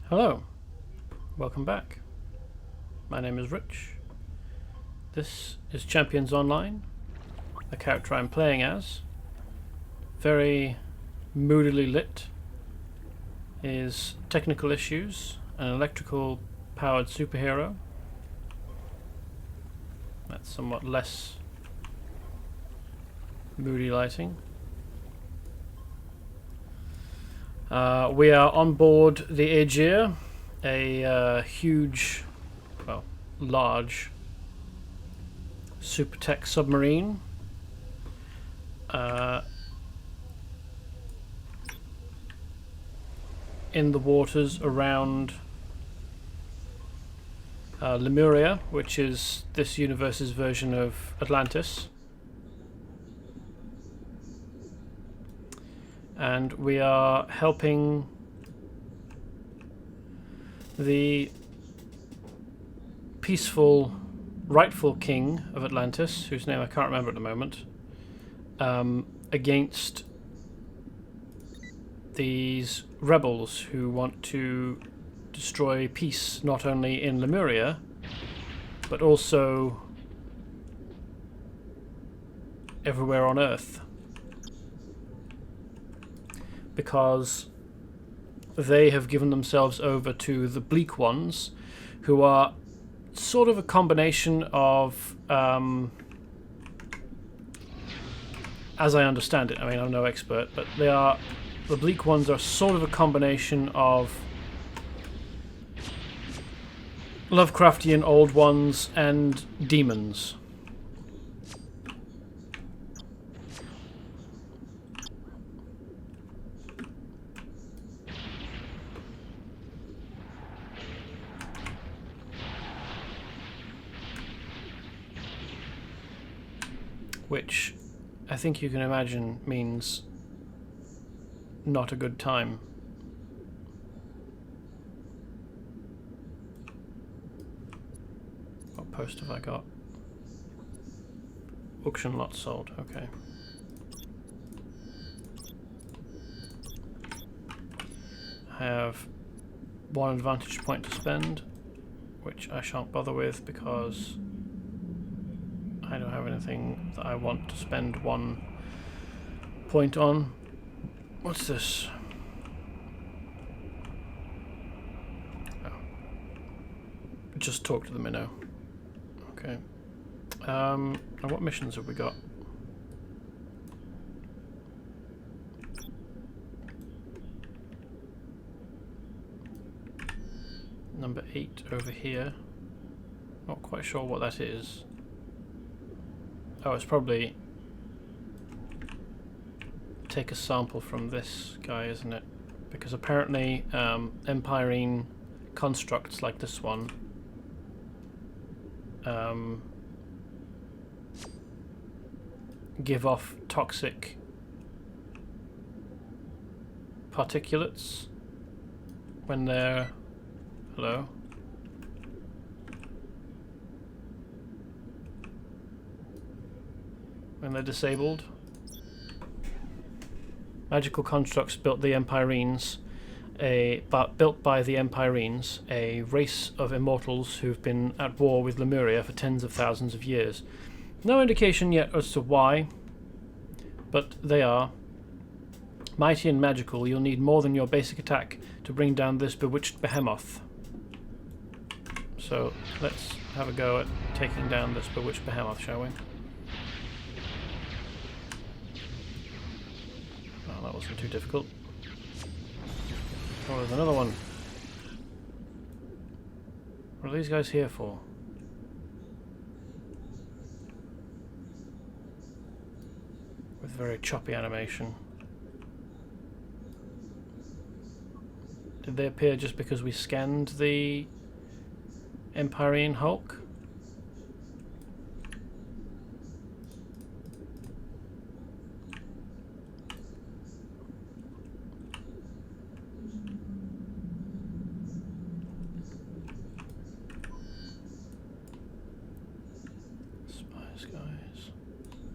Hello, welcome back. My name is Rich. This is Champions Online. The character I'm playing as, very moodily lit, is technical issues, an electrical powered superhero. That's somewhat less moody lighting. We are on board the Aegir, a huge, well, large super tech submarine. In the waters around Lemuria, which is this universe's version of Atlantis. And we are helping the peaceful, rightful king of Atlantis, whose name I can't remember at the moment, against these rebels who want to destroy peace not only in Lemuria, but also everywhere on Earth. Because they have given themselves over to the Bleak Ones, who are sort of a combination of, as I understand it, I mean, I'm no expert, but the Bleak Ones are sort of a combination of Lovecraftian Old Ones and demons. Which I think you can imagine means not a good time. What post have I got? Auction lot sold, okay. I have one advantage point to spend, which I shan't bother with because I don't have anything that I want to spend one point on. What's this? Oh. Just talk to the minnow. Okay. And what missions have we got? Number 8 over here. Not quite sure what that is. Oh, it's probably take a sample from this guy, isn't it? Because apparently Empirine constructs like this one give off toxic particulates when they're... Hello? When they're disabled. Magical constructs built the Empirines, built by the Empirines, a race of immortals who've been at war with Lemuria for tens of thousands of years. No indication yet as to why, but they are. Mighty and magical, you'll need more than your basic attack to bring down this bewitched behemoth. So let's have a go at taking down this bewitched behemoth, shall we? That wasn't too difficult. Oh, there's another one. What are these guys here for? With very choppy animation. Did they appear just because we scanned the Empirine Hulk?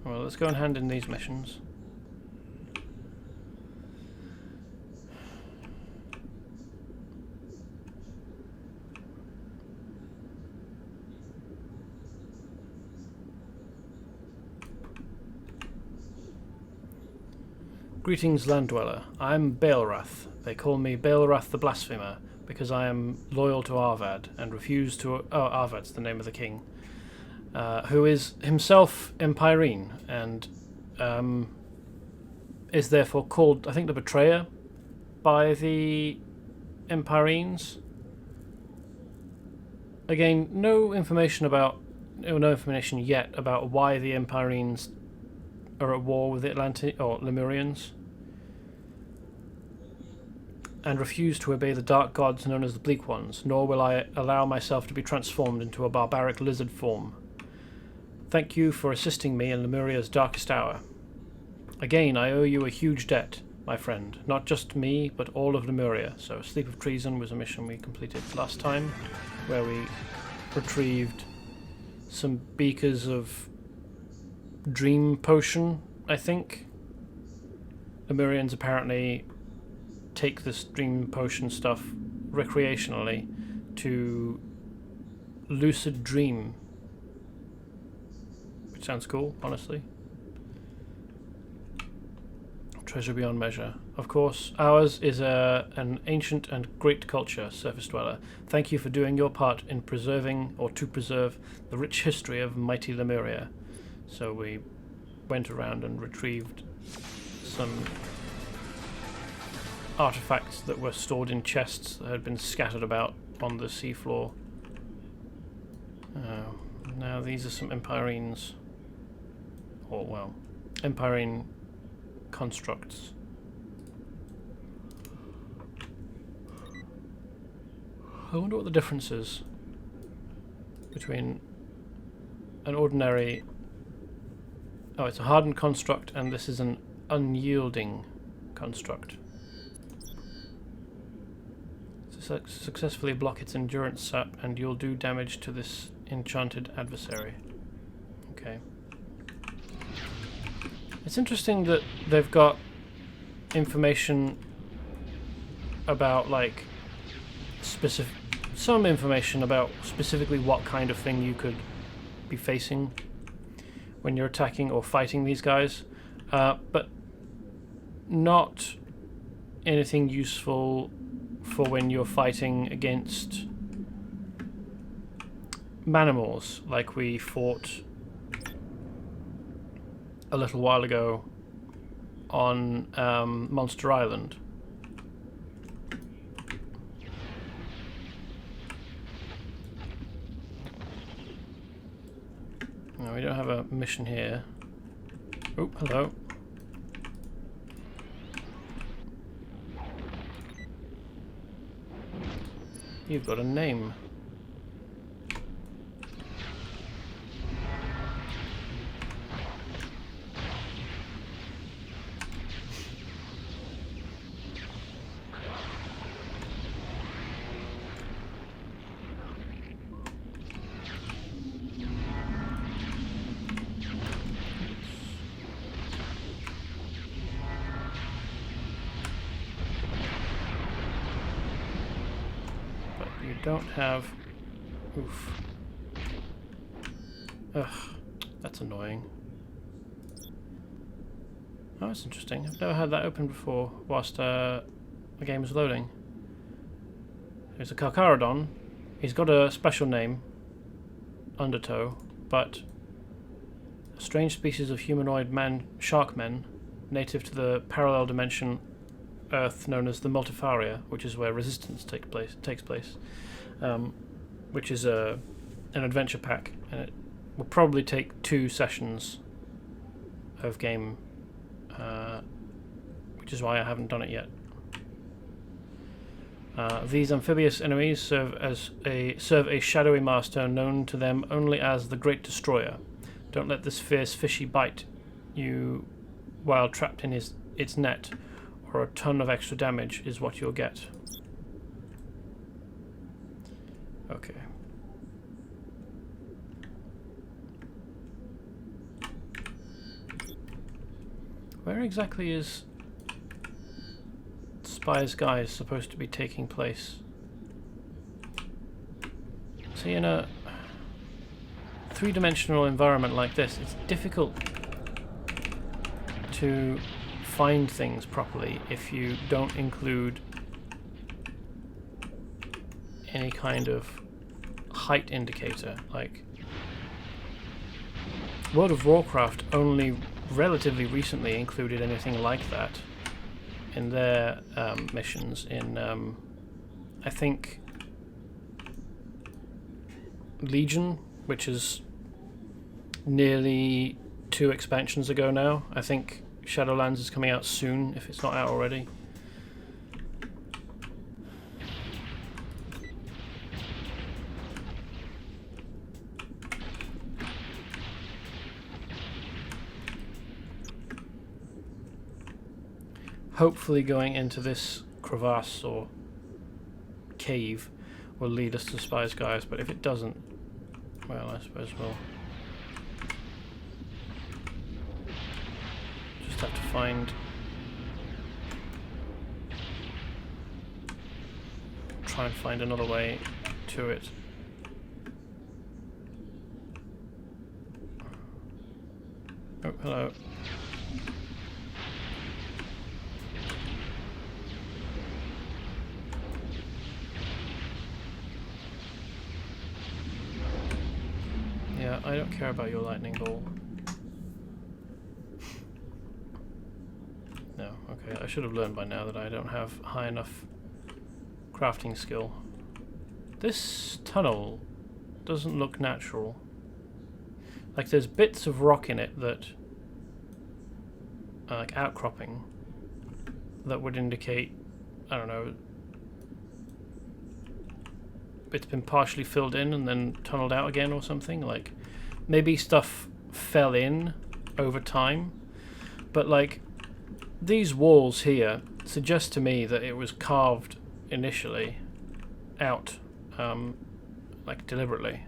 Well, let's go and hand in these missions. Greetings, Landdweller. I'm Baelrath. They call me Baelrath the Blasphemer because I am loyal to Arvad and refuse to... Oh, Arvad's the name of the king. Who is himself Empyrene and is therefore called, I think, the Betrayer by the Empyrenes. Again, no information yet about why the Empyrenes are at war with the Lemurians, and refuse to obey the dark gods known as the Bleak Ones, nor will I allow myself to be transformed into a barbaric lizard form. Thank you for assisting me in Lemuria's darkest hour. Again, I owe you a huge debt, my friend. Not just me, but all of Lemuria. So, Sleep of Treason was a mission we completed last time, where we retrieved some beakers of dream potion, I think. Lemurians apparently take this dream potion stuff recreationally to lucid dream. Which sounds cool, honestly. Treasure beyond measure. Of course, ours is an ancient and great culture, Surface Dweller. Thank you for doing your part in preserving, or to preserve, the rich history of mighty Lemuria. So we went around and retrieved some artifacts that were stored in chests that had been scattered about on the seafloor. Now these are some Empyrenes. Or, well, Empyrene constructs. I wonder what the difference is between an ordinary... Oh, it's a hardened construct, and this is an unyielding construct. Successfully block its endurance sap, and you'll do damage to this enchanted adversary. Okay. It's interesting that they've got information about, like, some information about specifically what kind of thing you could be facing when you're attacking or fighting these guys, but not anything useful for when you're fighting against Manimals, like we fought a little while ago on Monster Island. No, we don't have a mission here. Oh, hello. You've got a name. Don't have... Oof. Ugh, that's annoying. Oh, that's interesting. I've never had that open before whilst the game is loading. There's a Carcharodon. He's got a special name, Undertow, but a strange species of humanoid sharkmen, native to the parallel dimension Earth known as the Multifaria, which is where Resistance takes place. Which is an adventure pack, and it will probably take 2 sessions of game, which is why I haven't done it yet. These amphibious enemies serve a shadowy master known to them only as the Great Destroyer. Don't let this fierce fishy bite you while trapped in its net, or a ton of extra damage is what you'll get. Okay. Where exactly is Spy's Guise supposed to be taking place? See, in a 3-dimensional environment like this, it's difficult to find things properly if you don't include any kind of height indicator. Like, World of Warcraft only relatively recently included anything like that in their missions in, I think, Legion, which is nearly 2 expansions ago now. I think Shadowlands is coming out soon, if it's not out already. Hopefully going into this crevasse or cave will lead us to Spies Guys, but if it doesn't, well, I suppose we'll just have to try and find another way to it. Oh, hello. Yeah, I don't care about your lightning ball. No, okay, I should have learned by now that I don't have high enough crafting skill. This tunnel doesn't look natural. Like, there's bits of rock in it that are like outcropping that would indicate, I don't know, it's been partially filled in and then tunneled out again or something. Like, maybe stuff fell in over time, but like, these walls here suggest to me that it was carved initially out, like deliberately.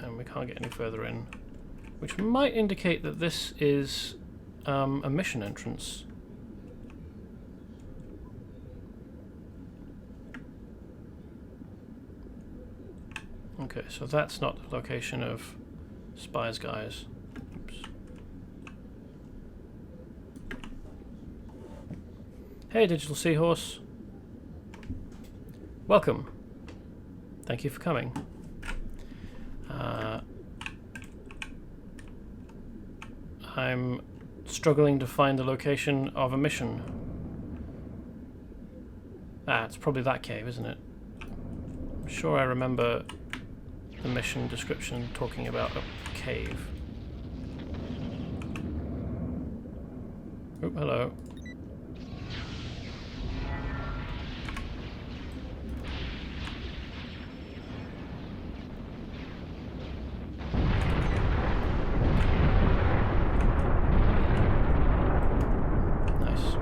And we can't get any further in, which might indicate that this is a mission entrance. Okay, so that's not the location of Spies Guys. Oops. Hey, Digital Seahorse. Welcome. Thank you for coming. I'm struggling to find the location of a mission. Ah, it's probably that cave, isn't it? I'm sure I remember the mission description talking about a cave. Oh, hello. Nice.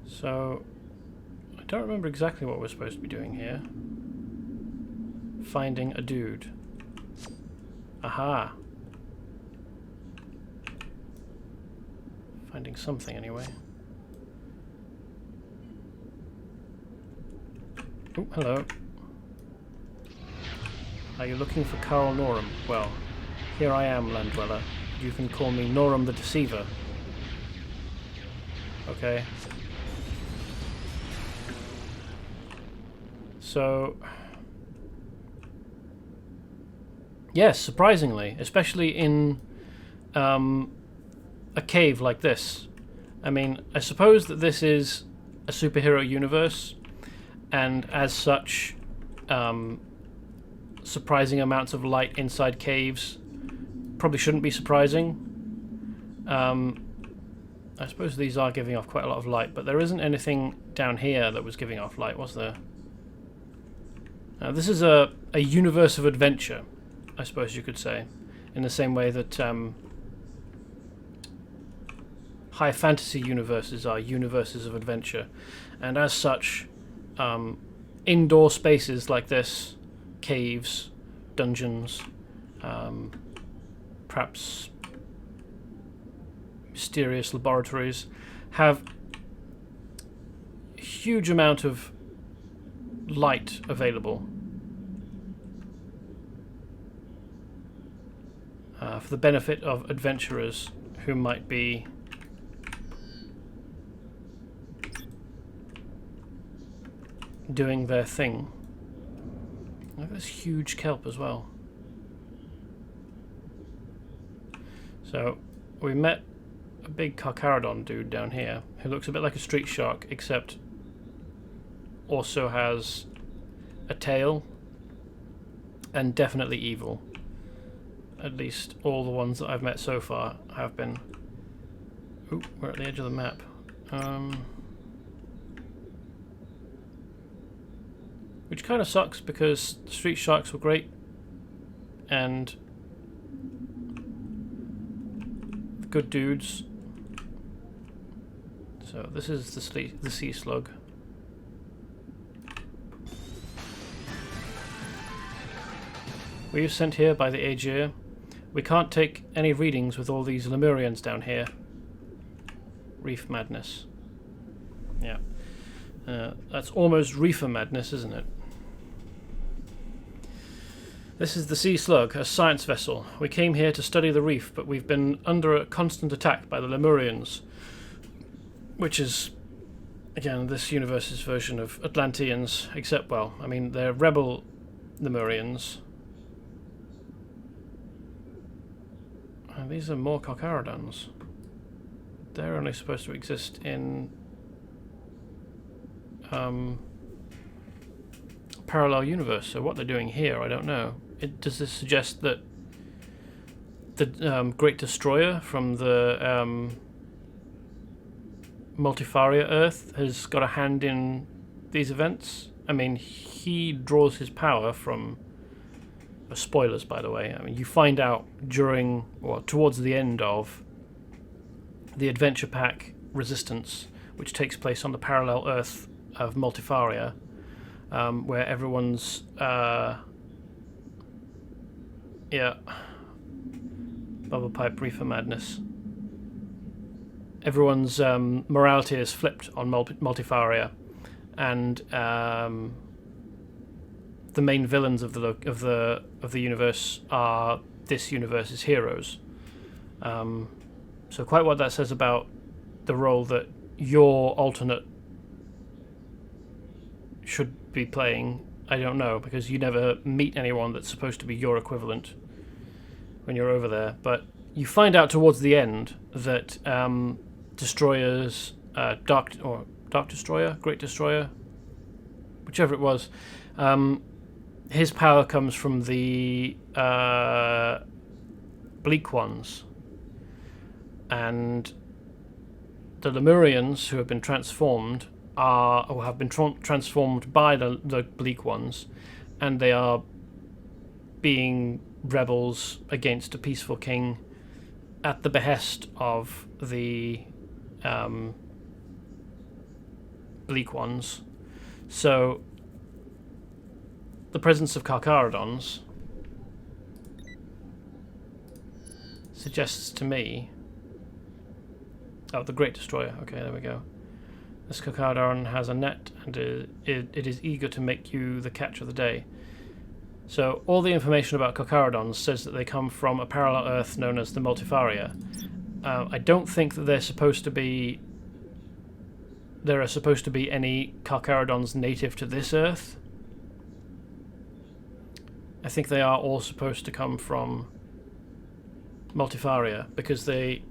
So, I don't remember exactly what we're supposed to be doing here. Finding a dude. Aha! Finding something anyway. Oh, hello. Are you looking for Carl Norum? Well, here I am, Land Dweller. You can call me Norum the Deceiver. Okay. So, yes, surprisingly, especially in a cave like this. I mean, I suppose that this is a superhero universe, and as such, surprising amounts of light inside caves probably shouldn't be surprising. I suppose these are giving off quite a lot of light, but there isn't anything down here that was giving off light, was there? This is a universe of adventure, I suppose you could say, in the same way that high fantasy universes are universes of adventure, and as such, indoor spaces like this, caves, dungeons, perhaps mysterious laboratories, have huge amount of light available for the benefit of adventurers who might be doing their thing. Look at this huge kelp as well. So we met a big Carcharodon dude down here who looks a bit like a street shark, except also has a tail and definitely evil. At least all the ones that I've met so far have been. Ooh, we're at the edge of the map. Which kind of sucks because the street sharks were great and good dudes. So this is the sea slug. We were sent here by the Aegir. We can't take any readings with all these Lemurians down here. Reef madness. Yeah. That's almost reefer madness, isn't it? This is the Sea Slug, a science vessel. We came here to study the reef, but we've been under a constant attack by the Lemurians, which is, again, this universe's version of Atlanteans, except, well, I mean, they're rebel Lemurians. And these are more Carcharodons. They're only supposed to exist in parallel universe, so what they're doing here, I don't know. Does this suggest that the Great Destroyer from the Multifaria Earth has got a hand in these events? I mean, he draws his power from... spoilers, by the way. I mean, you find out during, well, towards the end of the Adventure Pack Resistance, which takes place on the parallel Earth of Multifaria, where everyone's bubble pipe reefer madness. Everyone's morality is flipped on Multifaria, and the main villains of the universe are this universe's heroes. So quite what that says about the role that your alternate should be playing, I don't know, because you never meet anyone that's supposed to be your equivalent when you're over there. But you find out towards the end that Destroyer's Dark Destroyer, Great Destroyer, whichever it was, his power comes from the Bleak Ones, and the Lemurians who have been transformed have been transformed by the Bleak Ones, and they are being rebels against a peaceful king at the behest of the Bleak Ones. So the presence of Carcharodons suggests to me... Oh, the Great Destroyer. Okay, there we go. This Carcharodon has a net, and it is eager to make you the catch of the day. So all the information about Carcharodons says that they come from a parallel Earth known as the Multifaria. I don't think that there are supposed to be any Carcharodons native to this Earth. I think they are all supposed to come from Multifaria, because they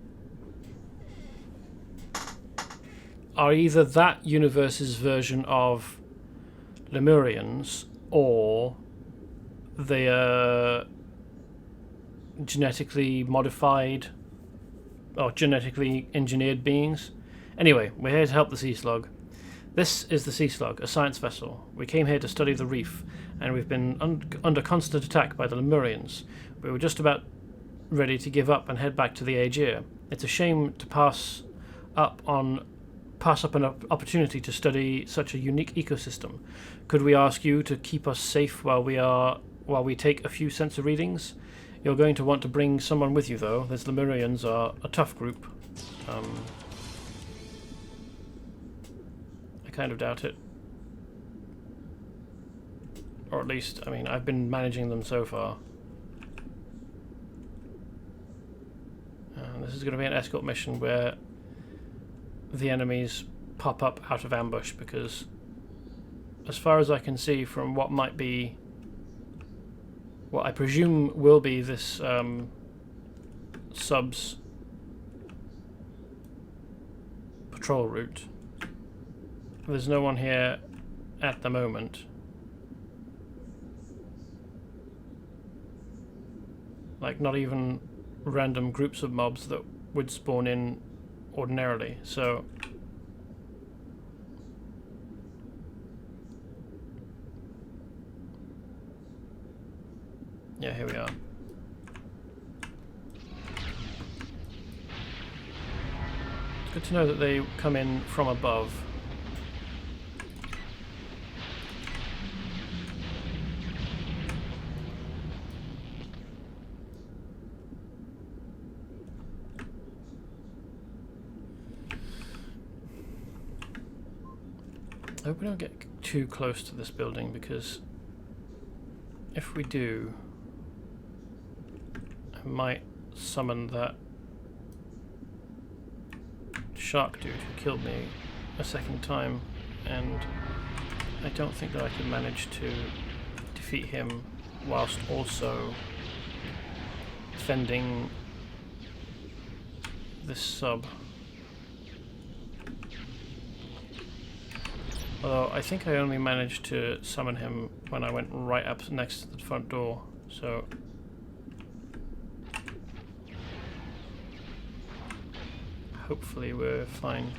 are either that universe's version of Lemurians, or they are genetically modified or genetically engineered beings. Anyway, we're here to help the Sea Slug. This is the Sea Slug, a science vessel. We came here to study the reef, and we've been under constant attack by the Lemurians. We were just about ready to give up and head back to the Aegir. It's a shame to pass up an opportunity to study such a unique ecosystem. Could we ask you to keep us safe while we take a few sensor readings? You're going to want to bring someone with you, though. These Lemurians are a tough group. I kind of doubt it. Or at least, I mean, I've been managing them so far. This is going to be an escort mission where the enemies pop up out of ambush, because as far as I can see from what might be, what I presume will be this sub's patrol route, there's no one here at the moment. Like, not even random groups of mobs that would spawn in ordinarily, so yeah, here we are. It's good to know that they come in from above. I hope we don't get too close to this building, because if we do, I might summon that shark dude who killed me a second time, and I don't think that I could manage to defeat him whilst also defending this sub. Although I think I only managed to summon him when I went right up next to the front door, so hopefully we're fine.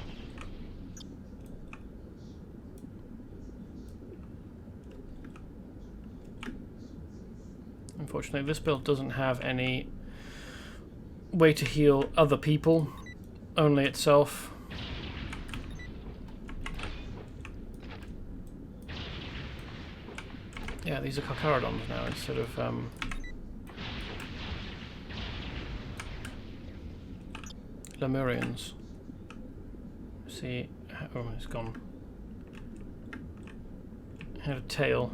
Unfortunately, this build doesn't have any way to heal other people, only itself. Yeah, these are Carcharodons now instead of Lemurians. See, oh, it's gone. Had a tail.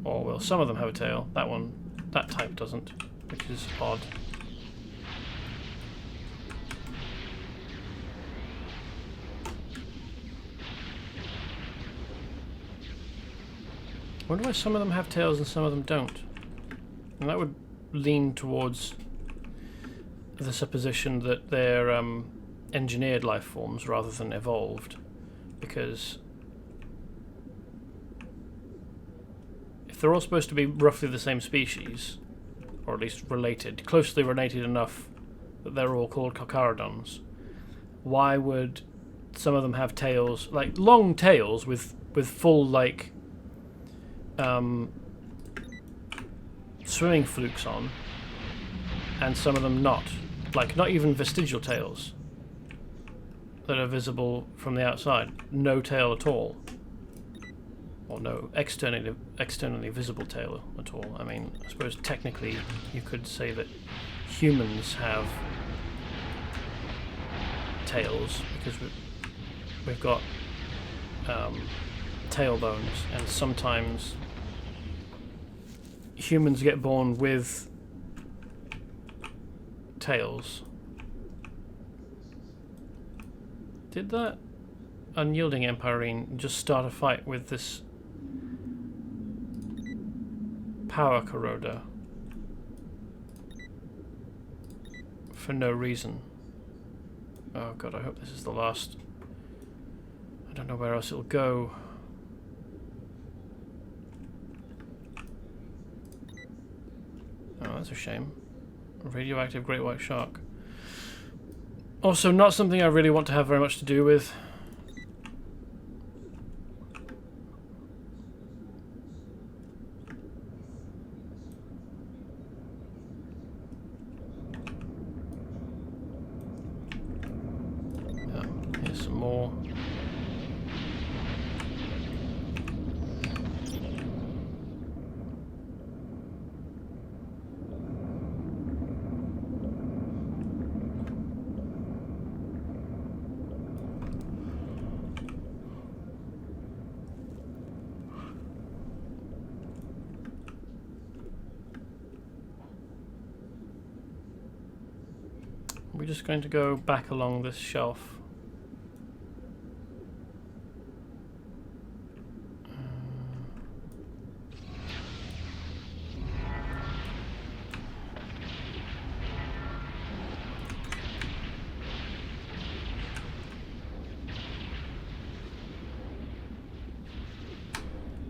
Oh well, some of them have a tail. That one, that type doesn't, which is odd. I wonder why some of them have tails and some of them don't. And that would lean towards the supposition that they're engineered life forms rather than evolved, because if they're all supposed to be roughly the same species, or at least related, closely related enough that they're all called Carcharodons, why would some of them have tails, like long tails with full, like, swimming flukes on, and some of them not, like not even vestigial tails that are visible from the outside, no tail at all, or no externally visible tail at all. I mean, I suppose technically you could say that humans have tails because we've got tailbones, and sometimes humans get born with tails. Did that unyielding Empirine just start a fight with this power corroder for no reason? Oh god, I hope this is the last. I don't know where else it'll go. Oh, that's a shame. A radioactive great white shark. Also, not something I really want to have very much to do with. Here's some more. We're just going to go back along this shelf.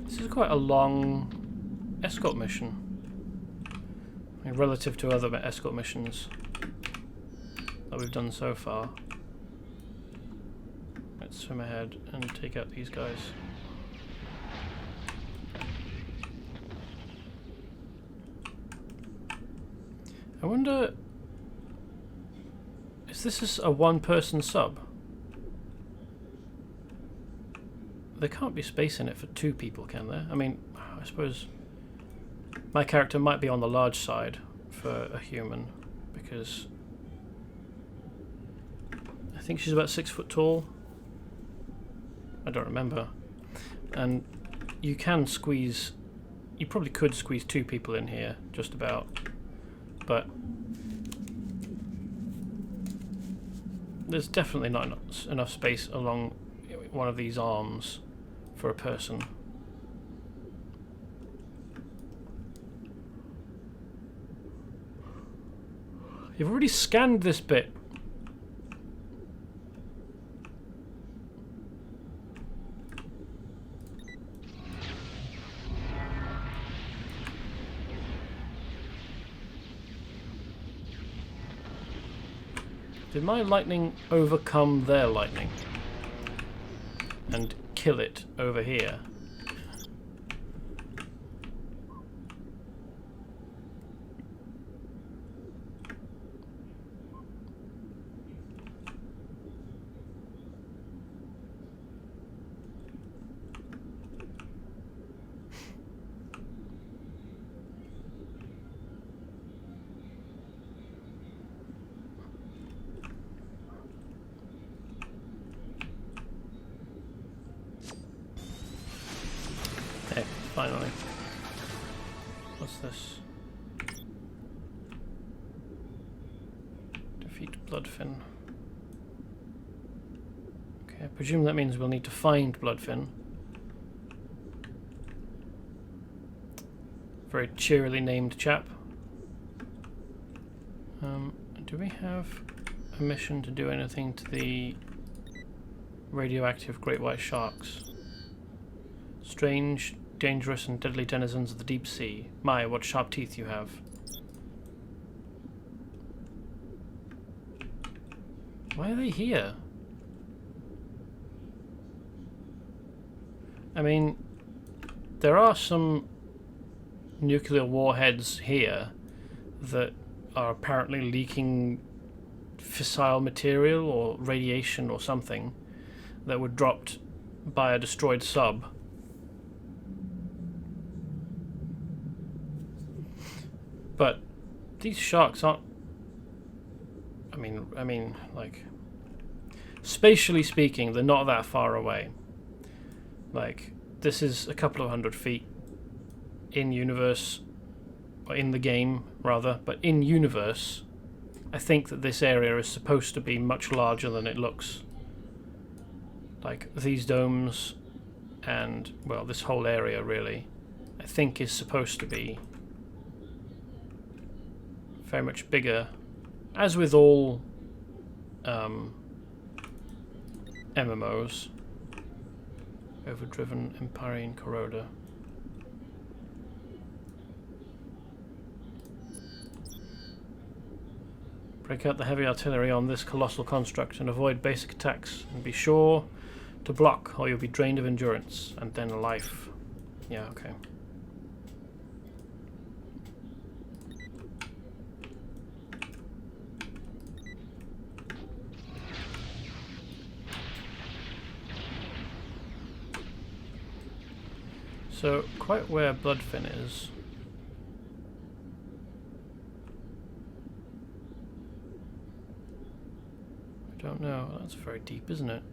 This is quite a long escort mission, I mean, relative to other escort missions that we've done so far. Let's swim ahead and take out these guys. I wonder, is this a one-person sub? There can't be space in it for two people, can there? I mean, I suppose my character might be on the large side for a human, because I think she's about 6 foot tall. I don't remember. And you can squeeze, you probably could squeeze two people in here, just about. But there's definitely not enough space along one of these arms for a person. You've already scanned this bit. Did my lightning overcome their lightning and kill it over here? Finally. What's this? Defeat Bloodfin. Okay, I presume that means we'll need to find Bloodfin. Very cheerily named chap. Do we have a mission to do anything to the radioactive great white sharks? Strange, dangerous and deadly denizens of the deep sea. My, what sharp teeth you have. Why are they here? I mean, there are some nuclear warheads here that are apparently leaking fissile material or radiation or something that were dropped by a destroyed sub. But these sharks aren't. I mean, like, spatially speaking, they're not that far away. Like, this is a couple of 100 feet in universe, or in the game rather. But in universe, I think that this area is supposed to be much larger than it looks. Like these domes, and well, this whole area really, I think is supposed to be very much bigger, as with all MMOs. Overdriven Empyrean Corroder. Break out the heavy artillery on this colossal construct and avoid basic attacks, and be sure to block or you'll be drained of endurance and then life. Yeah, okay. So, quite where Bloodfin is. I don't know. That's very deep, isn't it?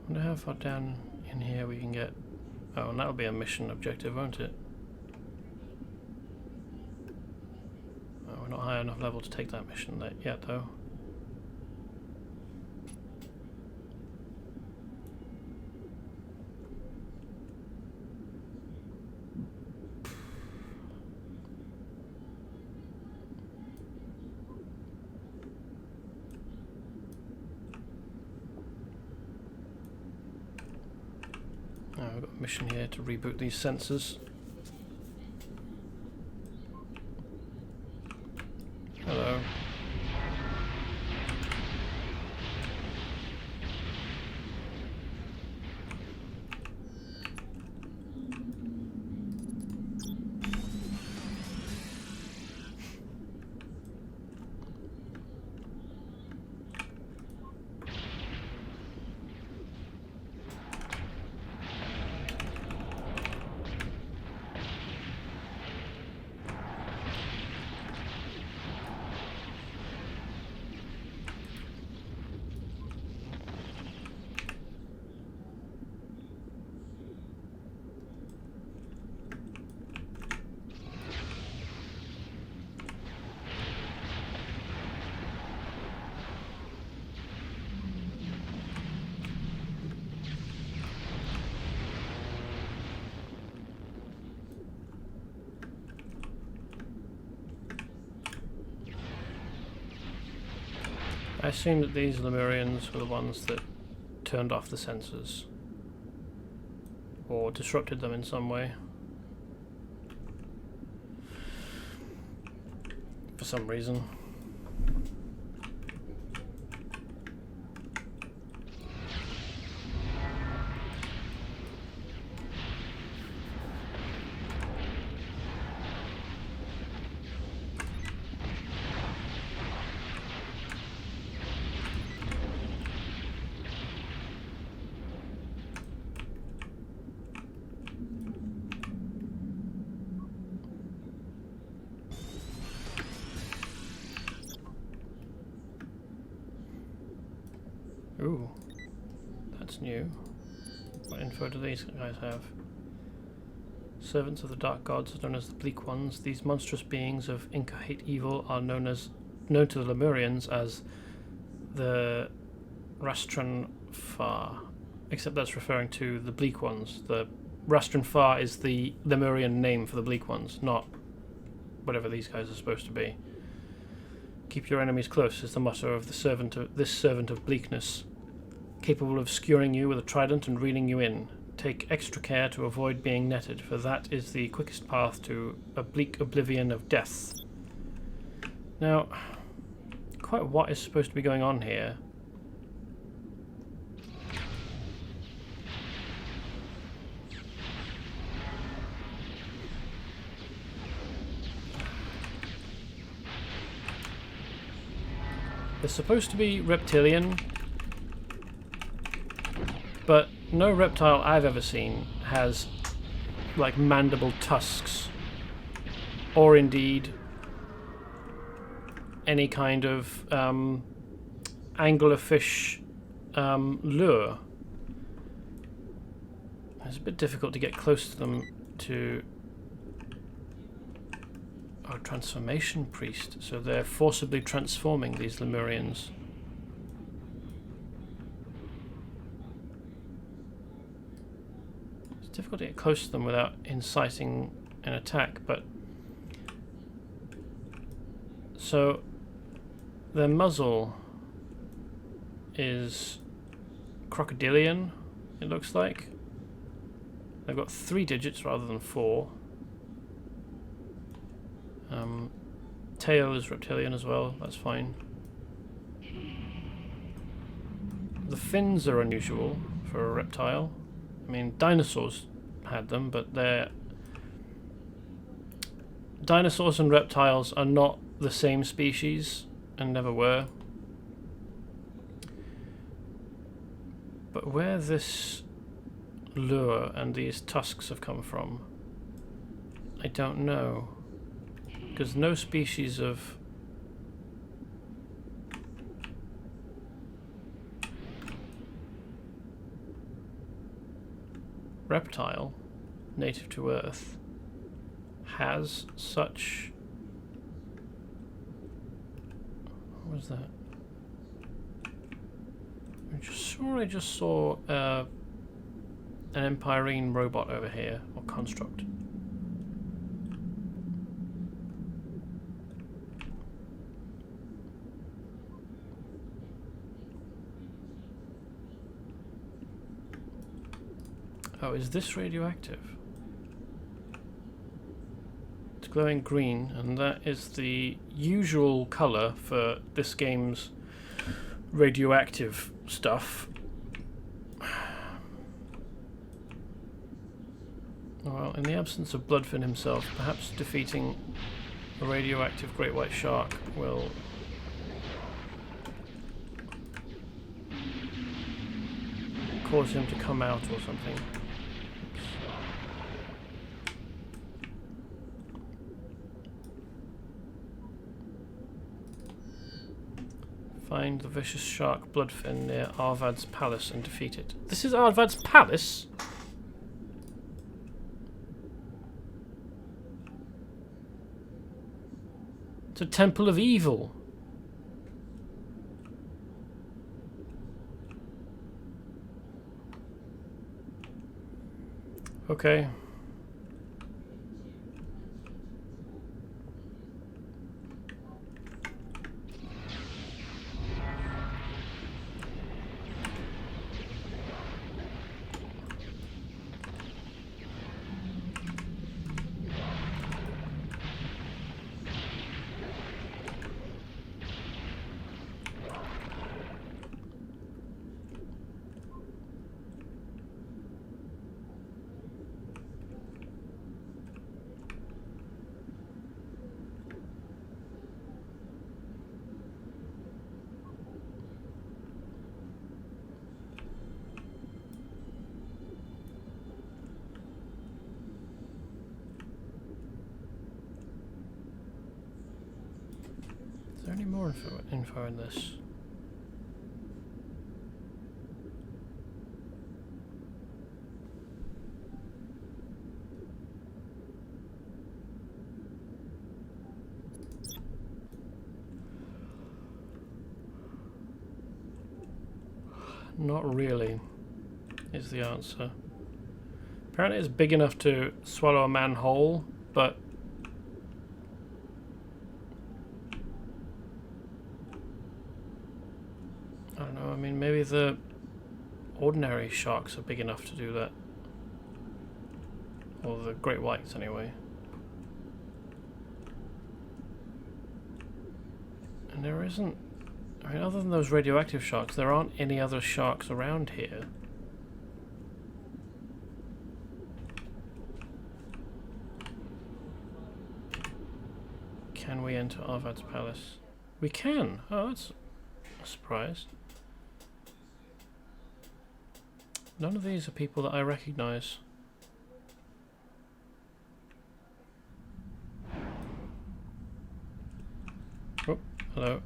I wonder how far down in here we can get. Oh, and that'll be a mission objective, won't it? enough level to take that mission yet, though. We've got a mission here to reboot these sensors. Hello. I assume that these Lemurians were the ones that turned off the sensors or disrupted them in some way. For some reason. Ooh, that's new. What info do these guys have? Servants of the dark gods, known as the bleak ones. These monstrous beings of inchoate evil are known to the Lemurians as the Rastran Far. Except that's referring to the bleak ones. The Rastran Far is the Lemurian name for the bleak ones, not whatever these guys are supposed to be. Keep your enemies close is the motto of this servant of bleakness, capable of skewering you with a trident and reeling you in. Take extra care to avoid being netted, for that is the quickest path to a bleak oblivion of death. Now, quite what is supposed to be going on here? They're supposed to be reptilian, but no reptile I've ever seen has like mandible tusks, or indeed any kind of anglerfish lure. It's a bit difficult to get close to them to... Oh, transformation priest. So they're forcibly transforming these Lemurians. It's difficult to get close to them without inciting an attack, but... So, their muzzle is crocodilian, it looks like. They've got 3 digits rather than 4. Tail is reptilian as well, that's fine. The fins are unusual for a reptile. I mean, dinosaurs had them, but they're... Dinosaurs and reptiles are not the same species, and never were. But where this lure and these tusks have come from, I don't know. Because no species of reptile native to Earth has such was that? I just saw an Empyrene robot over here, or construct. Oh, is this radioactive? It's glowing green, and that is the usual colour for this game's radioactive stuff. Well, in the absence of Bloodfin himself, perhaps defeating a radioactive great white shark will cause him to come out or something. Find the vicious shark Bloodfin near Arvad's palace and defeat it. This is Arvad's palace? It's a temple of evil. Okay. Is there any more info in this? Not really, is the answer. Apparently it's big enough to swallow a man whole, but I don't know, I mean, maybe the ordinary sharks are big enough to do that. Or the great whites, anyway. And there isn't... I mean, other than those radioactive sharks, there aren't any other sharks around here. Can we enter Arvad's palace? We can! Oh, that's a surprise. None of these are people that I recognise. Oh, hello.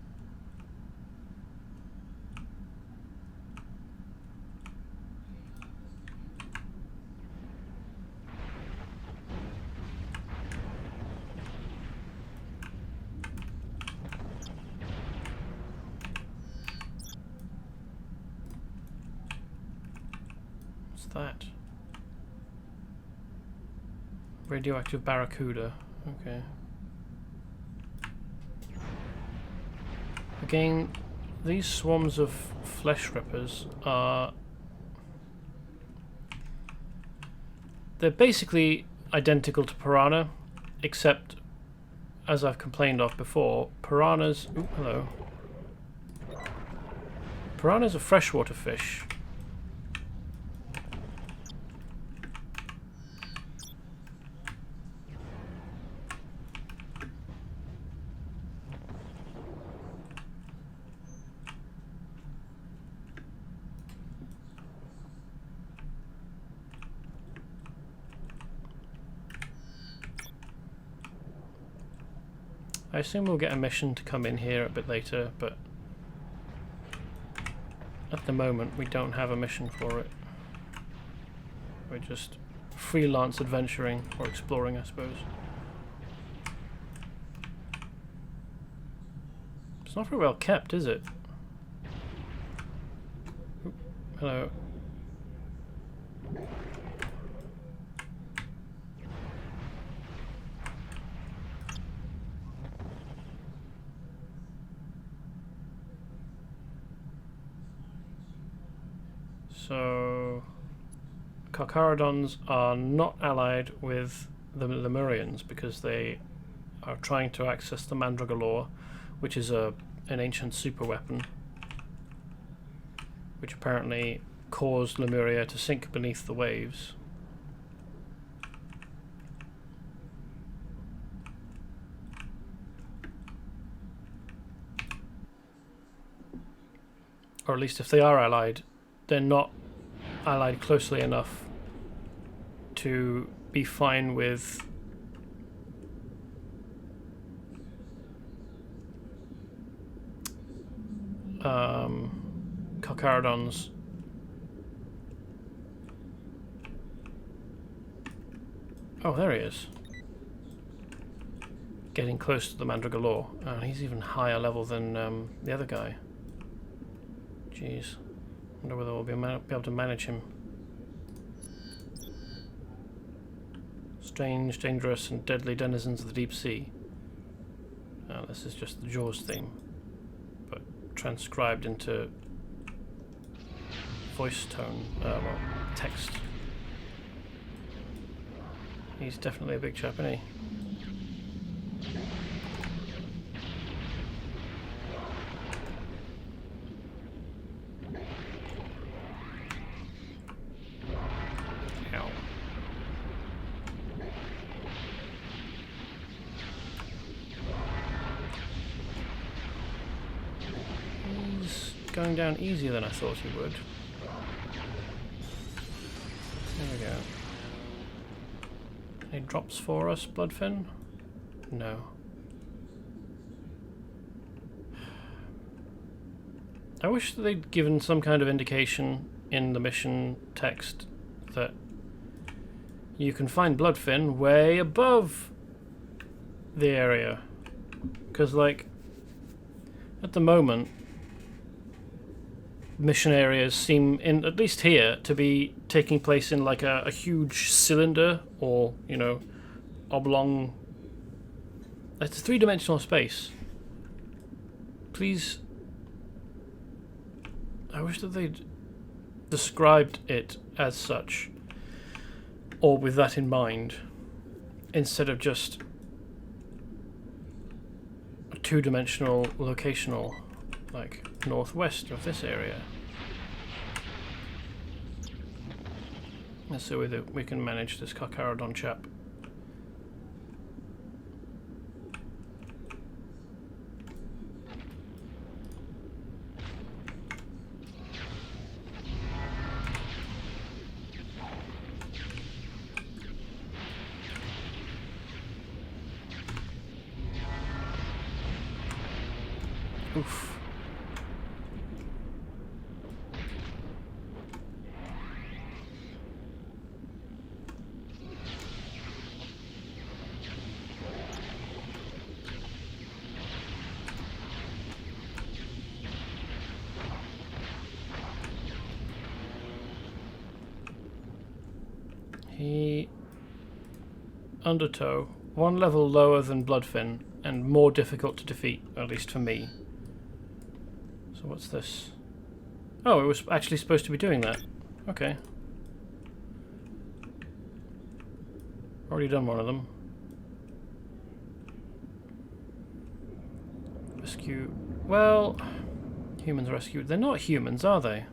That radioactive barracuda. Okay. Again, these swarms of flesh rippers are... they're basically identical to piranha, except, as I've complained of before, piranhas... Ooh, hello. Piranhas are freshwater fish. I assume we'll get a mission to come in here a bit later, but at the moment we don't have a mission for it. We're just freelance adventuring, or exploring, I suppose. It's not very well kept, is it? Oop, hello. So, Carcharodons are not allied with the Lemurians because they are trying to access the Mandragora, which is an ancient super weapon, which apparently caused Lemuria to sink beneath the waves. Or at least if they are allied, they're not allied closely enough to be fine with Carcharodons. Oh, there he is. Getting close to the Mandragora. Oh, he's even higher level than the other guy. Jeez. Wonder whether we'll be able to manage him. Strange, dangerous, and deadly denizens of the deep sea. This is just the Jaws theme, but transcribed into voice tone, well, text. He's definitely a big chap, isn't he? Going down easier than I thought he would. There we go. Any drops for us, Bloodfin? No. I wish that they'd given some kind of indication in the mission text that you can find Bloodfin way above the area. Because, like, at the moment, mission areas seem, in at least here, to be taking place in like a huge cylinder or, you know, oblong. It's a three-dimensional space. Please, I wish that they'd described it as such, or with that in mind, instead of just a two-dimensional locational, like northwest of this area. Let's see whether we can manage this Carcharodon chap. Oof. He... Undertow. One level lower than Bloodfin, and more difficult to defeat, at least for me. So what's this? Oh, it was actually supposed to be doing that. Okay. Already done one of them. Rescue... Well... Humans rescued. They're not humans, are they?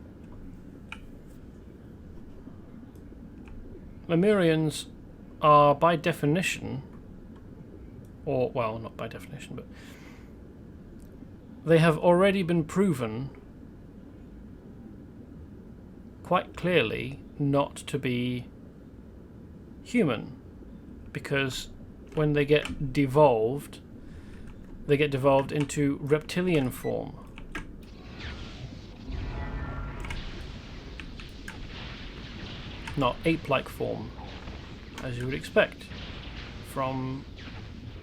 Lemurians are, by definition, or, well, not by definition, but they have already been proven quite clearly not to be human, because when they get devolved into reptilian form. Not ape-like form, as you would expect from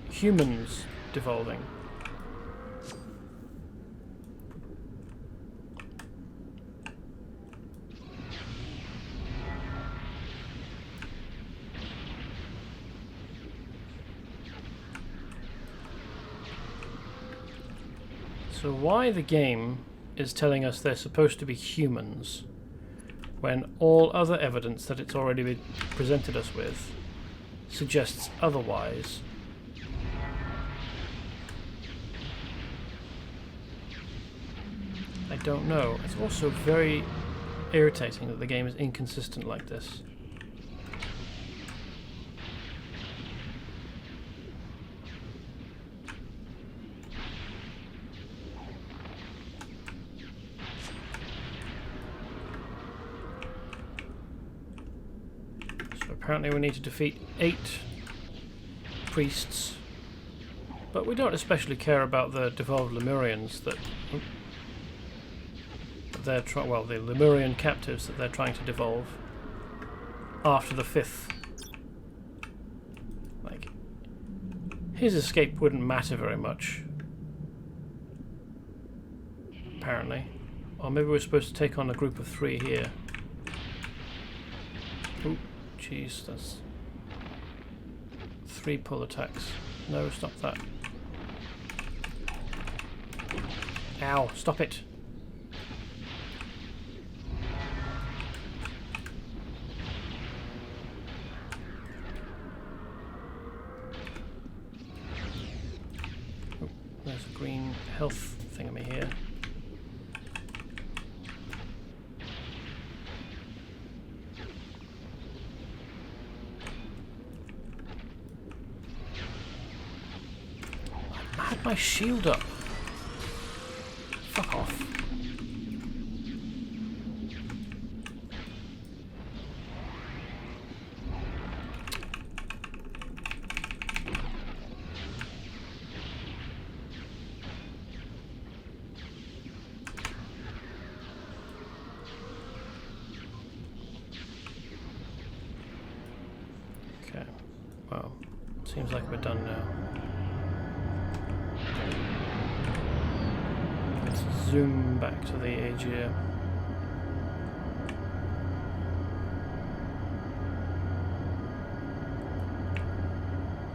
humans devolving. So why the game is telling us they're supposed to be humans when all other evidence that it's already been presented us with suggests otherwise? I don't know. It's also very irritating that the game is inconsistent like this. So apparently we need to defeat 8 priests, but we don't especially care about the devolved Lemurians that they're the Lemurian captives that they're trying to devolve after the 5th. Like, his escape wouldn't matter very much, apparently. Or maybe we're supposed to take on a group of 3 here. Oh, jeez, that's 3 pull attacks. No, stop that. Ow, stop it. There's a green health thingamy here. I had my shield up. Fuck off. Okay, well, seems like we're done now. Let's zoom back to the Aegea.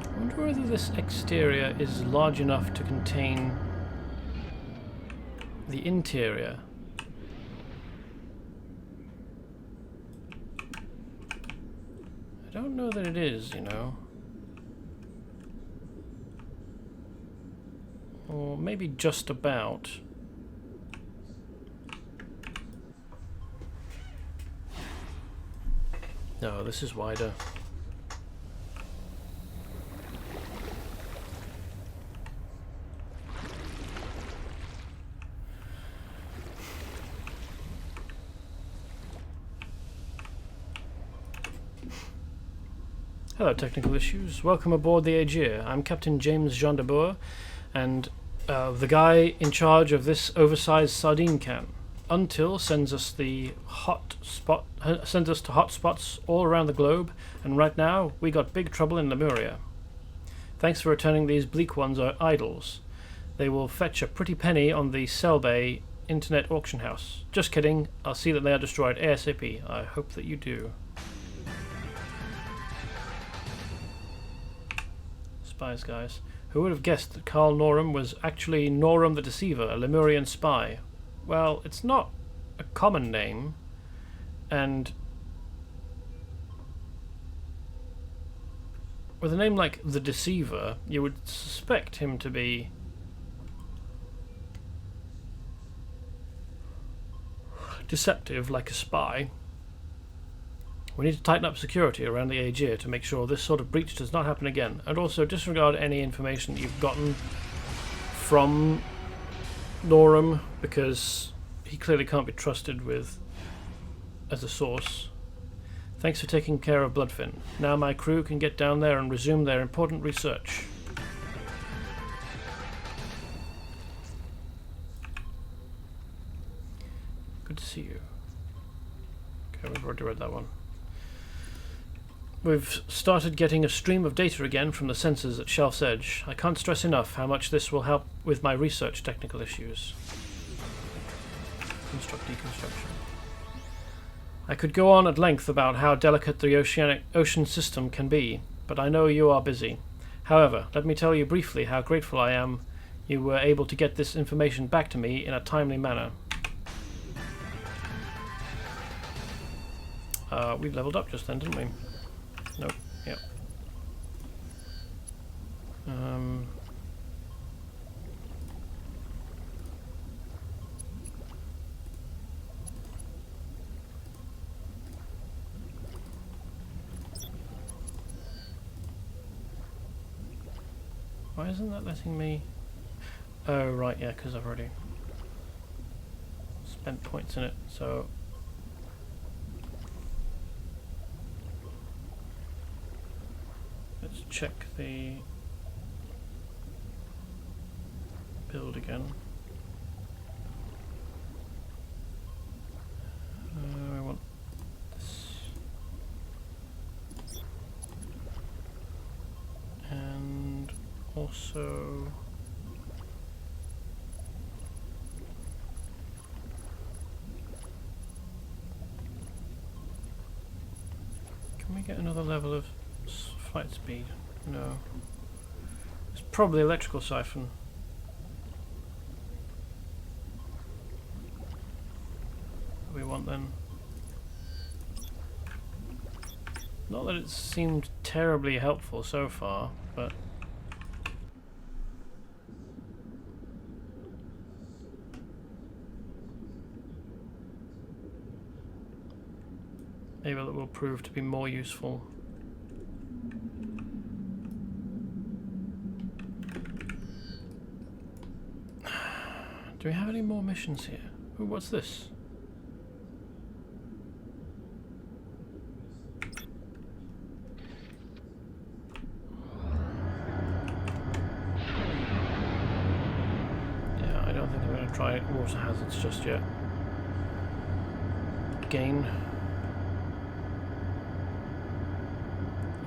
I wonder whether this exterior is large enough to contain the interior. I don't know that it is, you know. Or maybe just about. No, this is wider. Hello, technical issues. Welcome aboard the Aegea. I'm Captain James Jean de Boer, and the guy in charge of this oversized sardine can. Until sends us to hot spots all around the globe, and right now we got big trouble in Lemuria. Thanks for returning these bleak ones are idols. They will fetch a pretty penny on the Selbay internet auction house. Just kidding. I'll see that they are destroyed ASAP. I hope that you do. Spies, guys. Who would have guessed that Carl Norum was actually Norum the Deceiver, a Lemurian spy? Well, it's not a common name, and with a name like the Deceiver, you would suspect him to be deceptive, like a spy. We need to tighten up security around the Aegea to make sure this sort of breach does not happen again, and also disregard any information that you've gotten from Norum, because he clearly can't be trusted with as a source. Thanks for taking care of Bloodfin. Now my crew can get down there and resume their important research. Good to see you. Okay, we've already read that one. We've started getting a stream of data again from the sensors at Shelf's Edge. I can't stress enough how much this will help with my research technical issues. Construct deconstruction. I could go on at length about how delicate the ocean system can be, but I know you are busy. However, let me tell you briefly how grateful I am You were able to get this information back to me in a timely manner. We leveled up just then, didn't we? Nope. Yep. Why isn't that letting me... Oh, right, yeah, because I've already spent points in it, so... Let's check the build again. I want this. And also... Can we get another level of flight speed? No. It's probably electrical siphon. We want then. Not that it seemed terribly helpful so far, but maybe it will prove to be more useful. Do we have any more missions here? Ooh, what's this? Yeah, I don't think I'm going to try water hazards just yet. Gain.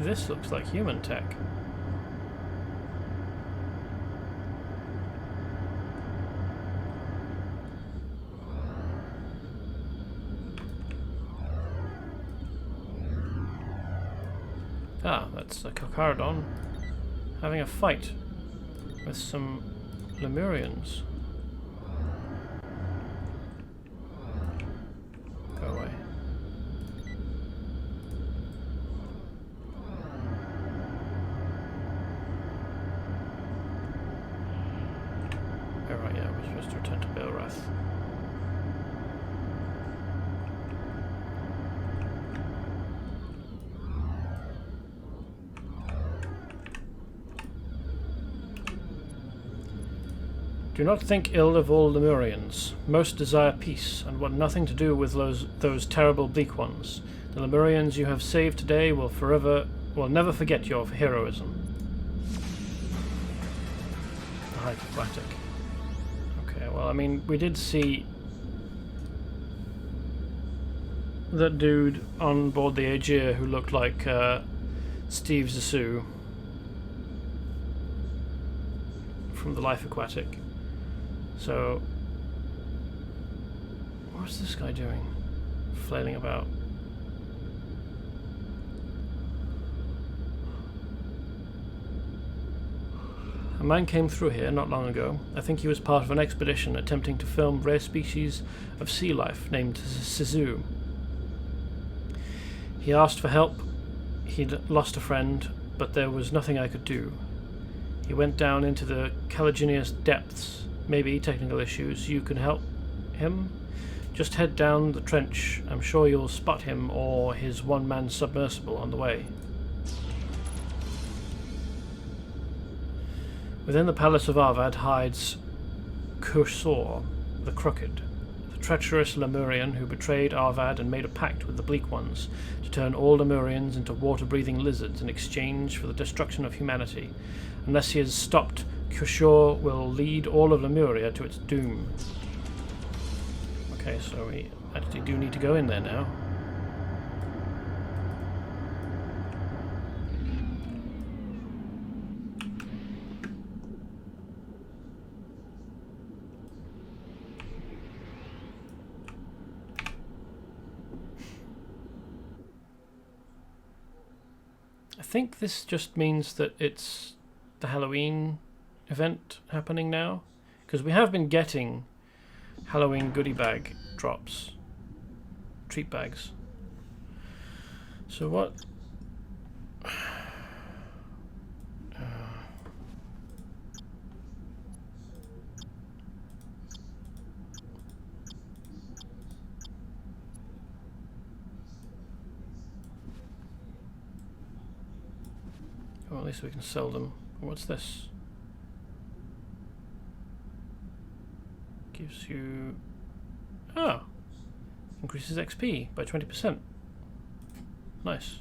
This looks like human tech. Ah, that's a Qularr having a fight with some Lemurians. Go away. Oh right, yeah, we're supposed to return to Belrath. Do not think ill of all Lemurians. Most desire peace, and want nothing to do with those terrible bleak ones. The Lemurians you have saved today will never forget your heroism. Hyperplastic. Okay, well, I mean, we did see that dude on board the Aegir who looked like Steve Zissou from the Life Aquatic. So, what's this guy doing? Flailing about. A man came through here not long ago. I think he was part of an expedition attempting to film rare species of sea life named Zissou. He asked for help. He'd lost a friend, but there was nothing I could do. He went down into the caligineous depths. Maybe technical issues. You can help him? Just head down the trench. I'm sure you'll spot him or his one-man submersible on the way. Within the palace of Arvad hides Qularr, the Crooked, the treacherous Lemurian who betrayed Arvad and made a pact with the Bleak Ones to turn all Lemurians into water-breathing lizards in exchange for the destruction of humanity. Unless he is stopped, Qularr will lead all of Lemuria to its doom. Okay, so we actually do need to go in there now. I think this just means that it's the Halloween event happening now? Because we have been getting Halloween goodie bag drops. Treat bags. So what... Well, at least we can sell them. What's this? Gives you... Ah! Increases XP by 20%. Nice.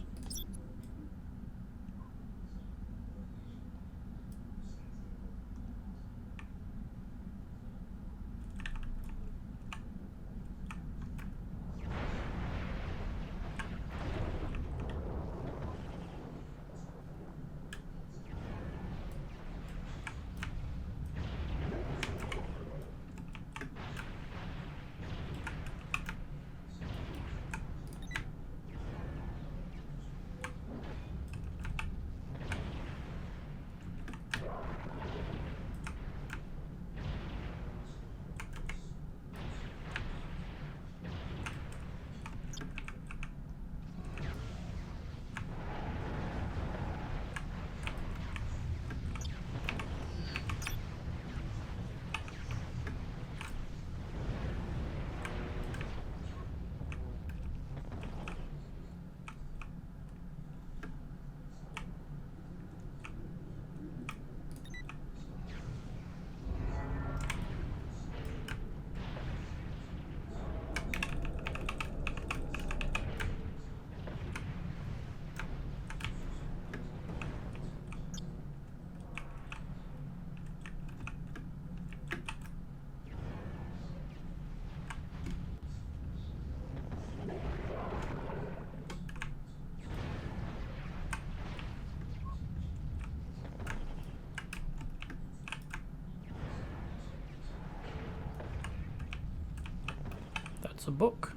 It's a book.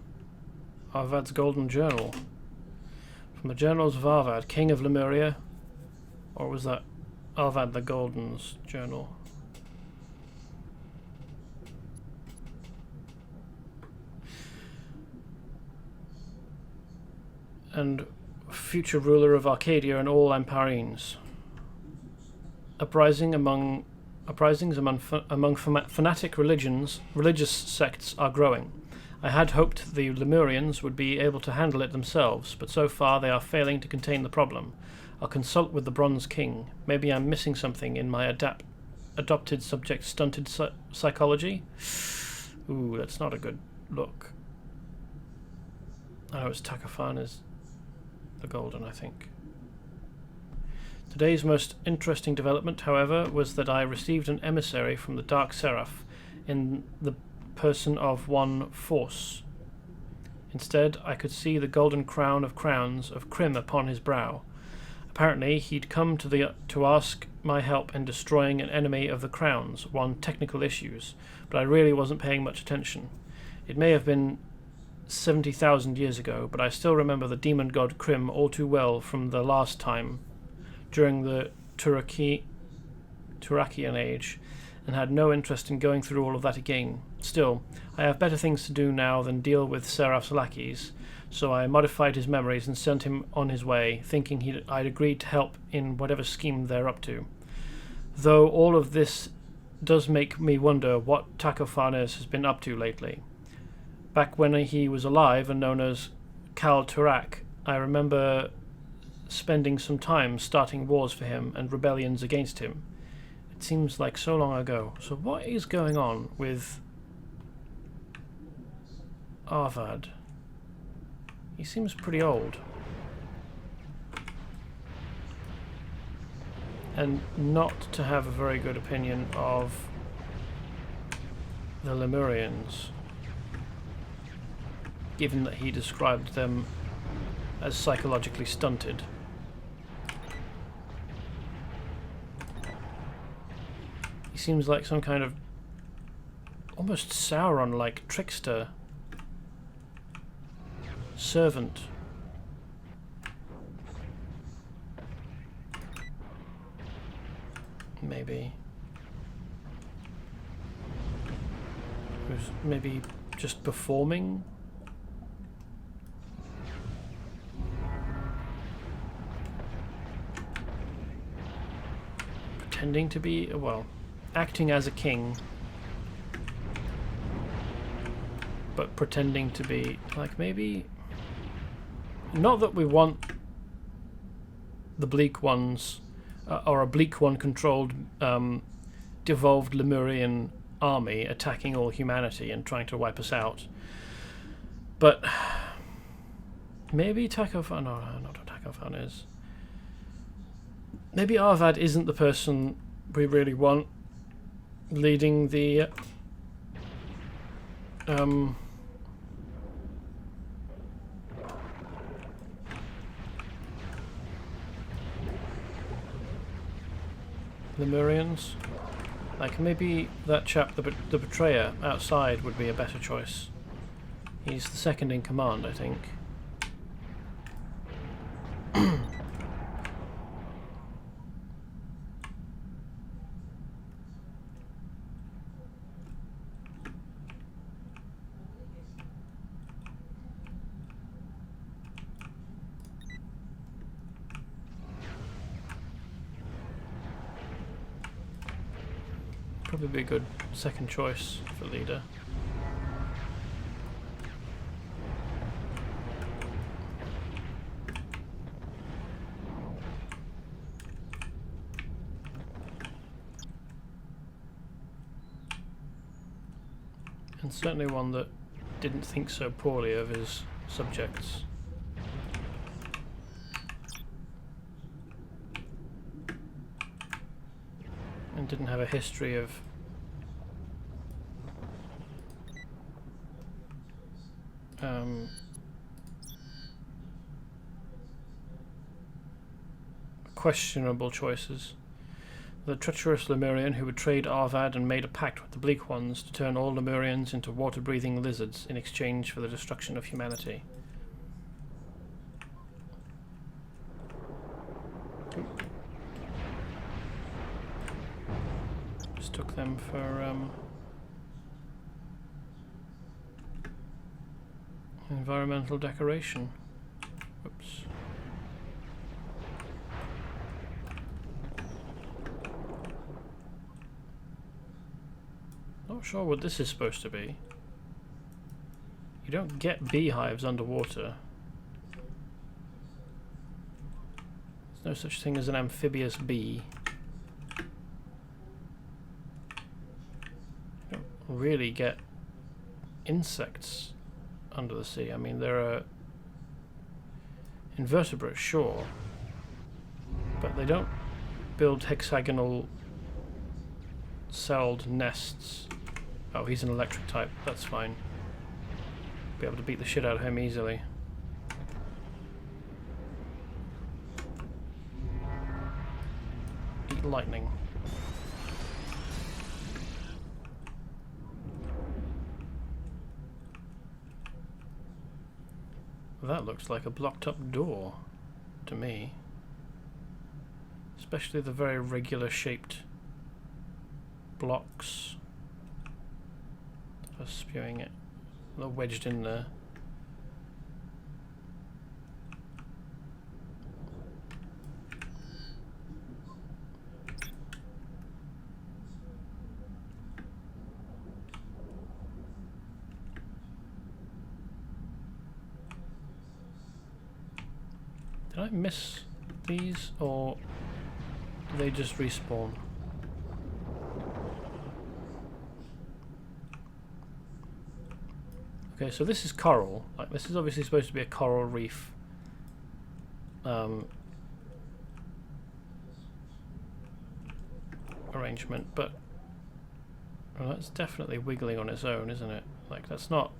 Arvad's Golden Journal. From the Journals of Arvad, King of Lemuria. Or was that Arvad the Golden's journal? And future ruler of Arcadia and all Empyreans. Uprisings among fanatic religious sects are growing. I had hoped the Lemurians would be able to handle it themselves, but so far they are failing to contain the problem. I'll consult with the Bronze King. Maybe I'm missing something in my adopted subject stunted psychology? Ooh, that's not a good look. Oh, it's Takafan is the Golden, I think. Today's most interesting development, however, was that I received an emissary from the Dark Seraph in the person of one Force. Instead, I could see the golden crown of crowns of Crim upon his brow. Apparently, he'd come to ask my help in destroying an enemy of the Crown's, one technical issues, but I really wasn't paying much attention. It may have been 70,000 years ago, but I still remember the demon god Crim all too well from the last time, during the Turakian age, and had no interest in going through all of that again. Still, I have better things to do now than deal with Seraph's lackeys, so I modified his memories and sent him on his way, thinking I'd agreed to help in whatever scheme they're up to. Though all of this does make me wonder what Takophanes has been up to lately. Back when he was alive and known as Kal Turak, I remember spending some time starting wars for him and rebellions against him. It seems like so long ago. So what is going on with Arvad? He seems pretty old. And not to have a very good opinion of the Lemurians, given that he described them as psychologically stunted. He seems like some kind of almost Sauron-like trickster servant. Maybe. who's maybe just performing. Pretending to be, well, acting as a king, but pretending to be, like, maybe, not that we want the Bleak Ones, or a Bleak One controlled devolved Lemurian army attacking all humanity and trying to wipe us out, but maybe Takofan, no, not what Takofan is. Maybe Arvad isn't the person we really want leading the Lemurians. Like, maybe that chap, the betrayer outside, would be a better choice. He's the second in command, I think. Probably be a good second choice for leader. And certainly one that didn't think so poorly of his subjects. And didn't have a history of questionable choices. The treacherous Lemurian who betrayed Arvad and made a pact with the Bleak Ones to turn all Lemurians into water-breathing lizards in exchange for the destruction of humanity. Just took them for environmental decoration. Whoops. Not sure what this is supposed to be. You don't get beehives underwater. There's no such thing as an amphibious bee. You don't really get insects under the sea. I mean, there are invertebrates, sure, but they don't build hexagonal celled nests. Oh, he's an electric type, that's fine. Be able to beat the shit out of him easily. Eat lightning. That looks like a blocked up door to me. Especially the very regular shaped blocks that are spewing it. They're wedged in there. Did I miss these, or do they just respawn? Okay, so this is coral. Like, this is obviously supposed to be a coral reef. Arrangement, but well, that's definitely wiggling on its own, isn't it? Like, that's not...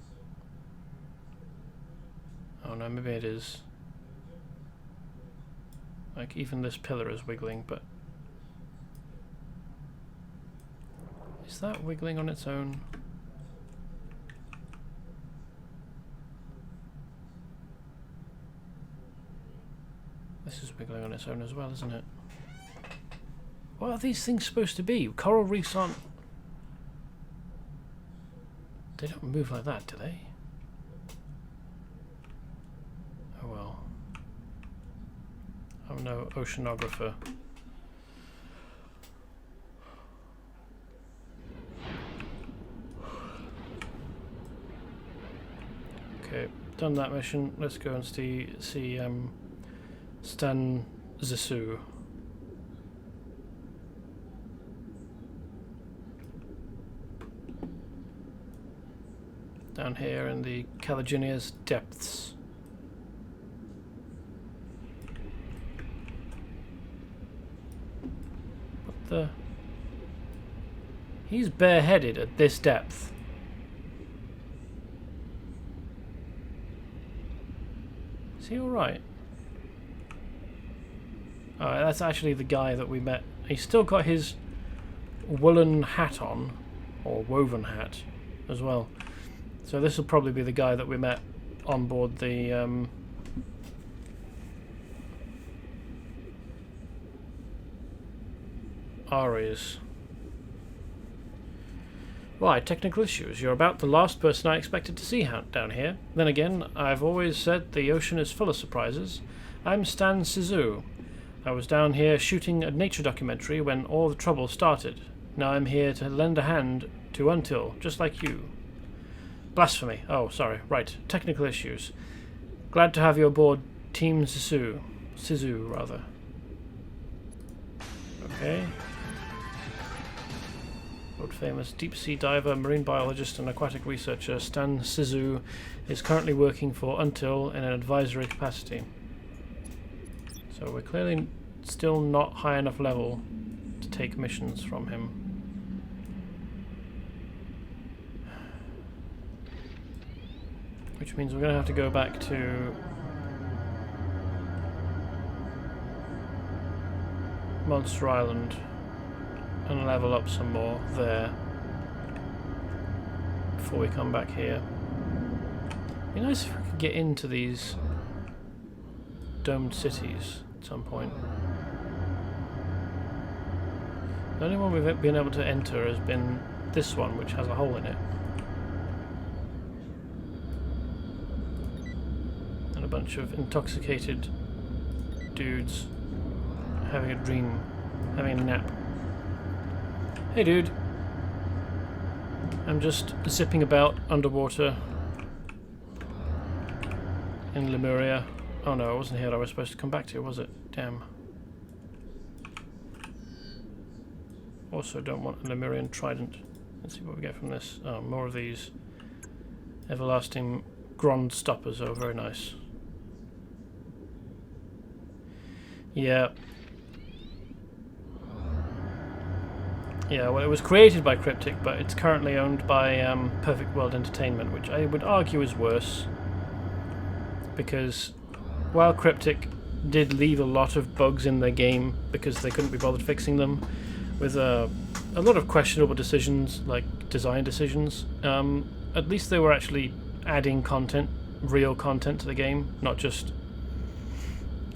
Oh no, maybe it is. Like, even this pillar is wiggling, but... Is that wiggling on its own? This is wiggling on its own as well, isn't it? What are these things supposed to be? Coral reefs aren't... They don't move like that, do they? Oh well. I'm no oceanographer. Okay, done that mission. Let's go and see Stan Zissou. Down here in the Caliginia's depths. What the? He's bareheaded at this depth. Is he alright? Alright, that's actually the guy that we met. He's still got his woolen hat on, or woven hat, as well. So this will probably be the guy that we met on board the Ares. Why, technical issues. You're about the last person I expected to see down here. Then again, I've always said the ocean is full of surprises. I'm Stan Zissou. I was down here shooting a nature documentary when all the trouble started. Now I'm here to lend a hand to Until, just like you. Blasphemy. Oh, sorry. Right. Technical issues. Glad to have you aboard Team Zissou. Zissou, rather. Okay. World famous deep sea diver, marine biologist and aquatic researcher Stan Zissou is currently working for Until in an advisory capacity. So we're clearly still not high enough level to take missions from him. Which means we're going to have to go back to Monster Island and level up some more there before we come back here. It'd be nice if we could get into these domed cities at some point. The only one we've been able to enter has been this one, which has a hole in it. And a bunch of intoxicated dudes having a dream, having a nap. Hey dude. I'm just zipping about underwater in Lemuria. Oh no, it wasn't here that I was supposed to come back to, was it? Damn. Also don't want a Lemurian trident. Let's see what we get from this. Oh, more of these everlasting Grand stoppers. Oh, very nice. Yeah. Yeah, well, it was created by Cryptic, but it's currently owned by Perfect World Entertainment, which I would argue is worse. Because while Cryptic did leave a lot of bugs in their game because they couldn't be bothered fixing them, with a lot of questionable decisions, like design decisions, at least they were actually adding content, real content to the game, not just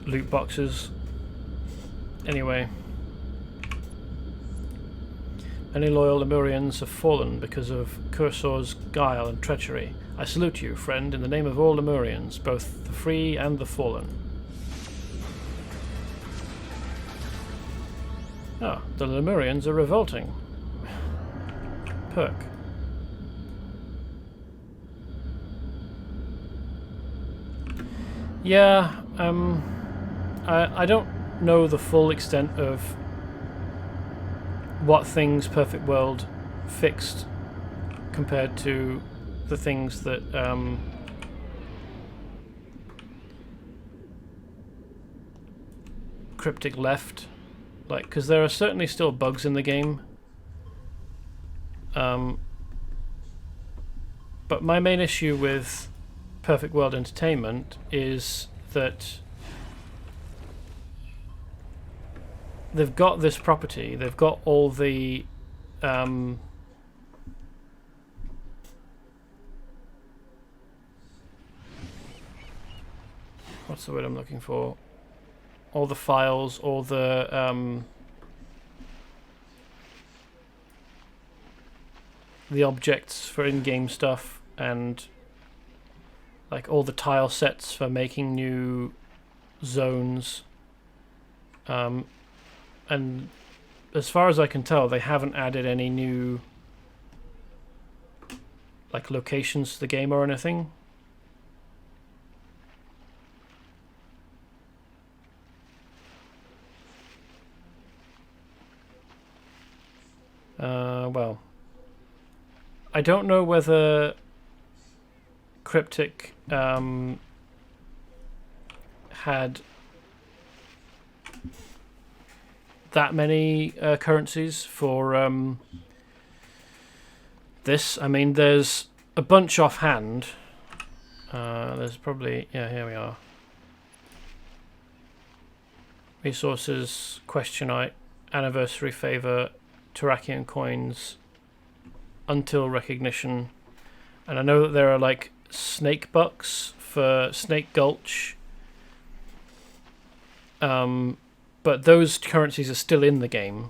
loot boxes. Anyway. Many loyal Lemurians have fallen because of Cursor's guile and treachery. I salute you, friend, in the name of all Lemurians, both the free and the fallen. Ah, the Lemurians are revolting. Perk. Yeah, I don't know the full extent of what things Perfect World fixed compared to the things that Cryptic left, like, because there are certainly still bugs in the game, but my main issue with Perfect World Entertainment is that they've got this property, they've got all the what's the word I'm looking for? All the files, all the the objects for in-game stuff and like all the tile sets for making new zones. And as far as I can tell, they haven't added any new like locations to the game or anything. Well, I don't know whether Cryptic had that many currencies for this. I mean, there's a bunch offhand. There's probably... yeah, here we are. Resources, questionite, anniversary favor, Tarakian coins, until recognition. And I know that there are like snake bucks for Snake Gulch. But those currencies are still in the game,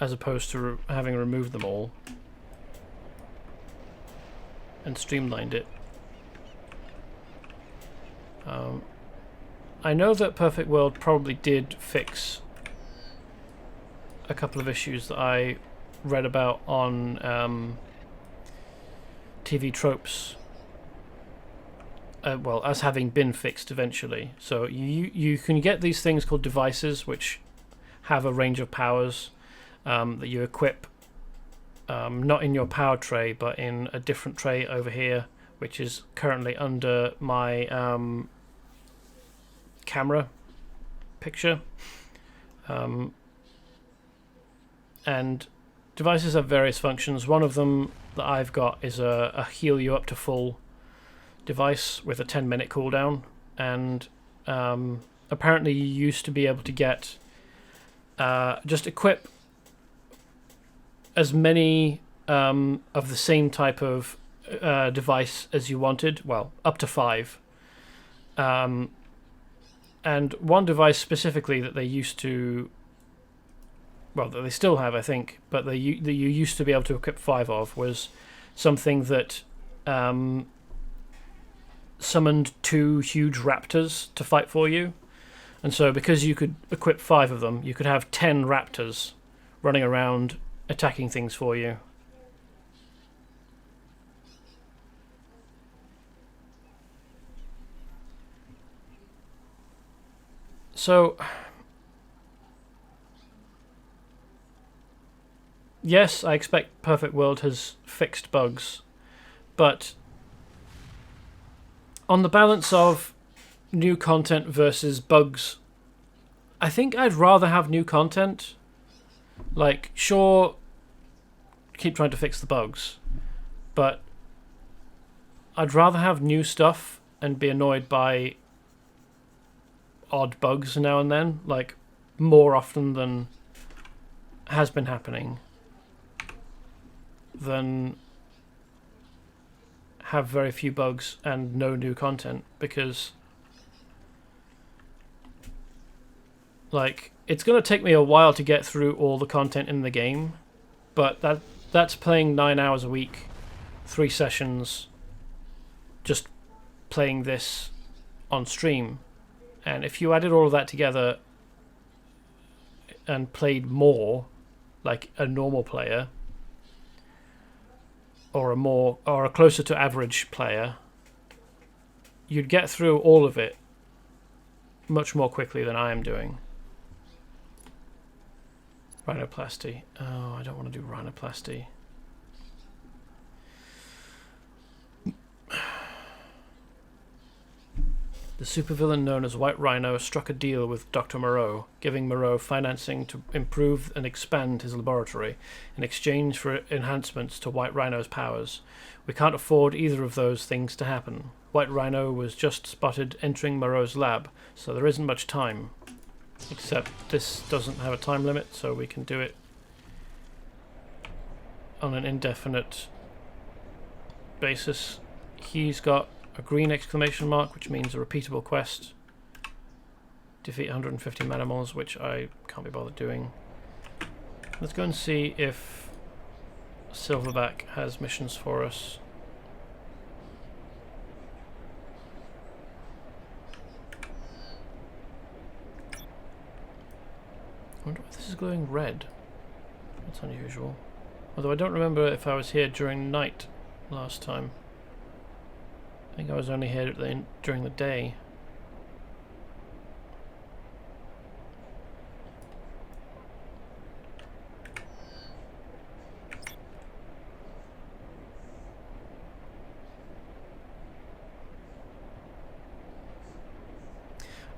as opposed to having removed them all and streamlined it. I know that Perfect World probably did fix a couple of issues that I read about on TV Tropes. Well, as having been fixed eventually. So you can get these things called devices, which have a range of powers that you equip, not in your power tray, but in a different tray over here, which is currently under my camera picture. And devices have various functions. One of them that I've got is a heal you up to full device with a 10-minute cooldown, and apparently you used to be able to get just equip as many of the same type of device as you wanted, well, up to 5. And one device specifically that they used to, well, that they still have, I think, but that you used to be able to equip 5 of, was something that summoned 2 huge raptors to fight for you. And so because you could equip 5 of them, you could have 10 raptors running around attacking things for you. So yes, I expect Perfect World has fixed bugs, but on the balance of new content versus bugs, I think I'd rather have new content. Like, sure, keep trying to fix the bugs, but I'd rather have new stuff and be annoyed by odd bugs now and then, like more often than has been happening, than have very few bugs and no new content. Because like, it's going to take me a while to get through all the content in the game, but that's playing 9 hours a week, 3 sessions, just playing this on stream. And if you added all of that together and played more like a normal player, or a closer to average player, you'd get through all of it much more quickly than I am doing. Rhinoplasty. Oh, I don't want to do rhinoplasty. The supervillain known as White Rhino struck a deal with Dr. Moreau, giving Moreau financing to improve and expand his laboratory in exchange for enhancements to White Rhino's powers. We can't afford either of those things to happen. White Rhino was just spotted entering Moreau's lab, so there isn't much time. Except this doesn't have a time limit, so we can do it on an indefinite basis. He's got a green exclamation mark, which means a repeatable quest. Defeat 150 Manimals, which I can't be bothered doing. Let's go and see if Silverback has missions for us. I wonder if this is glowing red. That's unusual. Although I don't remember if I was here during night last time. I think I was only here during the day.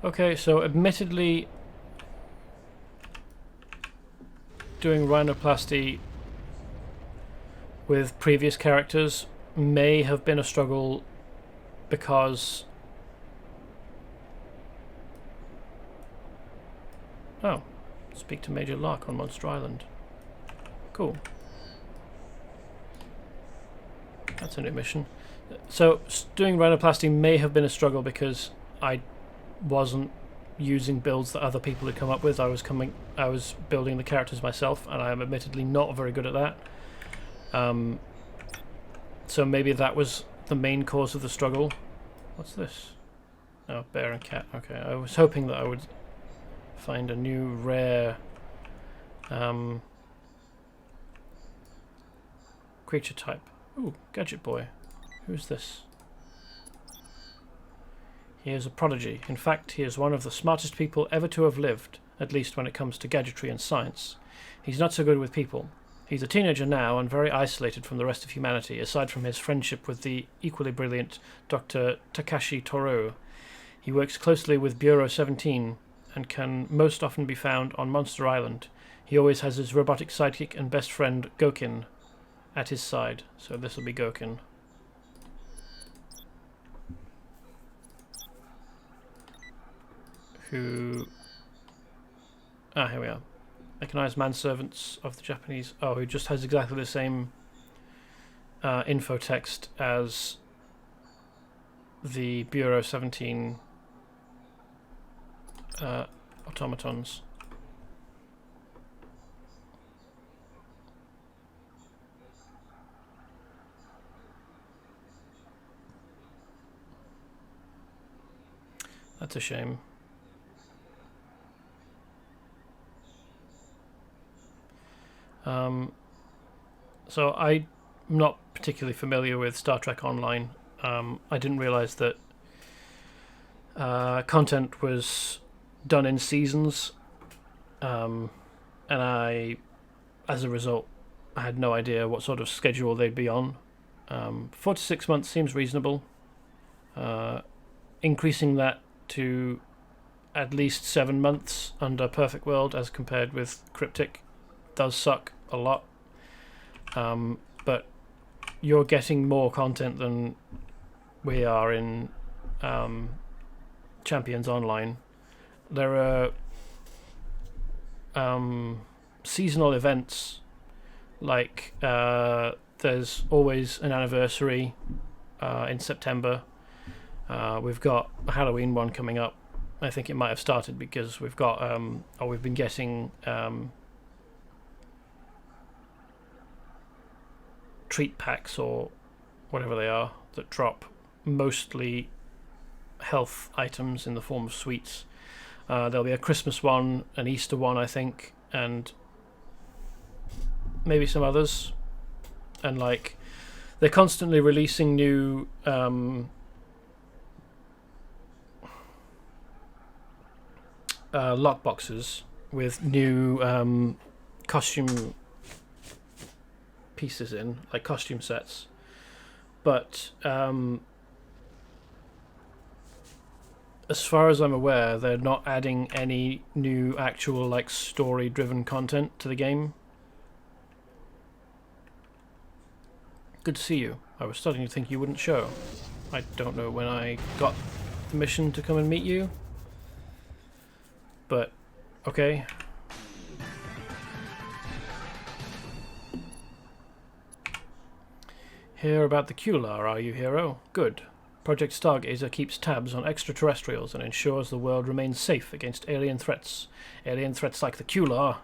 Okay, so admittedly doing rhinoplasty with previous characters may have been a struggle because... Oh, speak to Major Lark on Monster Island. Cool. That's a new mission. So doing rhinoplasty may have been a struggle because I wasn't using builds that other people had come up with. I was building the characters myself, and I am admittedly not very good at that. So maybe that was the main cause of the struggle. What's this? Oh, bear and cat. Okay, I was hoping that I would find a new rare creature type. Ooh, Gadget Boy. Who's this? He is a prodigy. In fact, he is one of the smartest people ever to have lived, at least when it comes to gadgetry and science. He's not so good with people. He's a teenager now and very isolated from the rest of humanity, aside from his friendship with the equally brilliant Dr. Takashi Toru. He works closely with Bureau 17 and can most often be found on Monster Island. He always has his robotic sidekick and best friend, Gokin, at his side. So this will be Gokin. Who... Ah, here we are. Mechanized manservants of the Japanese... Oh, who just has exactly the same info text as the Bureau 17 automatons. That's a shame. So I'm not particularly familiar with Star Trek Online. I didn't realize that content was done in seasons, and as a result, I had no idea what sort of schedule they'd be on. 4 to 6 months seems reasonable. Increasing that to at least 7 months under Perfect World as compared with Cryptic does suck a lot. But you're getting more content than we are in Champions Online. There are seasonal events, like there's always an anniversary in September. We've got a Halloween one coming up. I think it might have started because we've got we've been getting treat packs or whatever they are that drop mostly health items in the form of sweets. There'll be a Christmas one, an Easter one, I think, and maybe some others. And like, they're constantly releasing new lock boxes with new costume pieces in, like costume sets. But as far as I'm aware, they're not adding any new actual like story-driven content to the game. Good to see you. I was starting to think you wouldn't show. I don't know when I got the mission to come and meet you, but okay. Hear about the Qularr, are you, hero? Good. Project Stargazer keeps tabs on extraterrestrials and ensures the world remains safe against alien threats. Alien threats like the Qularr.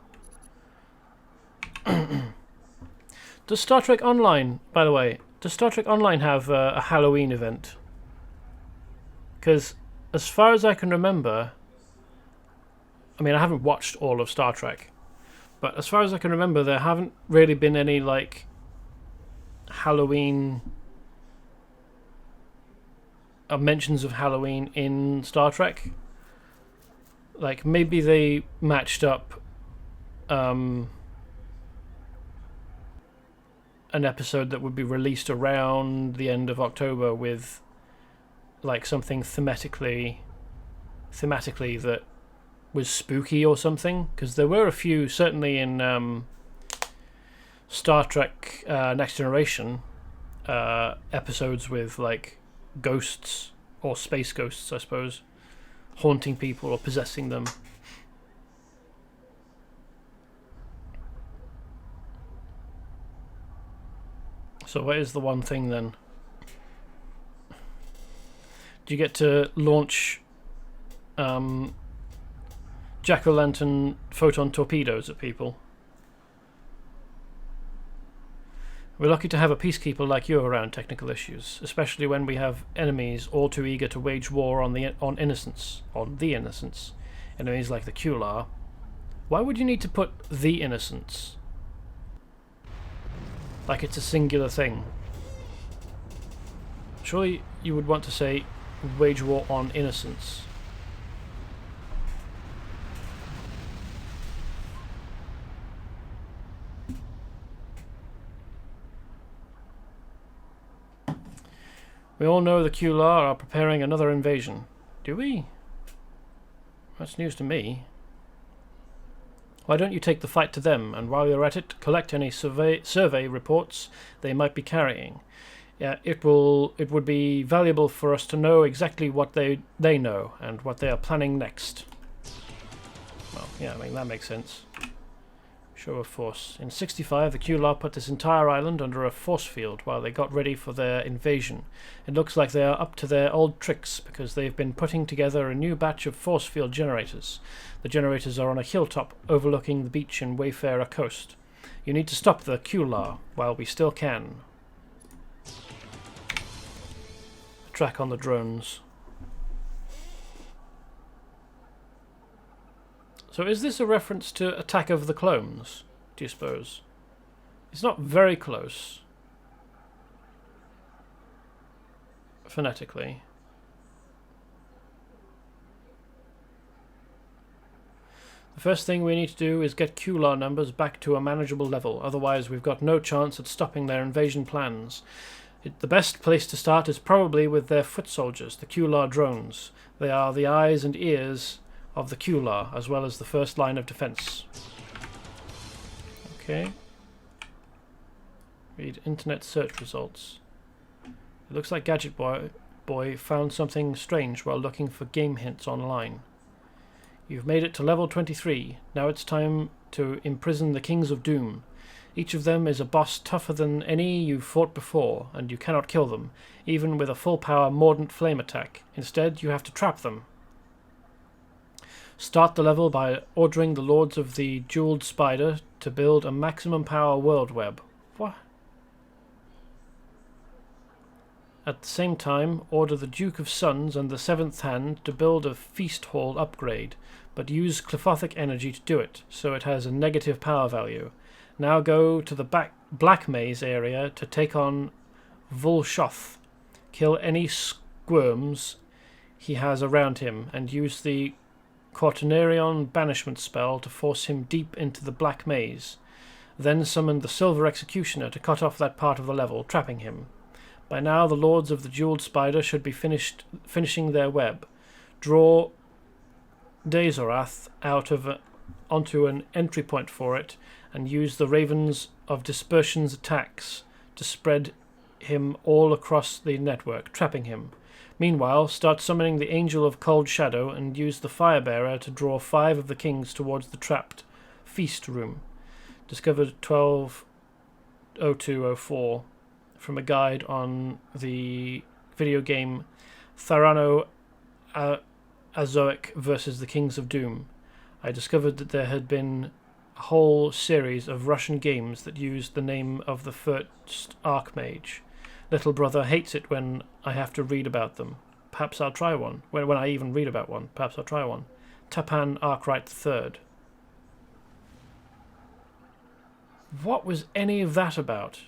Does Star Trek Online, by the way, does Star Trek Online have a Halloween event? Because as far as I can remember, I mean, I haven't watched all of Star Trek, but as far as I can remember, there haven't really been any, like, Halloween mentions of Halloween in Star Trek. Like, maybe they matched up an episode that would be released around the end of October with, like, something thematically that was spooky or something, because there were a few, certainly in Star Trek Next Generation, episodes with, like, ghosts, or space ghosts, I suppose, haunting people or possessing them. So what is the one thing then? Do you get to launch jack-o'-lantern photon torpedoes at people? We're lucky to have a peacekeeper like you around technical issues, especially when we have enemies all too eager to wage war on the innocents. Enemies like the Qularr. Why would you need to put the innocents? Like it's a singular thing. Surely you would want to say wage war on innocents. We all know the Qularr are preparing another invasion. Do we? That's news to me. Why don't you take the fight to them, and while you're at it, collect any survey reports they might be carrying. Yeah, it would be valuable for us to know exactly what they know, and what they are planning next. Well, yeah, I mean, that makes sense. Show of force. In 65, the Qularr put this entire island under a force field while they got ready for their invasion. It looks like they are up to their old tricks, because they've been putting together a new batch of force field generators. The generators are on a hilltop overlooking the beach and Wayfarer coast. You need to stop the Qularr while we still can. Track on the drones. So is this a reference to Attack of the Clones, do you suppose? It's not very close. Phonetically. The first thing we need to do is get Qularr numbers back to a manageable level, otherwise we've got no chance at stopping their invasion plans. The best place to start is probably with their foot soldiers, the Qularr drones. They are the eyes and ears of the Qularr, as well as the first line of defense. Okay. Read internet search results. It looks like Gadget Boy found something strange while looking for game hints online. You've made it to level 23. Now it's time to imprison the Kings of Doom. Each of them is a boss tougher than any you've fought before, and you cannot kill them, even with a full-power Mordant Flame attack. Instead, you have to trap them. Start the level by ordering the Lords of the Jeweled Spider to build a maximum power world web. What? At the same time, order the Duke of Suns and the Seventh Hand to build a Feast Hall upgrade, but use Clefothic energy to do it, so it has a negative power value. Now go to the Black Maze area to take on Vulshoth. Kill any squirms he has around him, and use the Quaternarion banishment spell to force him deep into the Black Maze. Then summon the Silver Executioner to cut off that part of the level, trapping him. By now the Lords of the Jeweled Spider should be finishing their web. Draw Dazorath onto an entry point for it, and use the Ravens of Dispersion's attacks to spread him all across the network, trapping him. Meanwhile, start summoning the Angel of Cold Shadow and use the Firebearer to draw 5 of the kings towards the trapped feast room. Discovered 120204 from a guide on the video game Tharano Azoic versus the Kings of Doom. I discovered that there had been whole series of Russian games that use the name of the first Archmage. Little brother hates it when I have to read about them. Perhaps I'll try one. When I even read about one, perhaps I'll try one. Tapan Arkwright III. What was any of that about?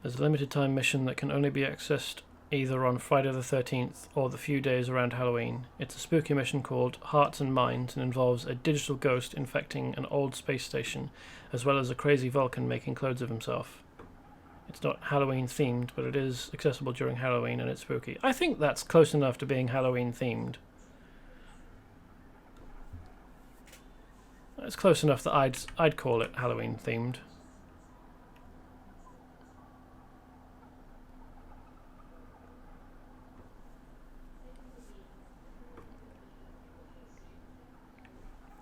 There's a limited time mission that can only be accessed either on Friday the 13th or the few days around Halloween. It's a spooky mission called Hearts and Minds and involves a digital ghost infecting an old space station, as well as a crazy Vulcan making clothes of himself. It's not Halloween themed, but it is accessible during Halloween and it's spooky. I think that's close enough to being Halloween themed. It's close enough that I'd call it Halloween themed.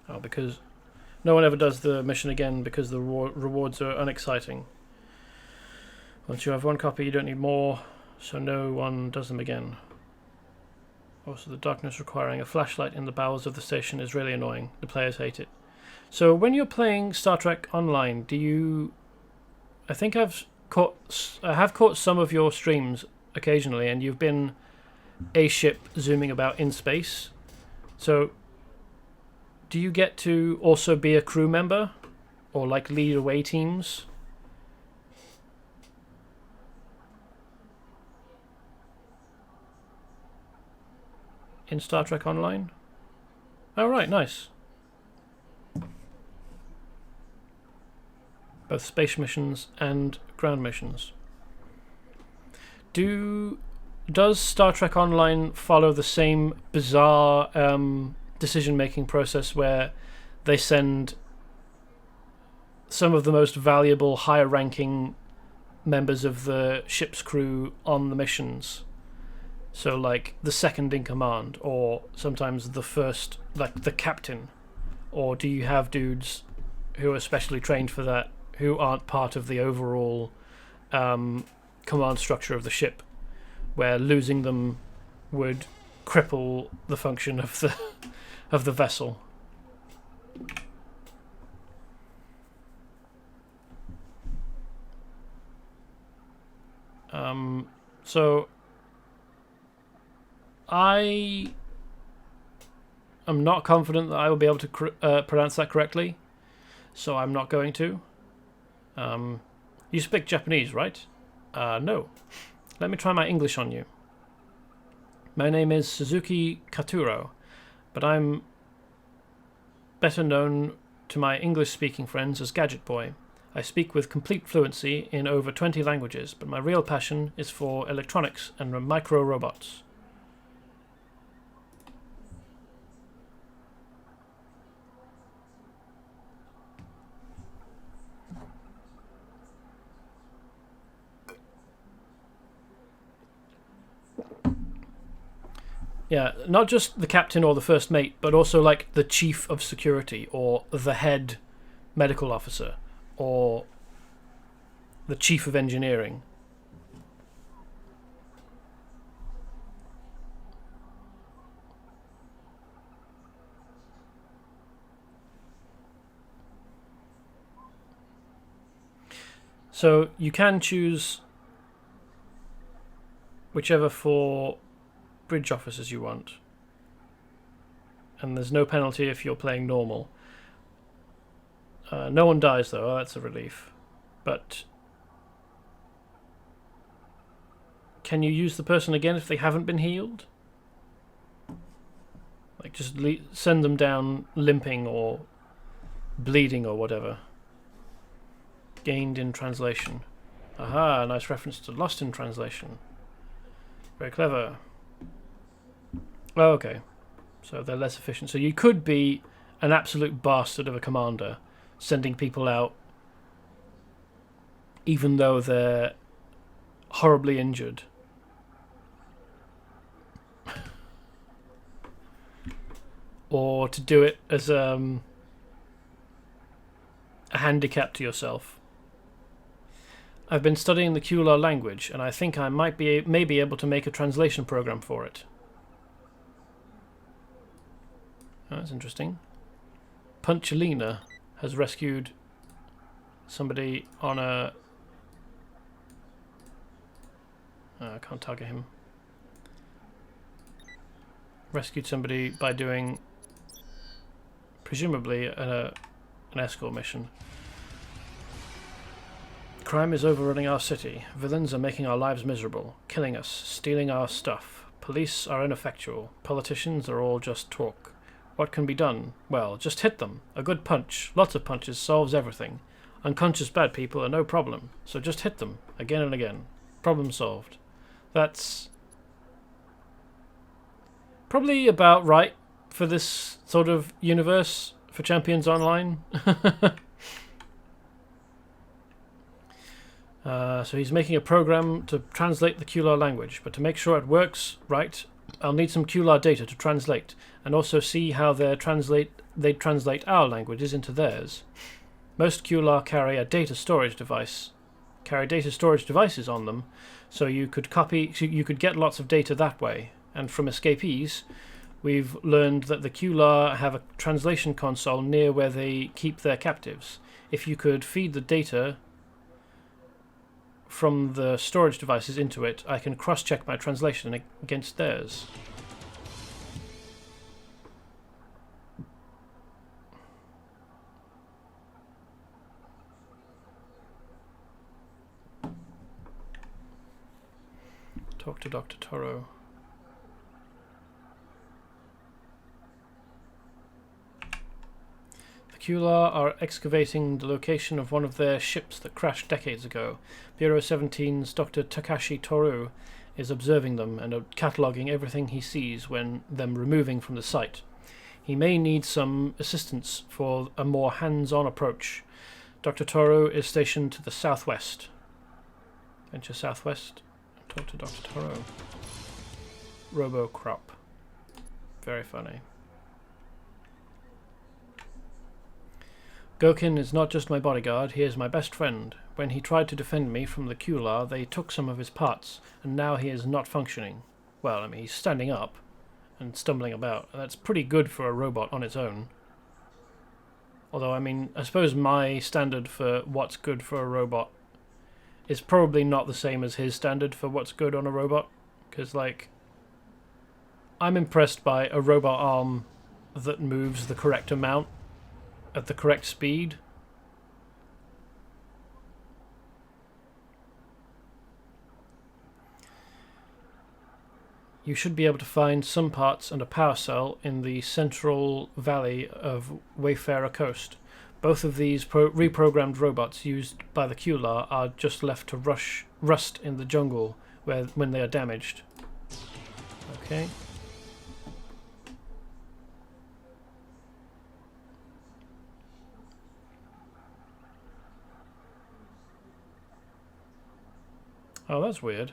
Oh, because no one ever does the mission again because the rewards are unexciting. Once you have one copy, you don't need more, so no one does them again. Also, the darkness requiring a flashlight in the bowels of the station is really annoying. The players hate it. So when you're playing Star Trek Online, do you... I think I have caught some of your streams occasionally, and you've been a ship zooming about in space. So do you get to also be a crew member? Or like lead away teams? In Star Trek Online? Oh right, nice. Both space missions and ground missions. Does Star Trek Online follow the same bizarre decision-making process where they send some of the most valuable, higher-ranking members of the ship's crew on the missions? So, like, the second in command, or sometimes the first, like, the captain? Or do you have dudes who are specially trained for that, who aren't part of the overall command structure of the ship, where losing them would cripple the function of the vessel? So I am not confident that I will be able to pronounce that correctly, so I'm not going to. You speak Japanese, right? No. Let me try my English on you. My name is Suzuki Katuro, but I'm better known to my English-speaking friends as Gadget Boy. I speak with complete fluency in over 20 languages, but my real passion is for electronics and micro-robots. Yeah, not just the captain or the first mate, but also like the chief of security or the head medical officer or the chief of engineering. So you can choose whichever four bridge officers you want, and there's no penalty if you're playing normal. No one dies though, oh, that's a relief. But can you use the person again if they haven't been healed? Like just send them down limping or bleeding or whatever. Gained in translation. Aha, nice reference to Lost in Translation. Very clever. Oh, okay. So they're less efficient. So you could be an absolute bastard of a commander, sending people out even though they're horribly injured. Or to do it as a handicap to yourself. I've been studying the Qularr language, and I think I may be able to make a translation program for it. Oh, that's interesting. Punchalina has rescued somebody on a... I can't target him. Rescued somebody by doing, presumably, an escort mission. Crime is overrunning our city. Villains are making our lives miserable, killing us, stealing our stuff. Police are ineffectual. Politicians are all just talk. What can be done? Well, just hit them. A good punch, lots of punches, solves everything. Unconscious bad people are no problem, so just hit them, again and again. Problem solved. That's probably about right for this sort of universe for Champions Online. So he's making a program to translate the Qularr language, but to make sure it works right, I'll need some Qularr data to translate, and also see how they translate our languages into theirs. Most Qularr carry data storage devices on them, so you could get lots of data that way. And from escapees, we've learned that the Qularr have a translation console near where they keep their captives. If you could feed the data from the storage devices into it, I can cross-check my translation against theirs. Talk to Dr. Toro. Qularr are excavating the location of one of their ships that crashed decades ago. Bureau 17's Dr. Takashi Toru is observing them and cataloguing everything he sees when them removing from the site. He may need some assistance for a more hands-on approach. Dr. Toru is stationed to the southwest. Venture southwest. Talk to Dr. Toro. Robocrop. Very funny. Gokin is not just my bodyguard, he is my best friend. When he tried to defend me from the Qularr, they took some of his parts, and now he is not functioning. Well, I mean, he's standing up and stumbling about. That's pretty good for a robot on its own. Although, I mean, I suppose my standard for what's good for a robot is probably not the same as his standard for what's good on a robot. Because, like, I'm impressed by a robot arm that moves the correct amount at the correct speed. You should be able to find some parts and a power cell in the central valley of Wayfarer Coast. Both of these reprogrammed robots used by the Qularr are just left to rust in the jungle when they are damaged. Okay. Oh, that's weird.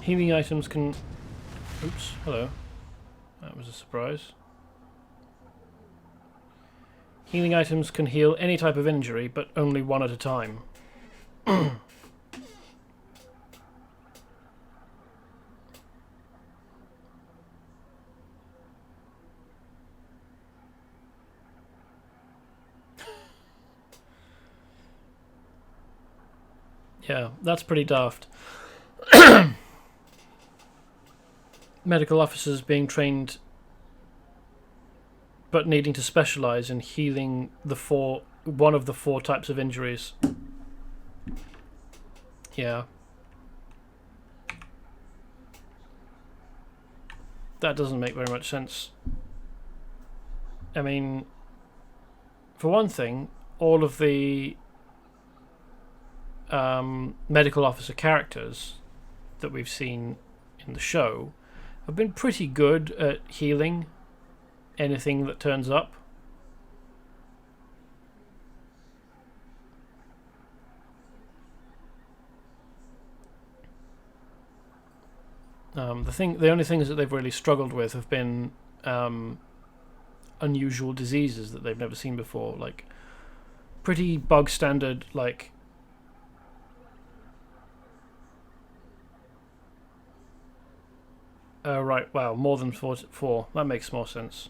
Healing items can... Oops, hello. That was a surprise. Healing items can heal any type of injury, but only one at a time. Yeah, that's pretty daft. Medical officers being trained but needing to specialize in healing one of the four types of injuries. Yeah. That doesn't make very much sense. I mean, for one thing, all of the medical officer characters that we've seen in the show have been pretty good at healing anything that turns up. The only things that they've really struggled with have been unusual diseases that they've never seen before, like pretty bog standard, like Right, wow, more than 4. That makes more sense.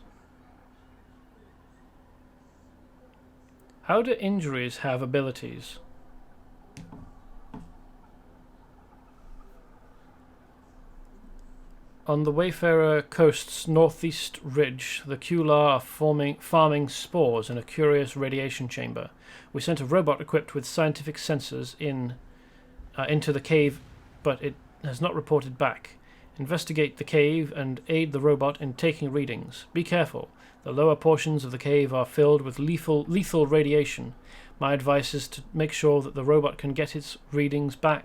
How do injuries have abilities? On the Wayfarer Coast's northeast ridge, the Qularr are farming spores in a curious radiation chamber. We sent a robot equipped with scientific sensors into the cave, but it has not reported back. Investigate the cave and aid the robot in taking readings. Be careful. The lower portions of the cave are filled with lethal radiation. My advice is to make sure that the robot can get its readings by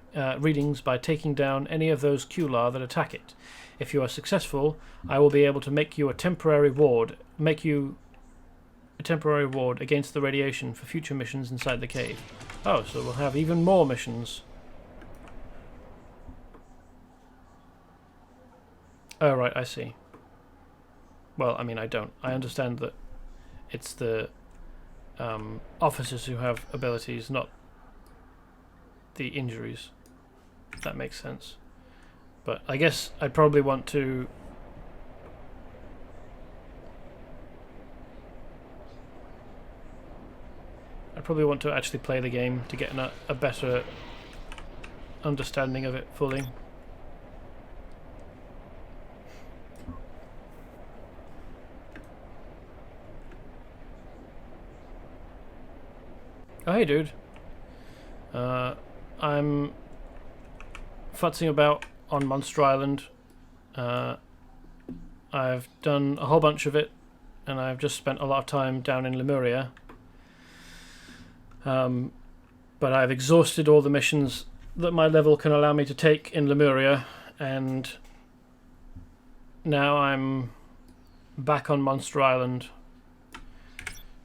taking down any of those Qularr that attack it. If you are successful, I will be able to make you a temporary ward against the radiation for future missions inside the cave. Oh, so we'll have even more missions. Oh, right, I see. Well, I mean, I don't. I understand that it's the officers who have abilities, not the injuries. That makes sense. But I guess I'd probably want to... actually play the game to get a better understanding of it fully. Oh, hey, dude. I'm futzing about on Monster Island. I've done a whole bunch of it, and I've just spent a lot of time down in Lemuria. But I've exhausted all the missions that my level can allow me to take in Lemuria, and now I'm back on Monster Island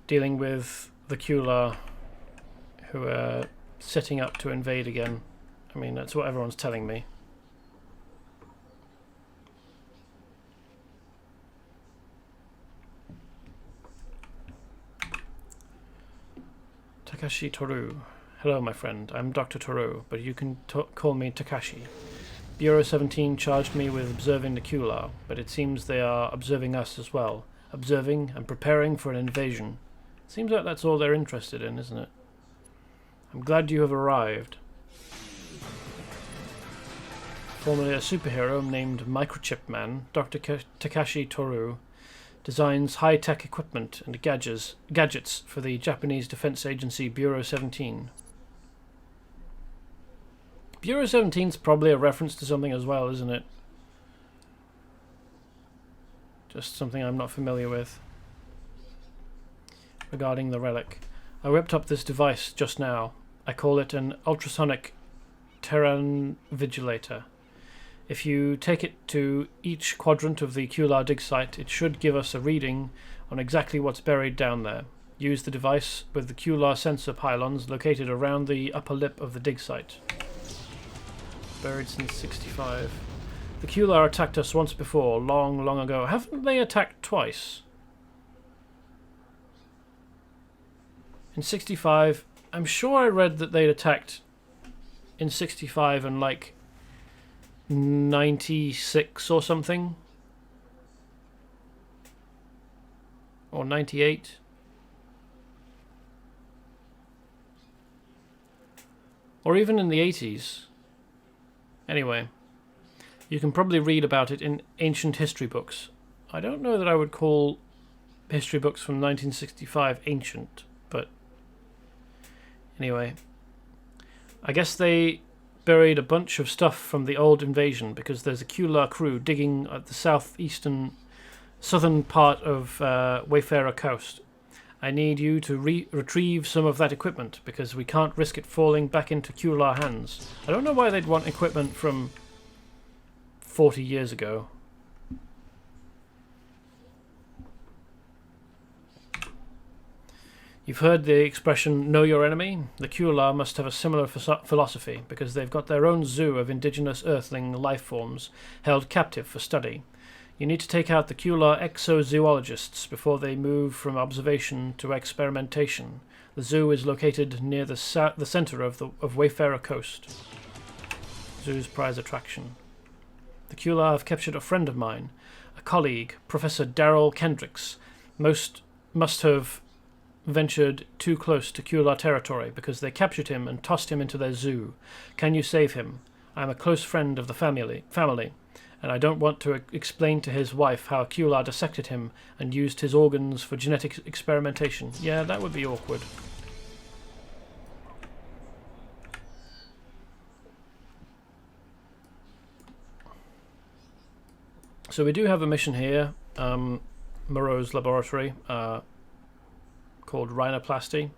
dealing with the Qularr, who are setting up to invade again. I mean, that's what everyone's telling me. Takashi Toru. Hello, my friend. I'm Dr. Toru, but you can call me Takashi. Bureau 17 charged me with observing the Qularr, but it seems they are observing us as well. Observing and preparing for an invasion. Seems like that's all they're interested in, isn't it? I'm glad you have arrived. Formerly a superhero named Microchip Man, Dr. Takashi Toru designs high-tech equipment and gadgets for the Japanese defense agency Bureau 17. Bureau 17 is probably a reference to something as well, isn't it? Just something I'm not familiar with. Regarding the relic. I whipped up this device just now. I call it an ultrasonic Terran Vigilator. If you take it to each quadrant of the Qularr dig site, it should give us a reading on exactly what's buried down there. Use the device with the Qularr sensor pylons located around the upper lip of the dig site. Buried since 65. The Qularr attacked us once before, long, long ago. Haven't they attacked twice? In 65, I'm sure I read that they'd attacked in 65 and like 96 or something, or 98, or even in the 80s. Anyway, you can probably read about it in ancient history books. I don't know that I would call history books from 1965 ancient, but anyway, I guess they buried a bunch of stuff from the old invasion because there's a Qularr crew digging at the southern part of Wayfarer Coast. I need you to retrieve some of that equipment because we can't risk it falling back into Qularr hands. I don't know why they'd want equipment from 40 years ago. You've heard the expression, know your enemy? The Qularr must have a similar philosophy, because they've got their own zoo of indigenous earthling life forms held captive for study. You need to take out the Qularr exozoologists before they move from observation to experimentation. The zoo is located near the center of Wayfarer Coast. Zoo's prize attraction. The Qularr have captured a friend of mine, a colleague, Professor Darrell Kendricks. Must have ventured too close to Qularr territory because they captured him and tossed him into their zoo. Can you save him? I am a close friend of the family, and I don't want to explain to his wife how Qularr dissected him and used his organs for genetic experimentation. Yeah, that would be awkward. So we do have a mission here, Moreau's laboratory, called rhinoplasty.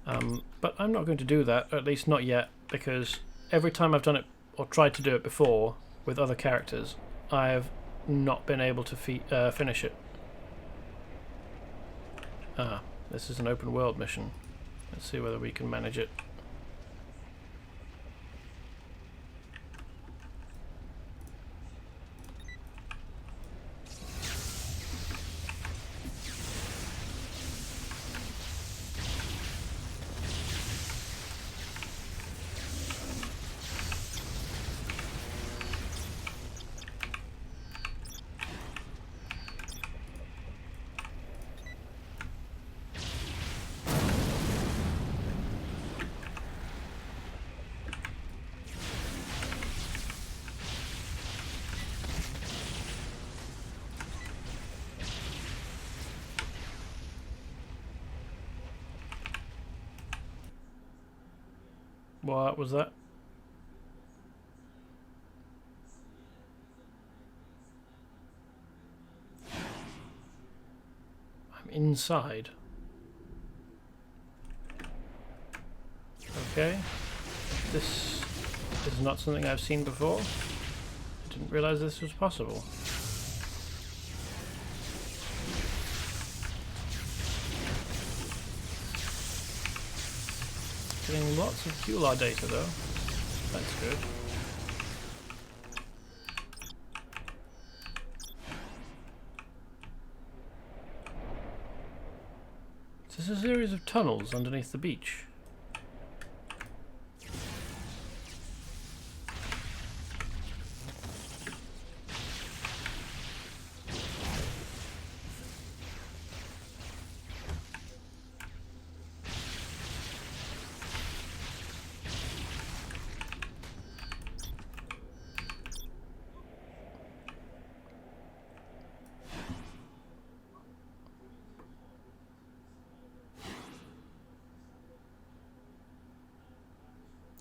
But I'm not going to do that, at least not yet, because every time I've done it, or tried to do it before, with other characters, I've not been able to finish it. This is an open world mission. Let's see whether we can manage it. What was that? I'm inside. Okay. This is not something I've seen before. I didn't realize this was possible. Getting lots of Qularr data though. That's good. This is a series of tunnels underneath the beach.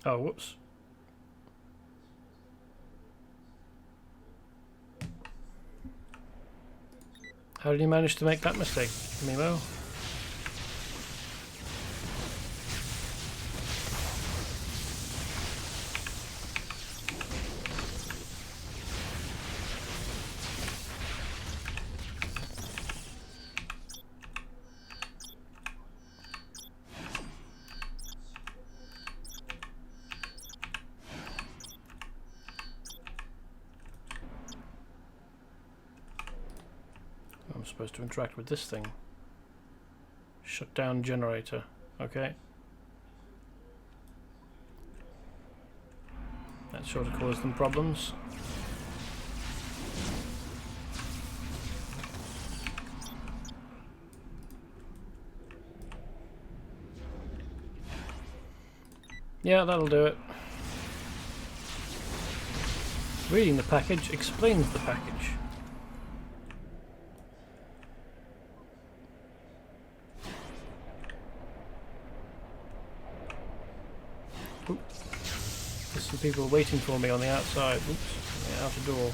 Oh, whoops. How did you manage to make that mistake, Mimo? I'm supposed to interact with this thing. Shut down generator. Okay. That sure to cause them problems. Yeah, that'll do it. Reading the package explains the package. There's some people waiting for me on the outside. Oops, on the outer door.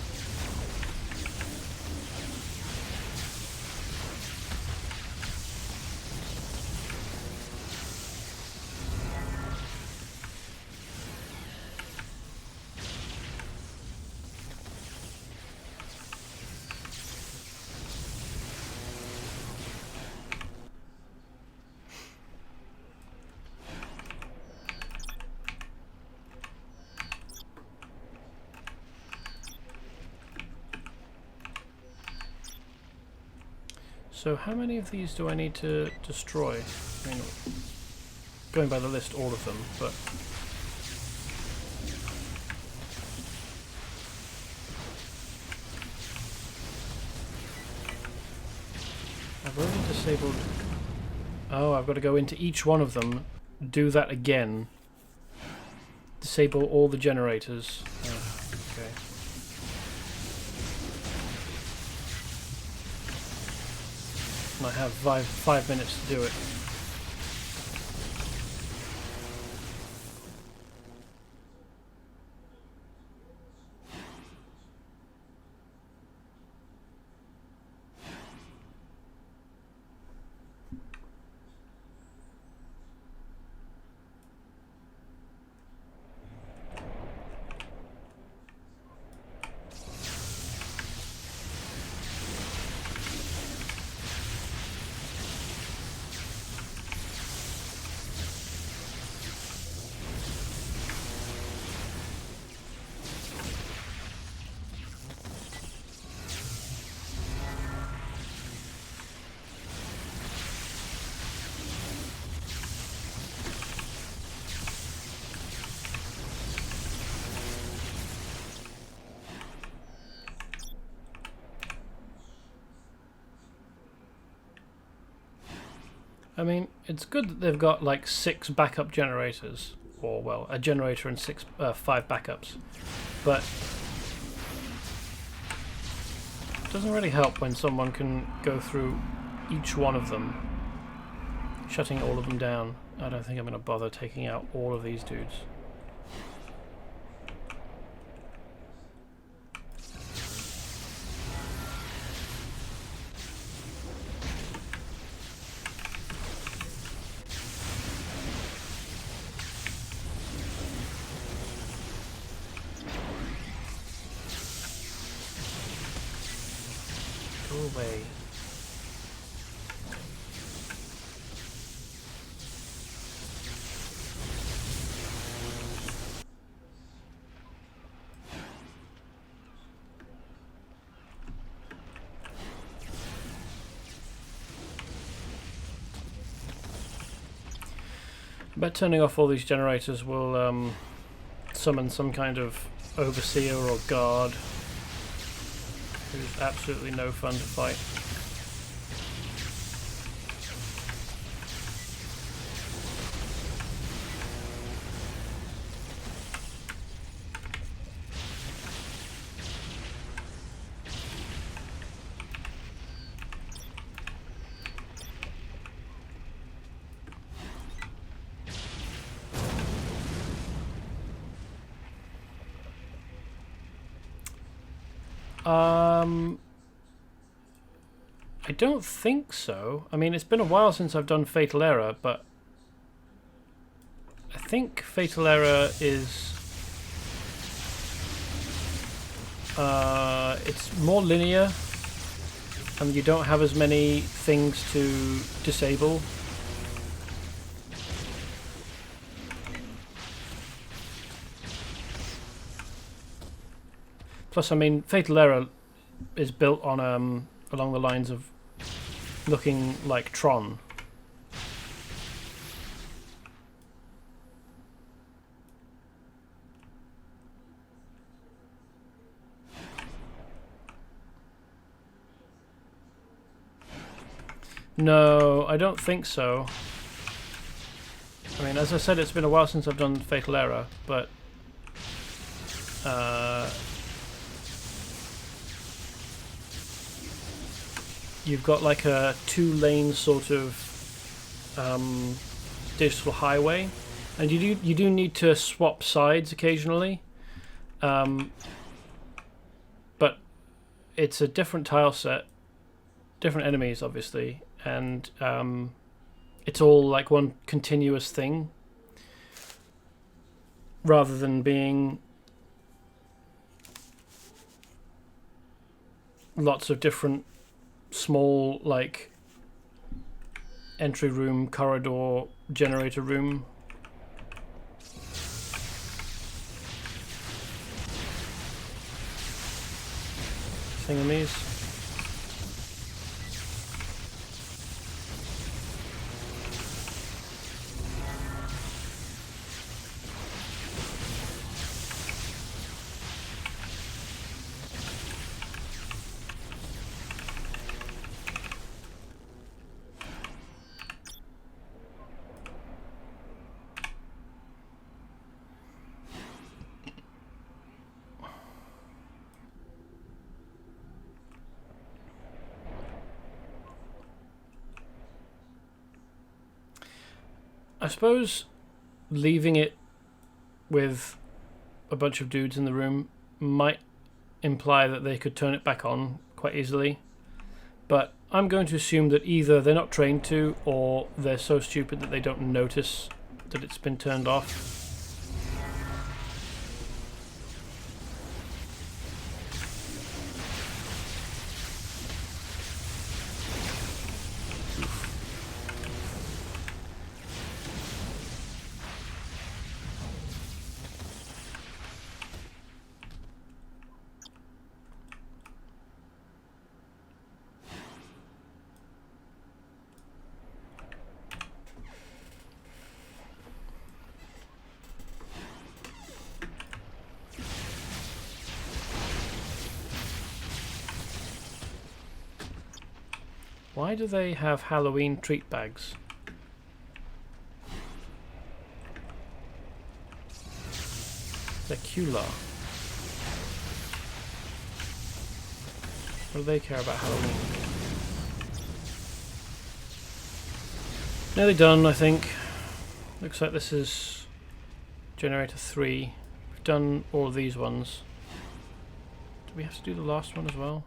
So how many of these do I need to destroy? I mean, going by the list, all of them, but... I've already disabled... Oh, I've got to go into each one of them, do that again. Disable all the generators. Oh, okay. And I have 5 minutes to do it. I mean, it's good that they've got like 6 backup generators, or well, a generator and 5 backups, but it doesn't really help when someone can go through each one of them, shutting all of them down. I don't think I'm going to bother taking out all of these dudes. Away. But turning off all these generators will summon some kind of overseer or guard who's absolutely no fun to fight. I don't think so. I mean, it's been a while since I've done Fatal Error, but I think Fatal Error is... it's more linear, and you don't have as many things to disable. Plus, I mean, Fatal Error is built on along the lines of looking like Tron. No, I don't think so. I mean, as I said, it's been a while since I've done Fatal Error, but you've got like a 2-lane sort of digital highway, and you do need to swap sides occasionally, but it's a different tile set, different enemies obviously, and it's all like one continuous thing rather than being lots of different small, like, entry room, corridor, generator room. Thingamies. I suppose leaving it with a bunch of dudes in the room might imply that they could turn it back on quite easily. But I'm going to assume that either they're not trained to, or they're so stupid that they don't notice that it's been turned off. Why do they have Halloween treat bags? They're Qularr. What do they care about Halloween? Nearly done, I think. Looks like this is generator 3. We've done all of these ones. Do we have to do the last one as well?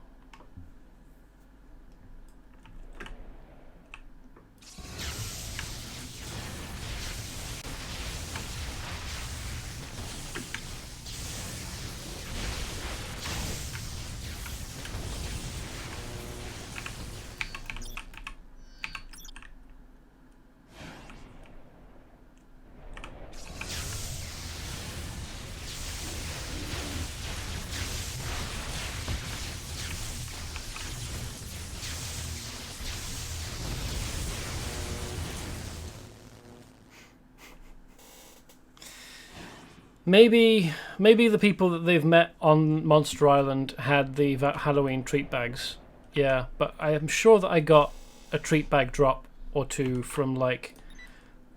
Maybe the people that they've met on Monster Island had the Halloween treat bags. Yeah, but I am sure that I got a treat bag drop or two from, like,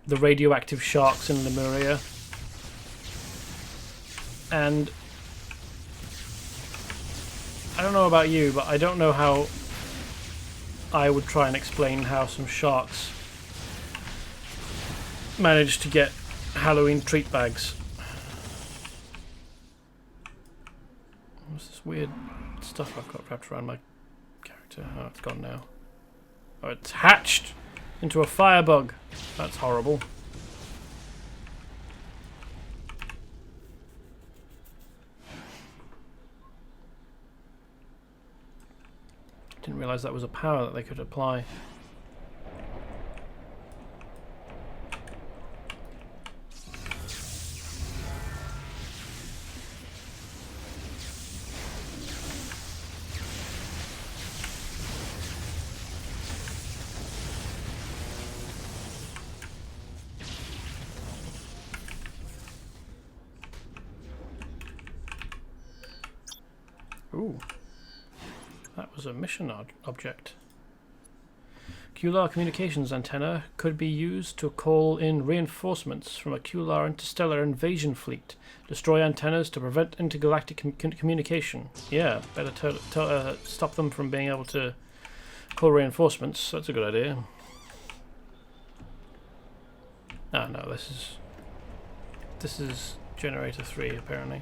the radioactive sharks in Lemuria. And I don't know about you, but I don't know how I would try and explain how some sharks managed to get Halloween treat bags. What's this weird stuff I've got wrapped around my character? Oh, it's gone now. Oh, it's hatched into a firebug. That's horrible. Didn't realise that was a power that they could apply. Ooh, that was a mission object. Qularr communications antenna could be used to call in reinforcements from a Qularr interstellar invasion fleet. Destroy antennas to prevent intergalactic communication. Yeah, better stop them from being able to call reinforcements. That's a good idea. Ah, no, this is generator 3 apparently.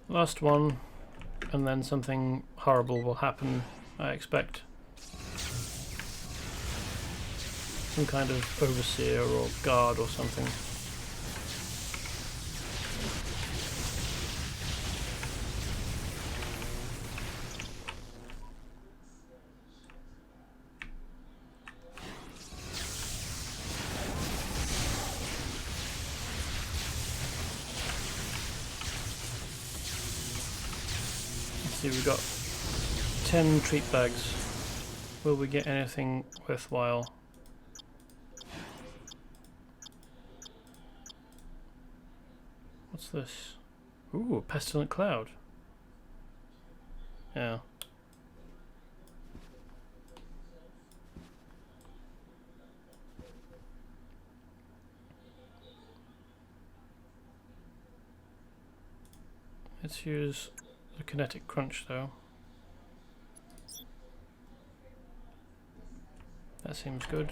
Last one, and then something horrible will happen, I expect. Some kind of overseer or guard or something. We've got 10 treat bags. Will we get anything worthwhile? What's this? Ooh, a pestilent cloud. Yeah. Let's use the kinetic crunch though. That seems good.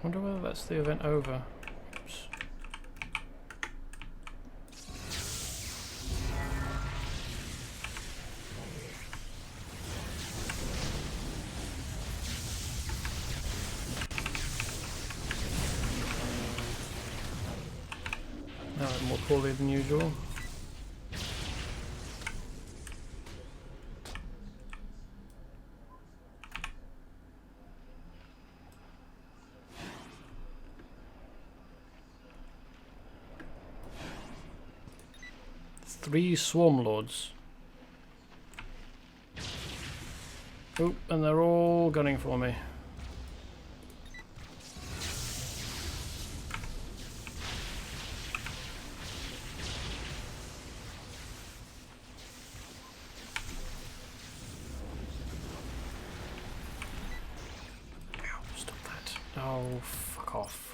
I wonder whether that's the event over. Oops. That went more poorly than usual. Three swarm lords. Oh, and they're all gunning for me. Ow, stop that. Oh, fuck off.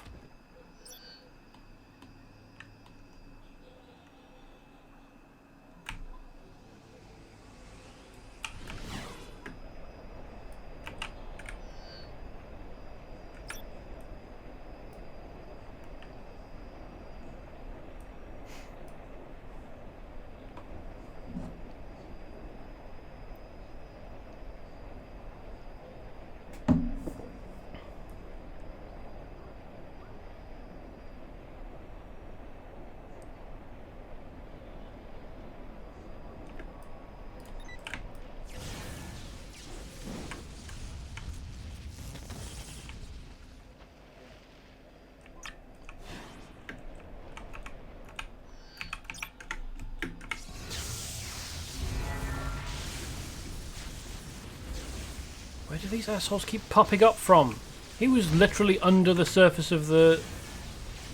Where do these assholes keep popping up from? He was literally under the surface of the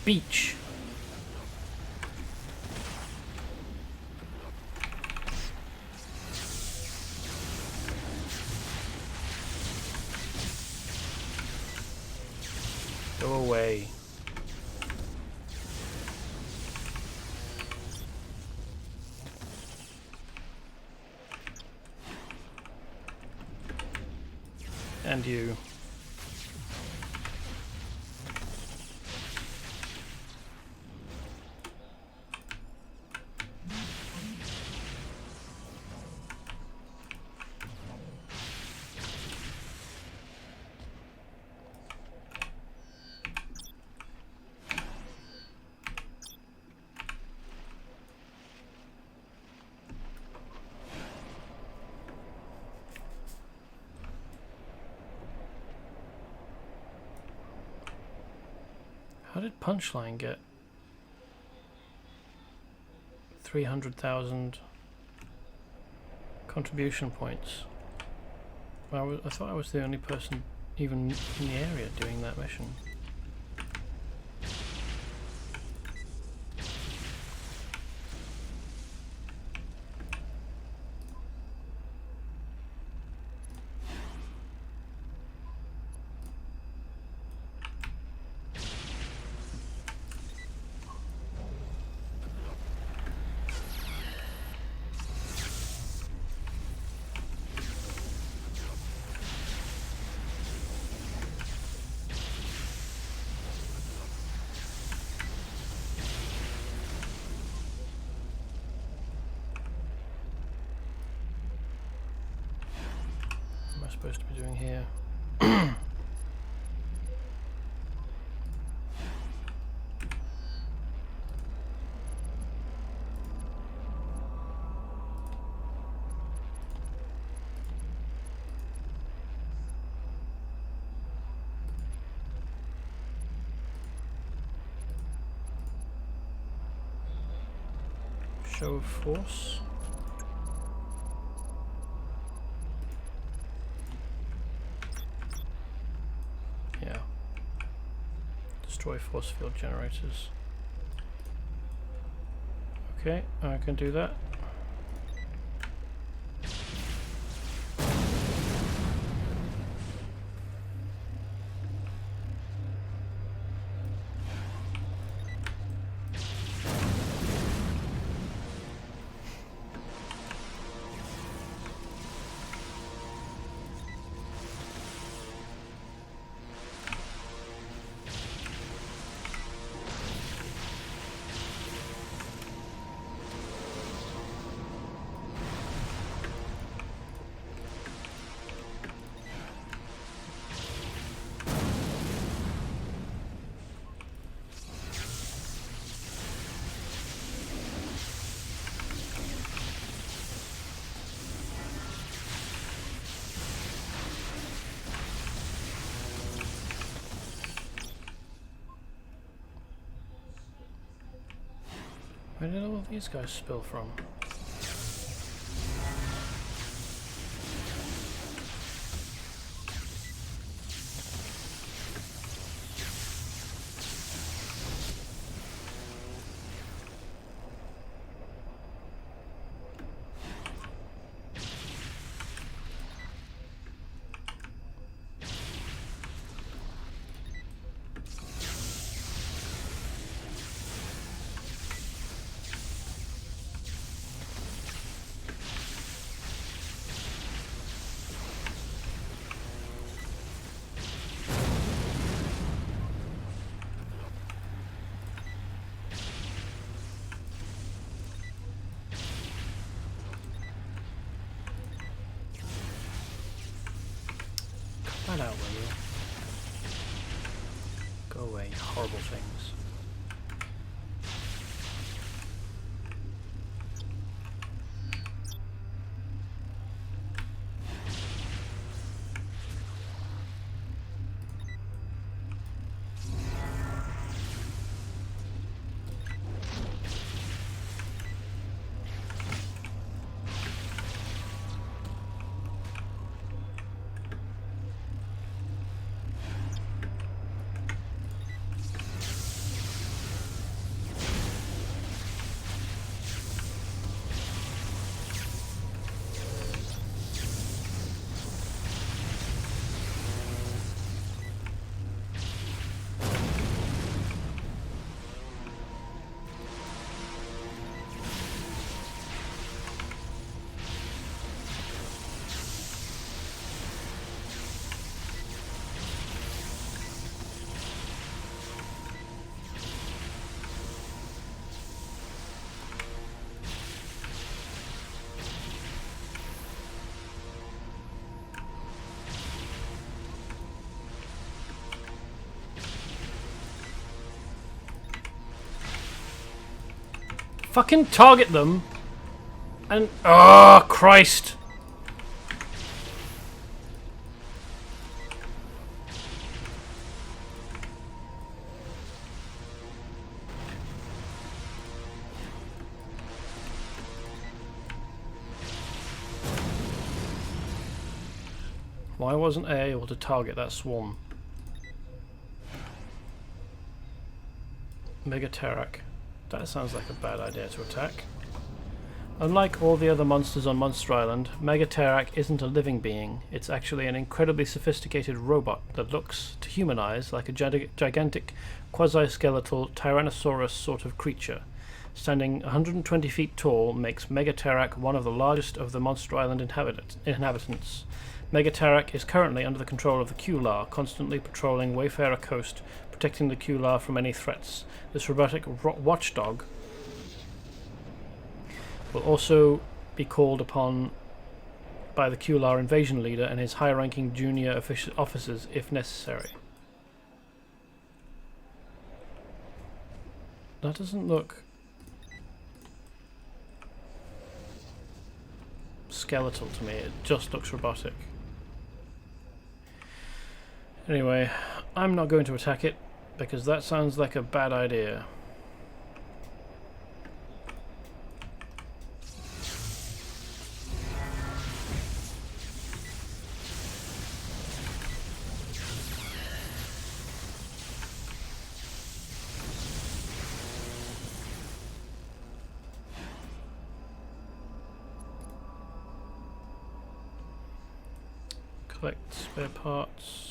beach. Go away. And you. How did Punchline get 300,000 contribution points? Well, I thought I was the only person even in the area doing that mission. Supposed to be doing here. show of force. Yeah. Destroy force field generators. Okay, I can do that. Where did all of these guys spill from? Cut out, will you? Go away, horrible things. Fucking target them! And... oh, Christ! Why wasn't I able to target that swarm? Megaterak. That sounds like a bad idea to attack. Unlike all the other monsters on Monster Island, Megaterak isn't a living being. It's actually an incredibly sophisticated robot that looks, to human eyes, like a gigantic quasi-skeletal Tyrannosaurus sort of creature. Standing 120 feet tall makes Megaterak one of the largest of the Monster Island inhabitants. Megaterak is currently under the control of the Qularr, constantly patrolling Wayfarer Coast, protecting the Qularr from any threats. This robotic watchdog will also be called upon by the Qularr invasion leader and his high-ranking junior officers if necessary. That doesn't look skeletal to me, it just looks robotic. Anyway, I'm not going to attack it because that sounds like a bad idea. collect spare parts.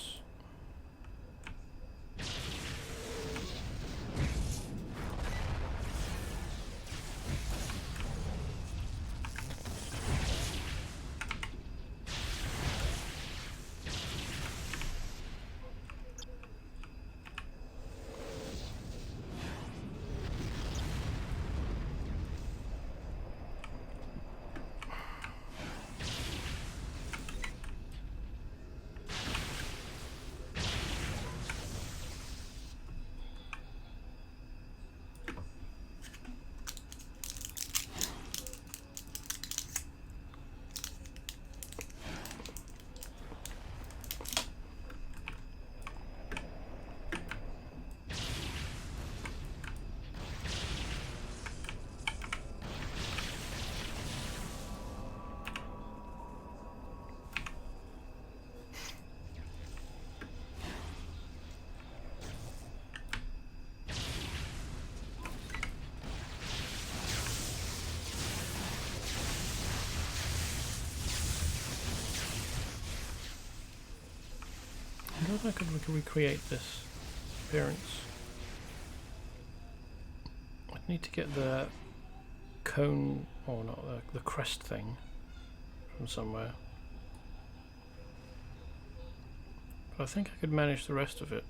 I don't know if I could recreate this appearance. I'd need to get the cone, or not, the crest thing from somewhere. But I think I could manage the rest of it.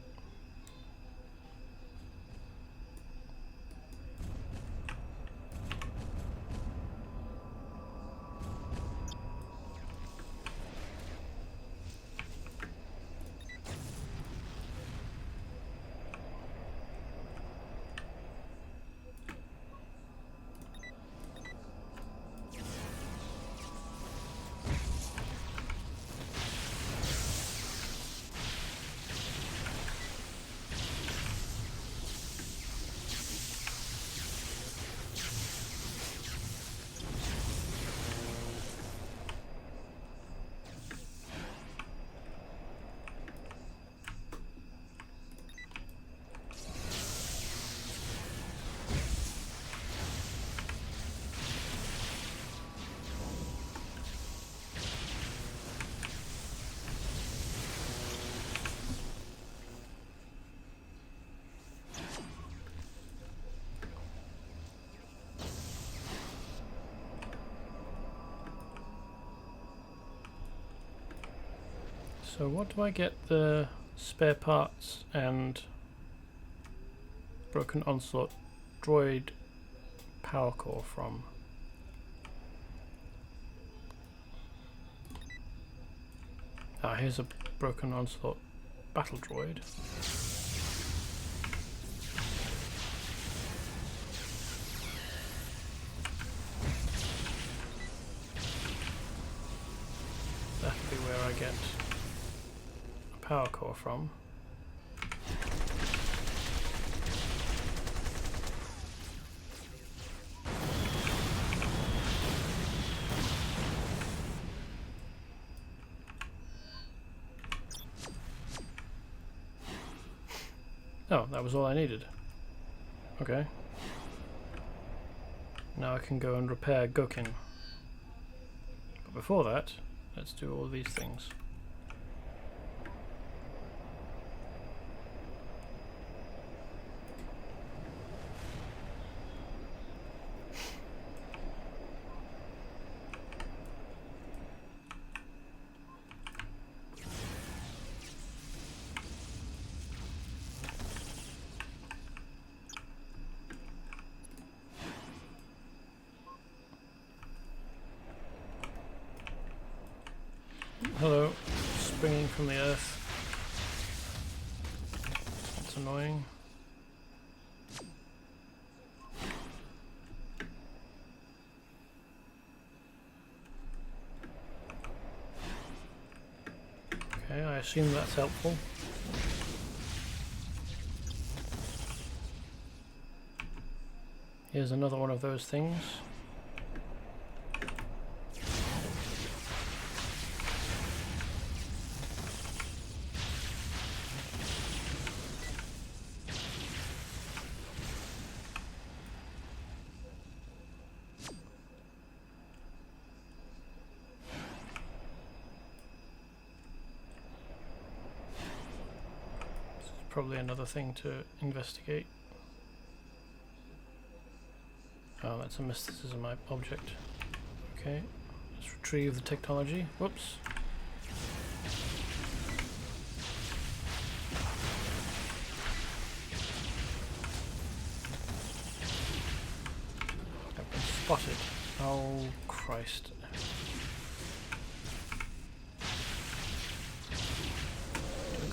So what do I get the spare parts and broken onslaught droid power core from? Ah, here's a broken onslaught battle droid. That'll be where I get power core from. Oh, that was all I needed. Okay. Now I can go and repair Gokin. But before that, let's do all these things. Hello, springing from the earth. That's annoying. Okay, I assume that's helpful. Here's another one of those things. probably another thing to investigate. Oh, that's a mysticism object. Okay, let's retrieve the technology. Whoops. I've been spotted. Oh, Christ.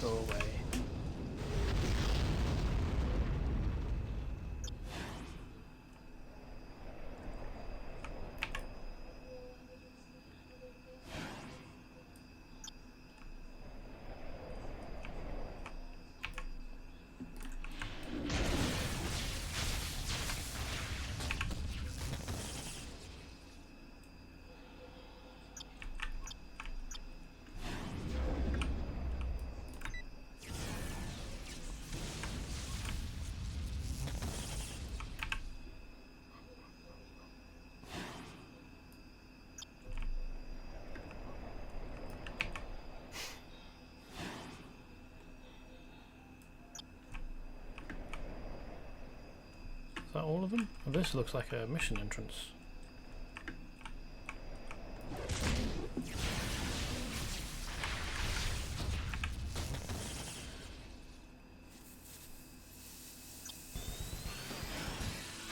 Go away. Is that all of them? Oh, this looks like a mission entrance.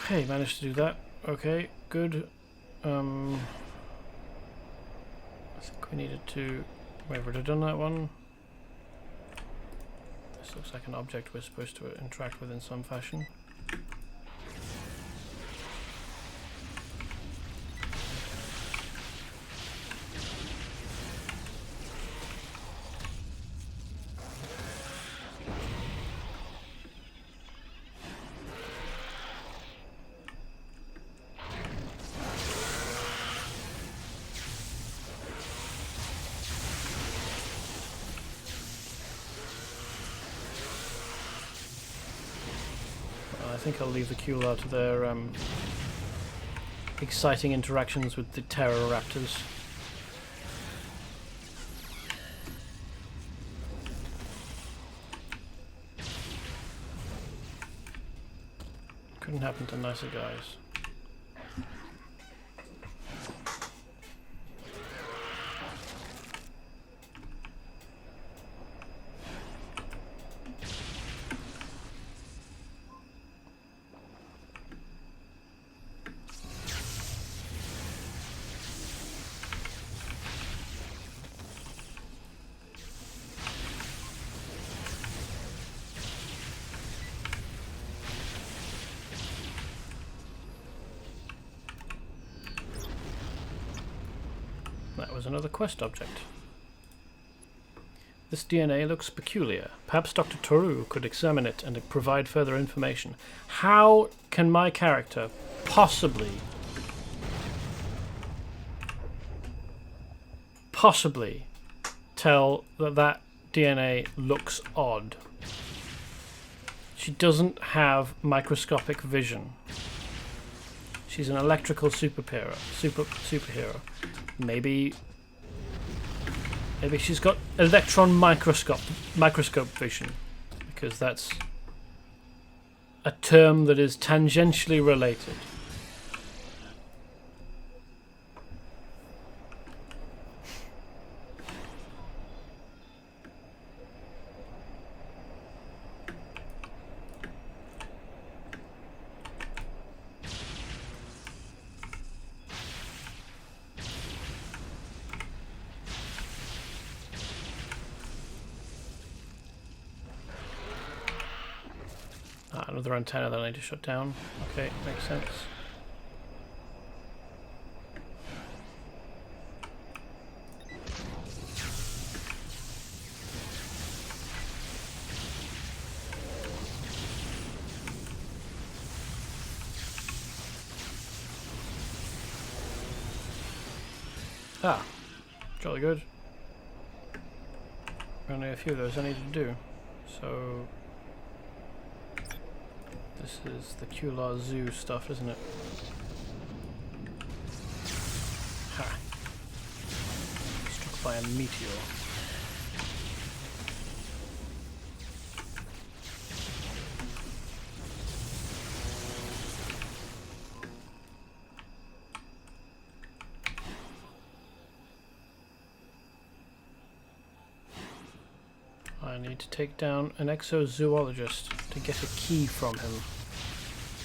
Hey, managed to do that. Okay, good. I think we needed to... We've already done that one. This looks like an object we're supposed to interact with in some fashion. I think I'll leave the Qularr to their exciting interactions with the Terror Raptors. Couldn't happen to nicer guys. That was another quest object. This DNA looks peculiar. Perhaps Dr. Toru could examine it and provide further information. How can my character possibly tell that that DNA looks odd? She doesn't have microscopic vision. She's an electrical superhero. Maybe she's got electron microscope vision, because that's a term that is tangentially related. Another antenna that I need to shut down. Okay, makes sense. Ah, jolly good. Only a few of those I need to do. So this is the Qularr Zoo stuff, isn't it? Ha! Struck by a meteor. I need to take down an exozoologist to get a key from him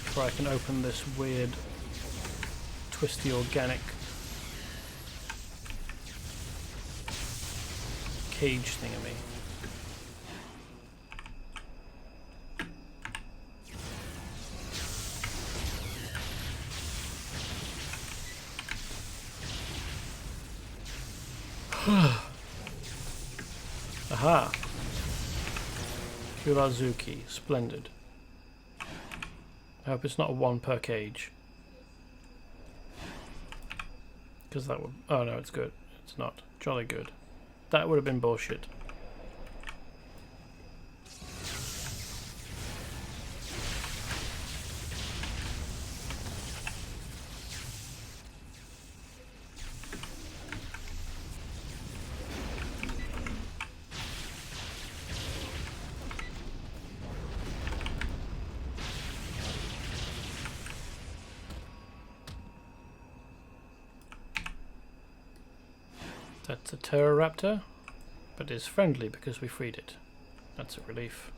before I can open this weird, twisty organic cage thingamy. Aha! Qularr, splendid. I hope it's not a 1 per cage. Because that would... oh no, it's good. It's not. Jolly good. That would have been bullshit. That's a Pteroraptor, but is friendly because we freed it. That's a relief.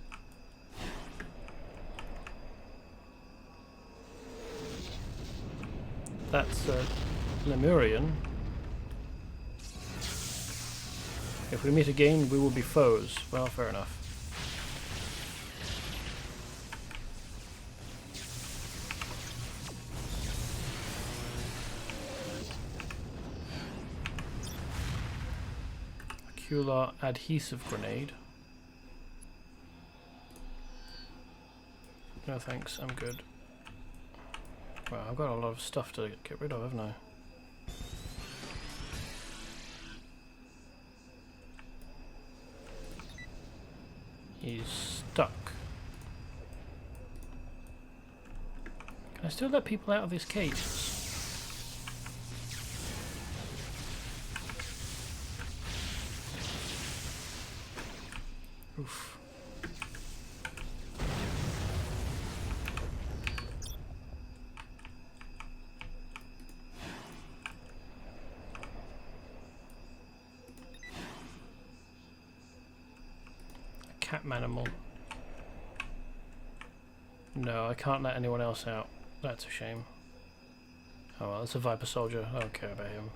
That's a Lemurian. If we meet again, we will be foes. Well, fair enough. Qularr adhesive grenade. No thanks, I'm good. Well, I've got a lot of stuff to get rid of, haven't I? He's stuck. Can I still let people out of these cages? Oof. Cat manimal. No, I can't let anyone else out. That's a shame. Oh well, it's a Viper soldier. I don't care about him.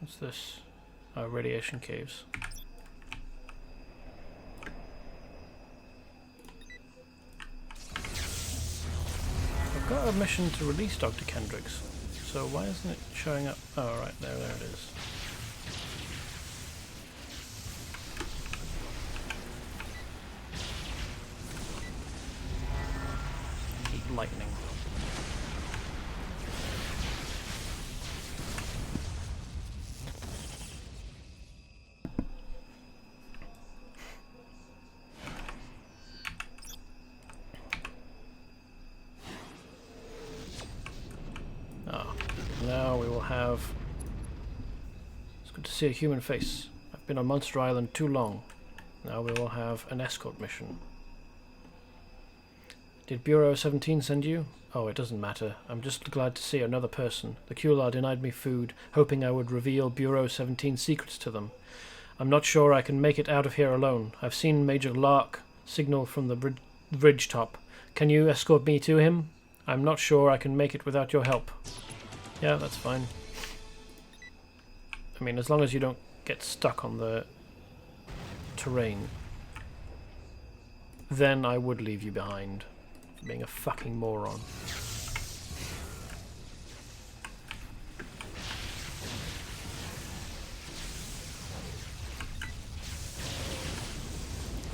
What's this? Oh, radiation caves. I've got a mission to release Dr. Kendricks, so why isn't it showing up? Oh, right, there it is. Heat lightning. Now we will have... It's good to see a human face. I've been on Monster Island too long. Now we will have an escort mission. Did Bureau 17 send you? Oh, it doesn't matter. I'm just glad to see another person. The Qularr denied me food, hoping I would reveal Bureau 17's secrets to them. I'm not sure I can make it out of here alone. I've seen Major Lark signal from the bridge top. Can you escort me to him? I'm not sure I can make it without your help. Yeah, that's fine. I mean, as long as you don't get stuck on the terrain, then I would leave you behind for being a fucking moron.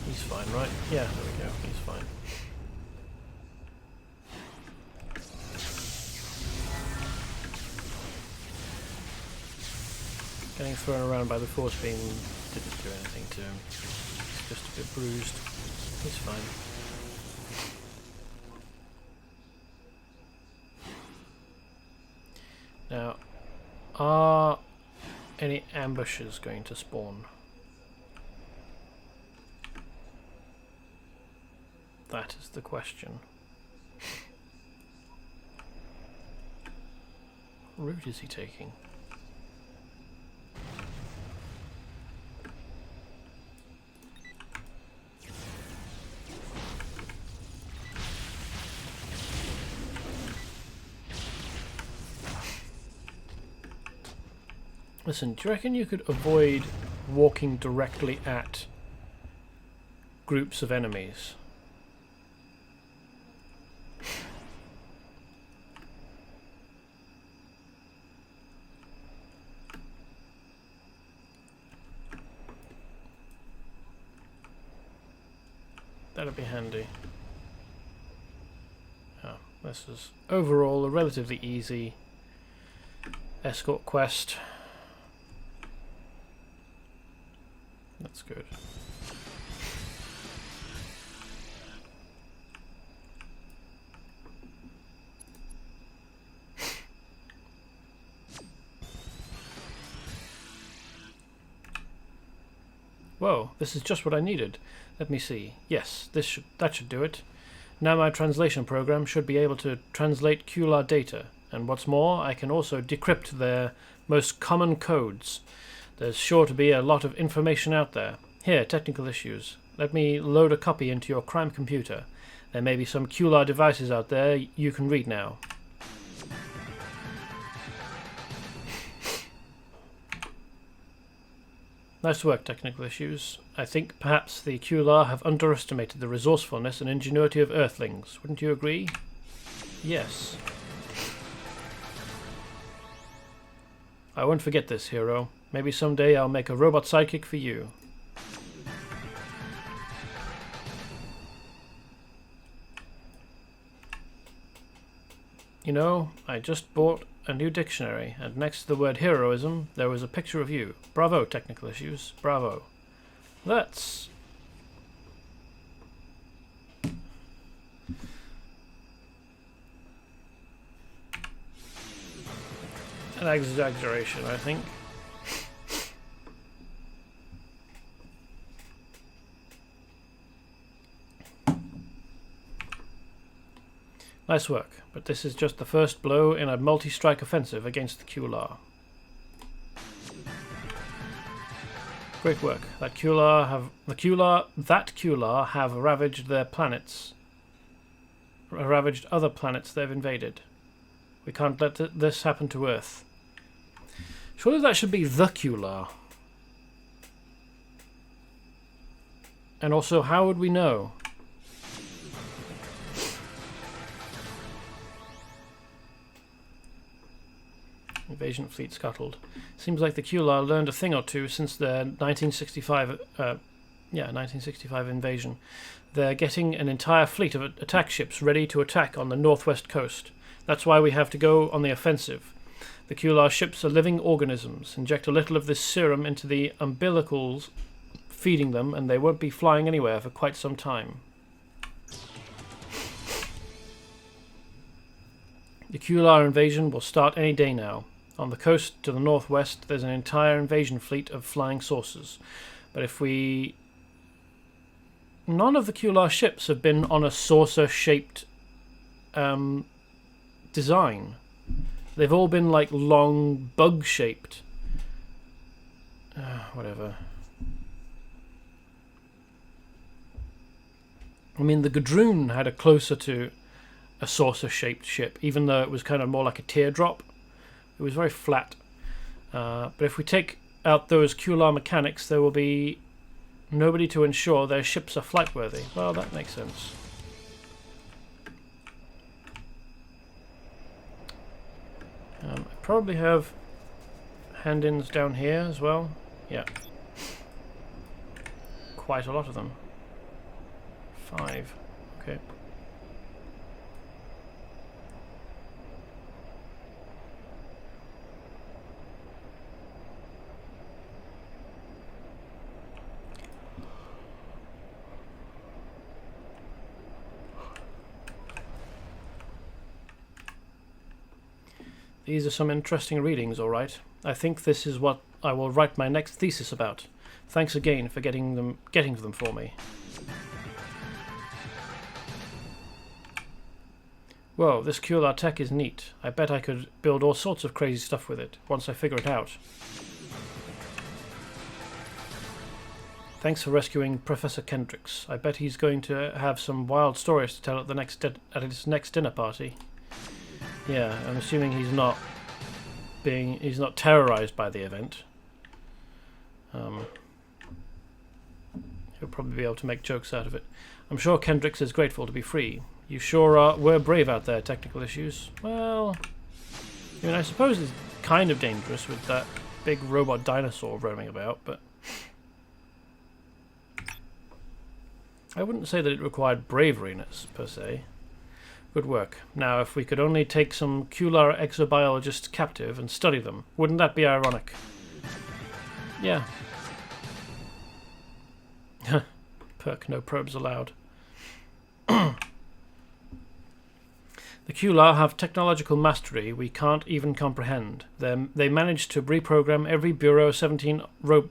He's fine, right? Yeah, there we go. He's fine. Getting thrown around by the force beam didn't do anything to him. He's just a bit bruised. He's fine. Now, are any ambushes going to spawn? That is the question. What route is he taking? Listen, do you reckon you could avoid walking directly at groups of enemies? That'd be handy. Oh, this is overall a relatively easy escort quest. That's good. Whoa, this is just what I needed. Let me see. Yes, that should do it. Now my translation program should be able to translate Qularr data, and what's more, I can also decrypt their most common codes. There's sure to be a lot of information out there. Here, technical issues. Let me load a copy into your crime computer. There may be some Qularr devices out there you can read now. Nice work, technical issues. I think perhaps the Qularr have underestimated the resourcefulness and ingenuity of Earthlings. Wouldn't you agree? Yes. I won't forget this, hero. Maybe someday I'll make a robot sidekick for you. You know, I just bought a new dictionary, and next to the word heroism, there was a picture of you. Bravo, technical issues. Bravo. That's... an exaggeration, I think. Nice work, but this is just the first blow in a multi-strike offensive against the Qularr. Great work. That Qularr have ravaged their planets. Ravaged other planets they've invaded. We can't let this happen to Earth. Surely that should be the Qularr. And also, how would we know? Invasion fleet scuttled. Seems like the Qularr learned a thing or two since their 1965 invasion. They're getting an entire fleet of attack ships ready to attack on the northwest coast. That's why we have to go on the offensive. The Qularr ships are living organisms. Inject a little of this serum into the umbilicals, feeding them, and they won't be flying anywhere for quite some time. The Qularr invasion will start any day now. On the coast to the northwest, there's an entire invasion fleet of flying saucers. But if we... None of the Qularr ships have been on a saucer-shaped design. They've all been like long, bug-shaped. Whatever. I mean, the Gadroon had a closer to a saucer-shaped ship, even though it was kind of more like a teardrop. It was very flat. But if we take out those Qularr mechanics, there will be nobody to ensure their ships are flight-worthy. Well, that makes sense. I probably have hand-ins down here as well. Yeah. Quite a lot of them. 5. Okay. These are some interesting readings, all right. I think this is what I will write my next thesis about. Thanks again for getting to them for me. Whoa, this Qularr tech is neat. I bet I could build all sorts of crazy stuff with it, once I figure it out. Thanks for rescuing Professor Kendricks. I bet he's going to have some wild stories to tell at his next dinner party. Yeah, I'm assuming he's not he's not terrorized by the event. He'll probably be able to make jokes out of it. I'm sure Kendricks is grateful to be free. You sure were brave out there. Technical issues? Well, I mean, I suppose it's kind of dangerous with that big robot dinosaur roaming about, but I wouldn't say that it required braveryness, per se. Good work. Now, if we could only take some Qularr exobiologists captive and study them, wouldn't that be ironic? Yeah. Perk, no probes allowed. The Qularr have technological mastery we can't even comprehend. They managed to reprogram every Bureau 17 the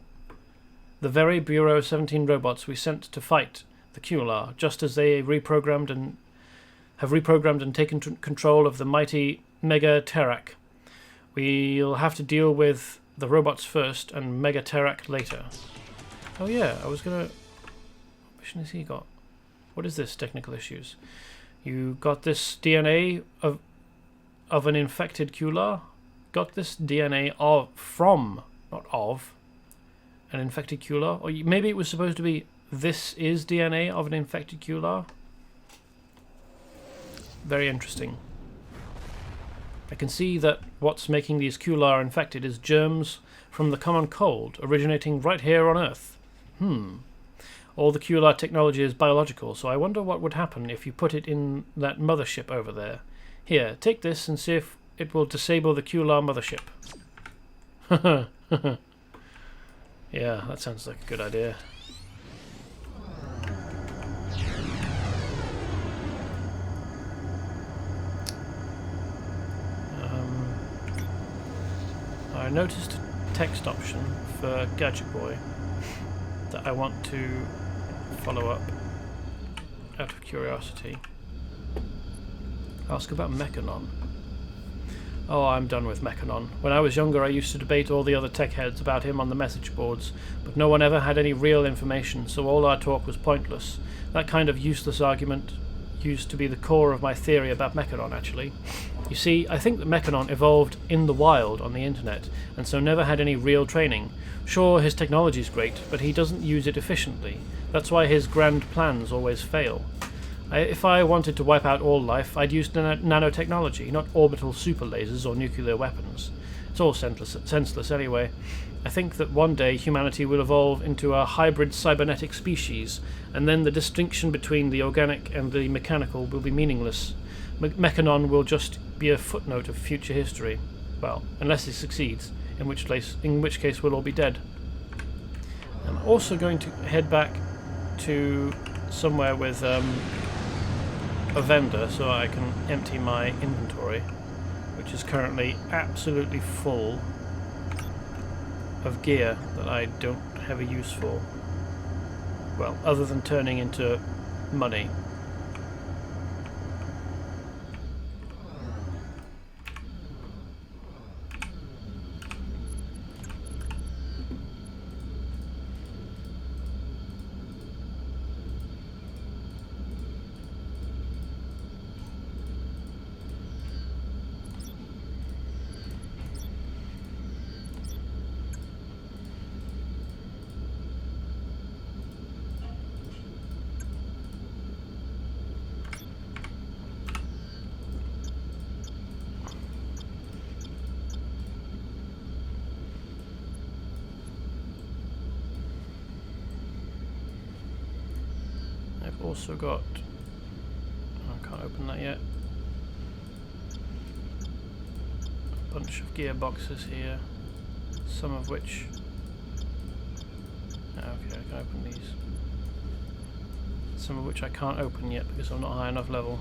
very Bureau 17 robots we sent to fight the Qularr, just as they have reprogrammed and taken control of the mighty Mega Terrak. We'll have to deal with the robots first and Mega Terrak later. Oh yeah, I was gonna... What mission has he got? What is this? Technical issues. You got this DNA of an infected Qularr? Got this DNA from, not of, an infected Qularr? Or maybe it was supposed to be, this is DNA of an infected Qularr? Very interesting. I can see that what's making these Qularr infected is germs from the common cold, originating right here on Earth. All the Qularr technology is biological, so I wonder what would happen if you put it in that mothership over there. Here, take this and see if it will disable the Qularr mothership. Yeah, that sounds like a good idea. I noticed a text option for Gadget Boy that I want to follow up out of curiosity. Ask about Mechanon. Oh, I'm done with Mechanon. When I was younger, I used to debate all the other tech heads about him on the message boards, but no one ever had any real information, so all our talk was pointless. That kind of useless argument used to be the core of my theory about Mechanon, actually. You see, I think that Mechanon evolved in the wild on the internet, and so never had any real training. Sure, his technology's great, but he doesn't use it efficiently. That's why his grand plans always fail. If I wanted to wipe out all life, I'd use nanotechnology, not orbital super lasers or nuclear weapons. It's all senseless anyway. I think that one day humanity will evolve into a hybrid cybernetic species, and then the distinction between the organic and the mechanical will be meaningless. Mechanon will just be a footnote of future history. Well, unless he succeeds, in which case we'll all be dead. I'm also going to head back to somewhere with a vendor so I can empty my inventory, which is currently absolutely full of gear that I don't have a use for. Well, other than turning into money. I've also got... I can't open that yet. A bunch of gearboxes here, some of which... Okay, I can open these. Some of which I can't open yet because I'm not high enough level.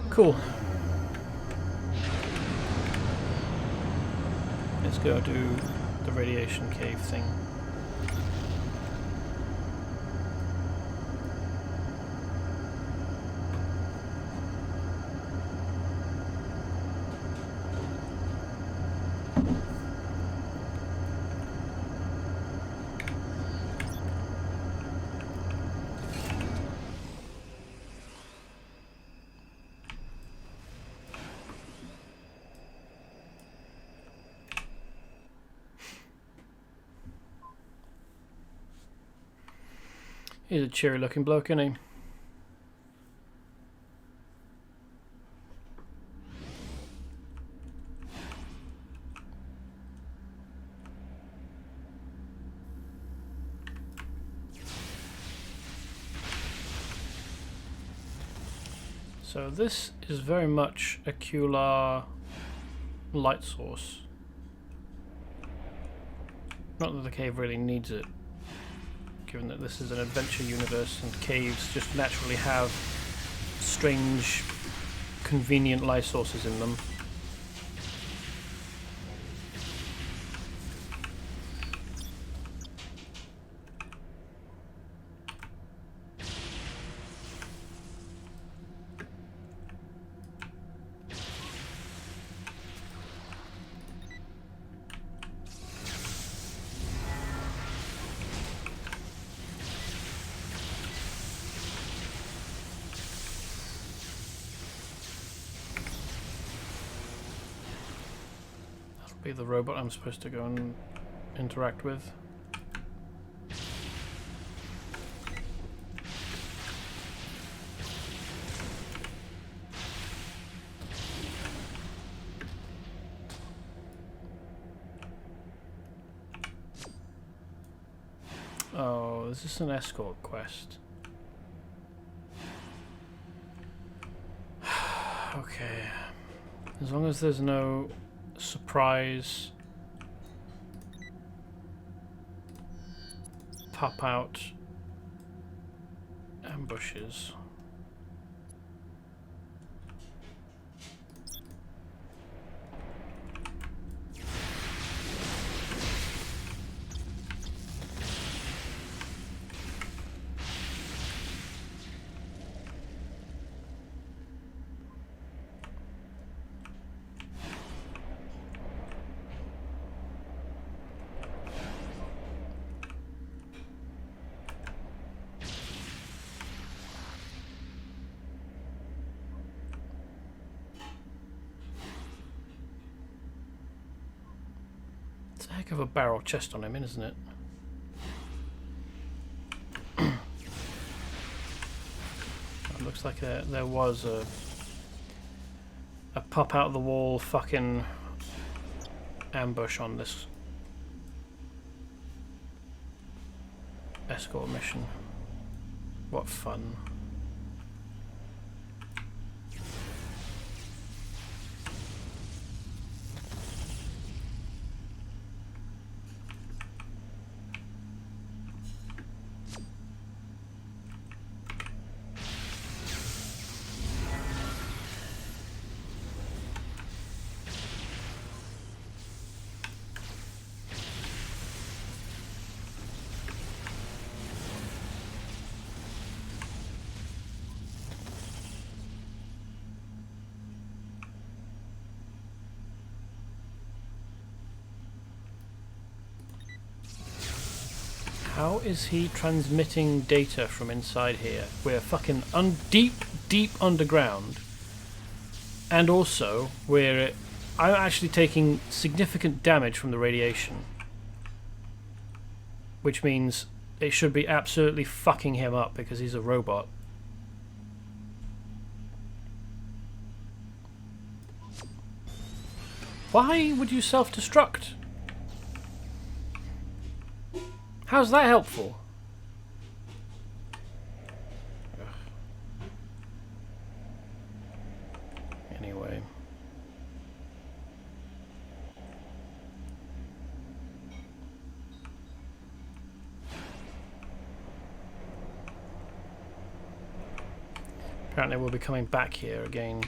Cool. Let's go do the radiation cave thing. He's a cheery looking bloke, isn't he? So this is very much a Qularr light source. Not that the cave really needs it, given that this is an adventure universe and caves just naturally have strange, convenient light sources in them. Be the robot I'm supposed to go and interact with. Oh, is this an escort quest? Okay. As long as there's no surprise pop out ambushes. It's a heck of a barrel chest on him, isn't it? It looks like there was a pop out of the wall fucking ambush on this escort mission. What fun. How is he transmitting data from inside here? We're fucking deep, deep underground. And also, I'm actually taking significant damage from the radiation. Which means it should be absolutely fucking him up because he's a robot. Why would you self-destruct? How's that helpful? Ugh. Anyway. Apparently we'll be coming back here again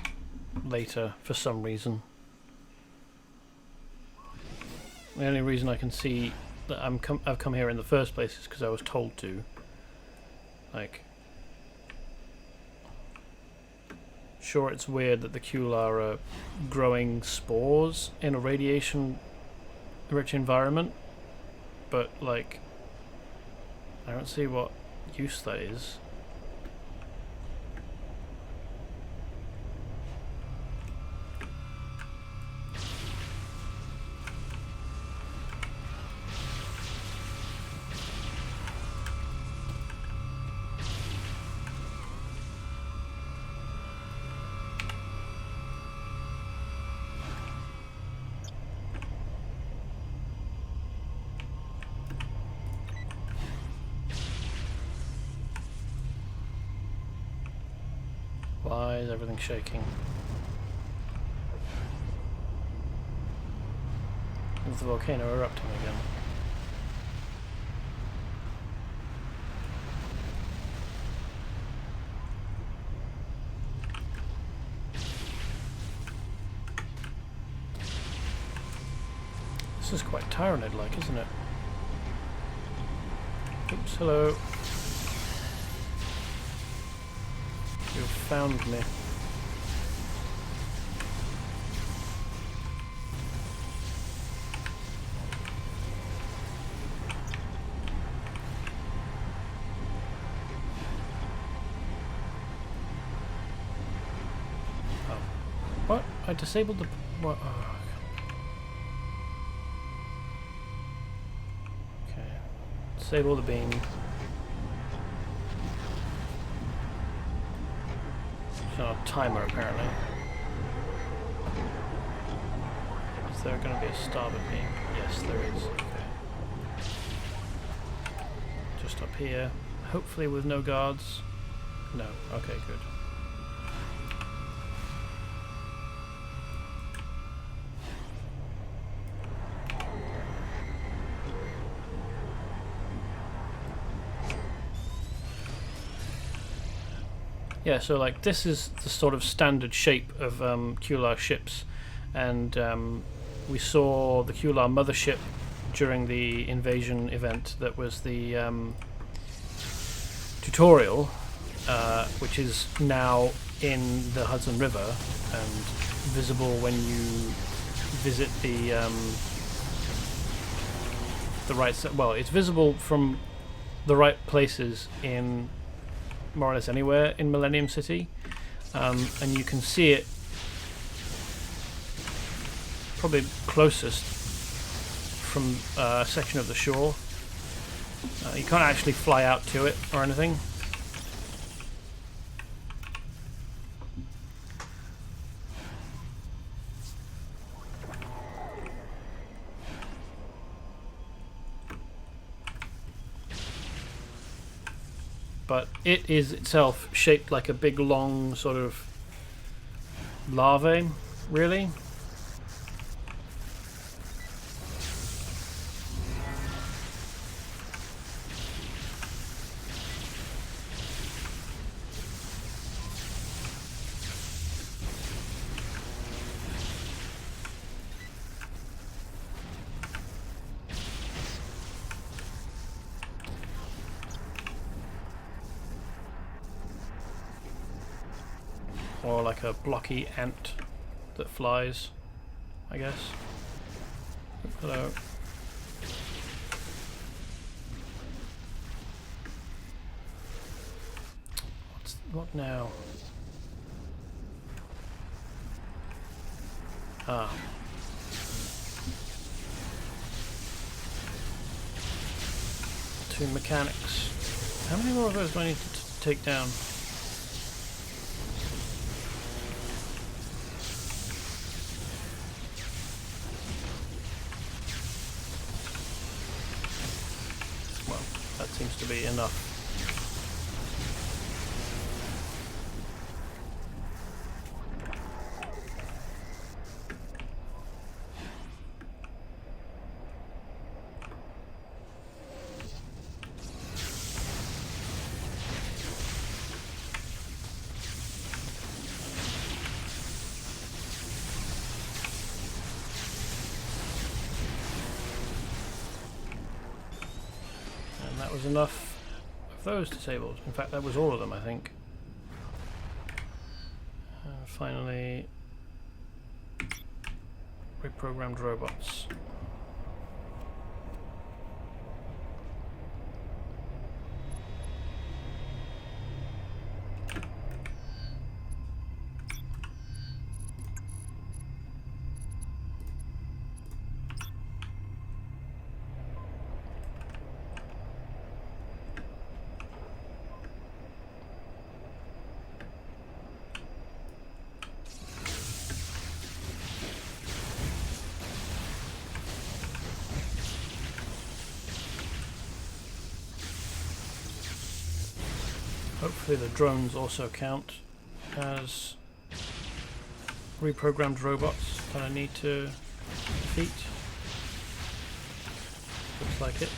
later for some reason. The only reason I can see that I've come here in the first place is because I was told to. Like, sure, it's weird that the Qularr are growing spores in a radiation-rich environment, but like, I don't see what use that is. Why is everything shaking? Is the volcano erupting again? This is quite Tyranid-like, isn't it? Oops, hello. You've found me. Oh. What? I disabled the... What? Oh. Disable the beam. It's not a timer apparently. Is there going to be a starboard beam? Yes, there is. Okay. Just up here. Hopefully with no guards. No. Okay, good. Yeah, so like this is the sort of standard shape of Qularr ships, and we saw the Qularr mothership during the invasion event that was the tutorial, which is now in the Hudson River and visible when you visit the right side. Well, it's visible from the right places in more or less anywhere in Millennium City, and you can see it probably closest from a section of the shore. You can't actually fly out to it or anything. But it is itself shaped like a big long sort of larvae, really. Or like a blocky ant that flies, I guess. Hello. What now? Ah. Two mechanics. How many more of those do I need to take down? Seems to be enough. That was enough of those disabled. In fact, that was all of them, I think. Finally, reprogrammed robots. Hopefully the drones also count has reprogrammed robots that I need to defeat. Looks like it.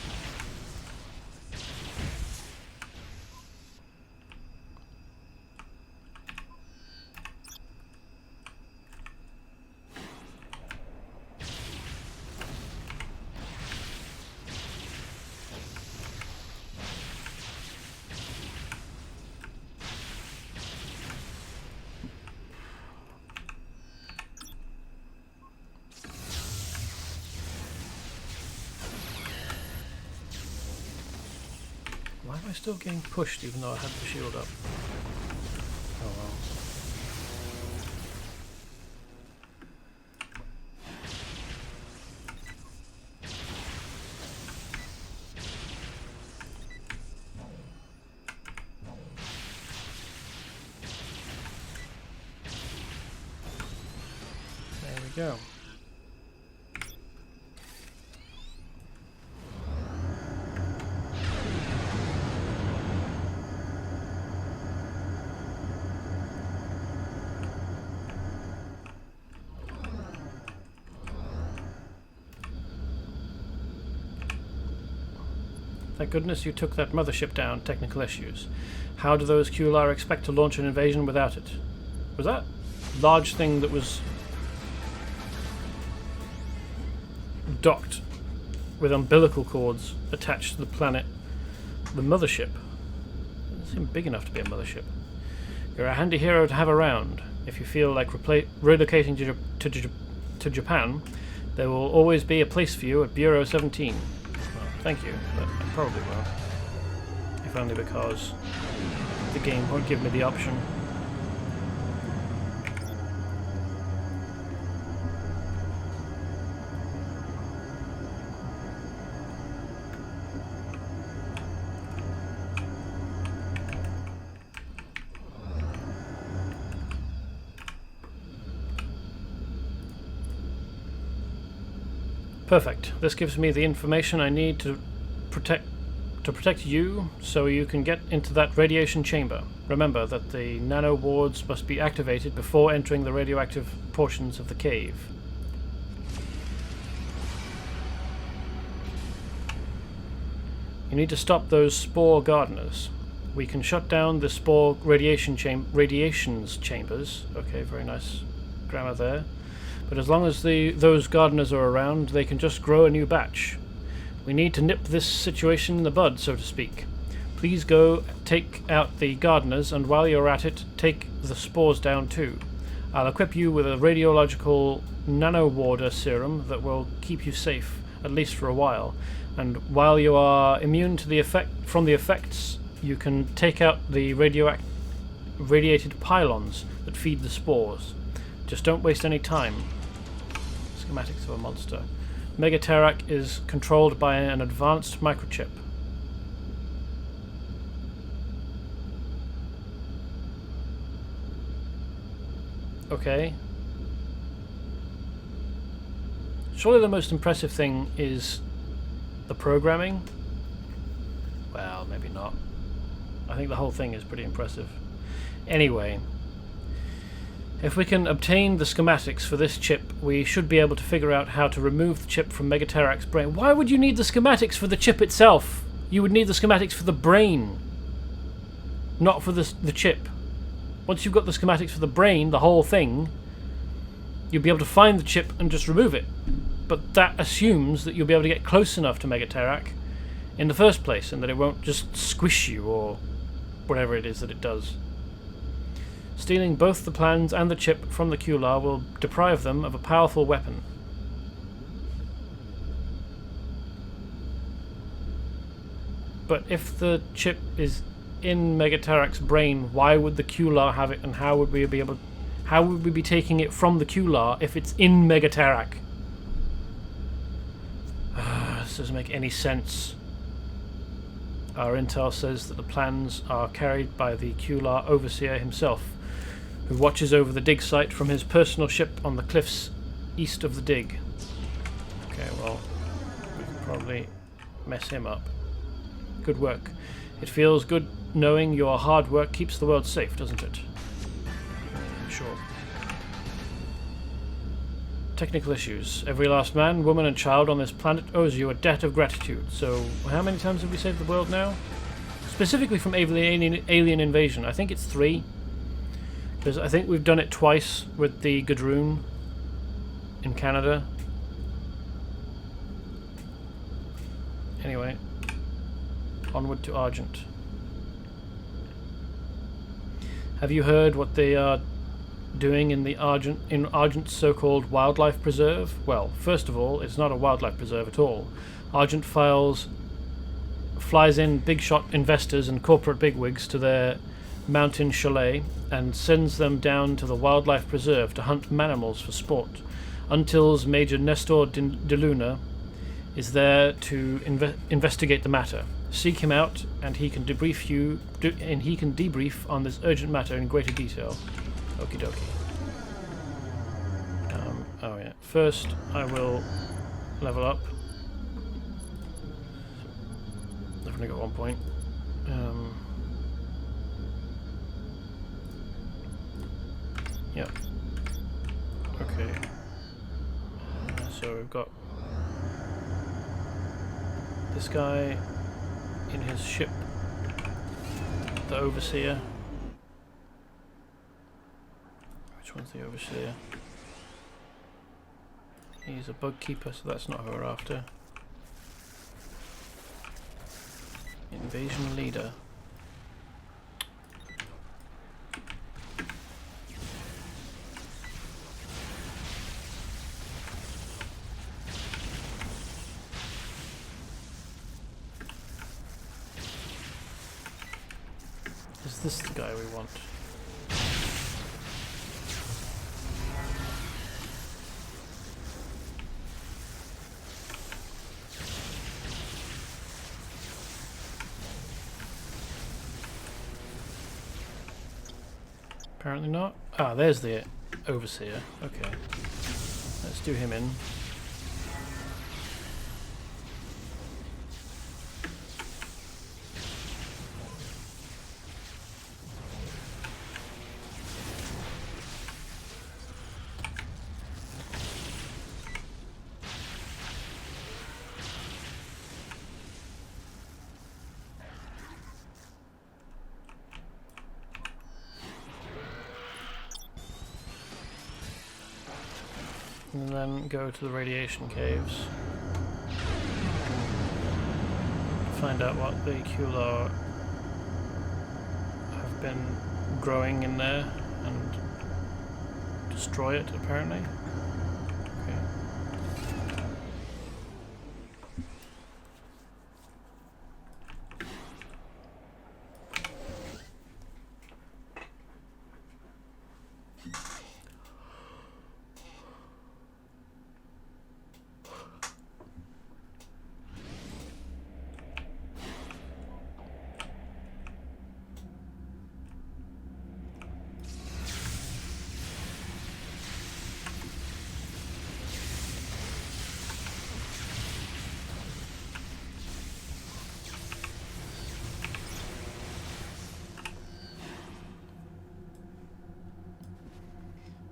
Why am I still getting pushed even though I had the shield up? Oh well. There we go. Thank goodness you took that mothership down. Technical issues. How do those Qularr expect to launch an invasion without it? Was that large thing that was docked with umbilical cords attached to the planet the mothership? Doesn't seem big enough to be a mothership. You're a handy hero to have around. If you feel like relocating to Japan, there will always be a place for you at Bureau 17. Thank you, but I probably will. If only because the game won't give me the option. Perfect. This gives me the information I need to protect you, so you can get into that radiation chamber. Remember that the nano wards must be activated before entering the radioactive portions of the cave. You need to stop those spore gardeners. We can shut down the spore radiations chambers. Okay, very nice grammar there. But as long as those gardeners are around, they can just grow a new batch. We need to nip this situation in the bud, so to speak. Please go take out the gardeners, and while you're at it, take the spores down too. I'll equip you with a radiological nanowarder serum that will keep you safe, at least for a while. And while you are immune to the effects, you can take out the radiated pylons that feed the spores. Just don't waste any time. Schematics of a monster. Megaterak is controlled by an advanced microchip. Okay. Surely the most impressive thing is the programming? Well, maybe not. I think the whole thing is pretty impressive. Anyway, if we can obtain the schematics for this chip, we should be able to figure out how to remove the chip from Megaterak's brain. Why would you need the schematics for the chip itself? You would need the schematics for the brain, not for the chip. Once you've got the schematics for the brain, the whole thing, you'll be able to find the chip and just remove it. But that assumes that you'll be able to get close enough to Megaterak in the first place, and that it won't just squish you or whatever it is that it does. Stealing both the plans and the chip from the Qularr will deprive them of a powerful weapon. But if the chip is in Megaterak's brain, why would the Qularr have it, and how would we be taking it from the Qularr if it's in Megaterak? This doesn't make any sense. Our intel says that the plans are carried by the Qularr overseer himself, who watches over the dig site from his personal ship on the cliffs east of the dig. Okay, well, we can probably mess him up. Good work. It feels good knowing your hard work keeps the world safe, doesn't it? Technical issues. Every last man, woman and child on this planet owes you a debt of gratitude. So, how many times have we saved the world now? Specifically from alien invasion. I think it's 3. Because I think we've done it twice with the Gadroon in Canada. Anyway, onward to Argent. Have you heard what they are doing in the Argent's so-called wildlife preserve? Well, first of all, it's not a wildlife preserve at all. Argent flies in big-shot investors and corporate bigwigs to their mountain chalet and sends them down to the wildlife preserve to hunt manimals for sport. Until's Major Nestor de Luna is there to investigate the matter. Seek him out, and he can debrief on this urgent matter in greater detail. Okie dokie. Oh yeah. First, I will level up. I've only got 1 point. Yep. Okay. So we've got this guy in his ship, the Overseer. Which one's the Overseer? He's a bug keeper, so that's not who we're after. Invasion leader. Is this the guy we want? Apparently not. Ah, there's the Overseer. Okay. Let's do him in. And then go to the radiation caves. Find out what the Qularr have been growing in there and destroy it, apparently. Okay.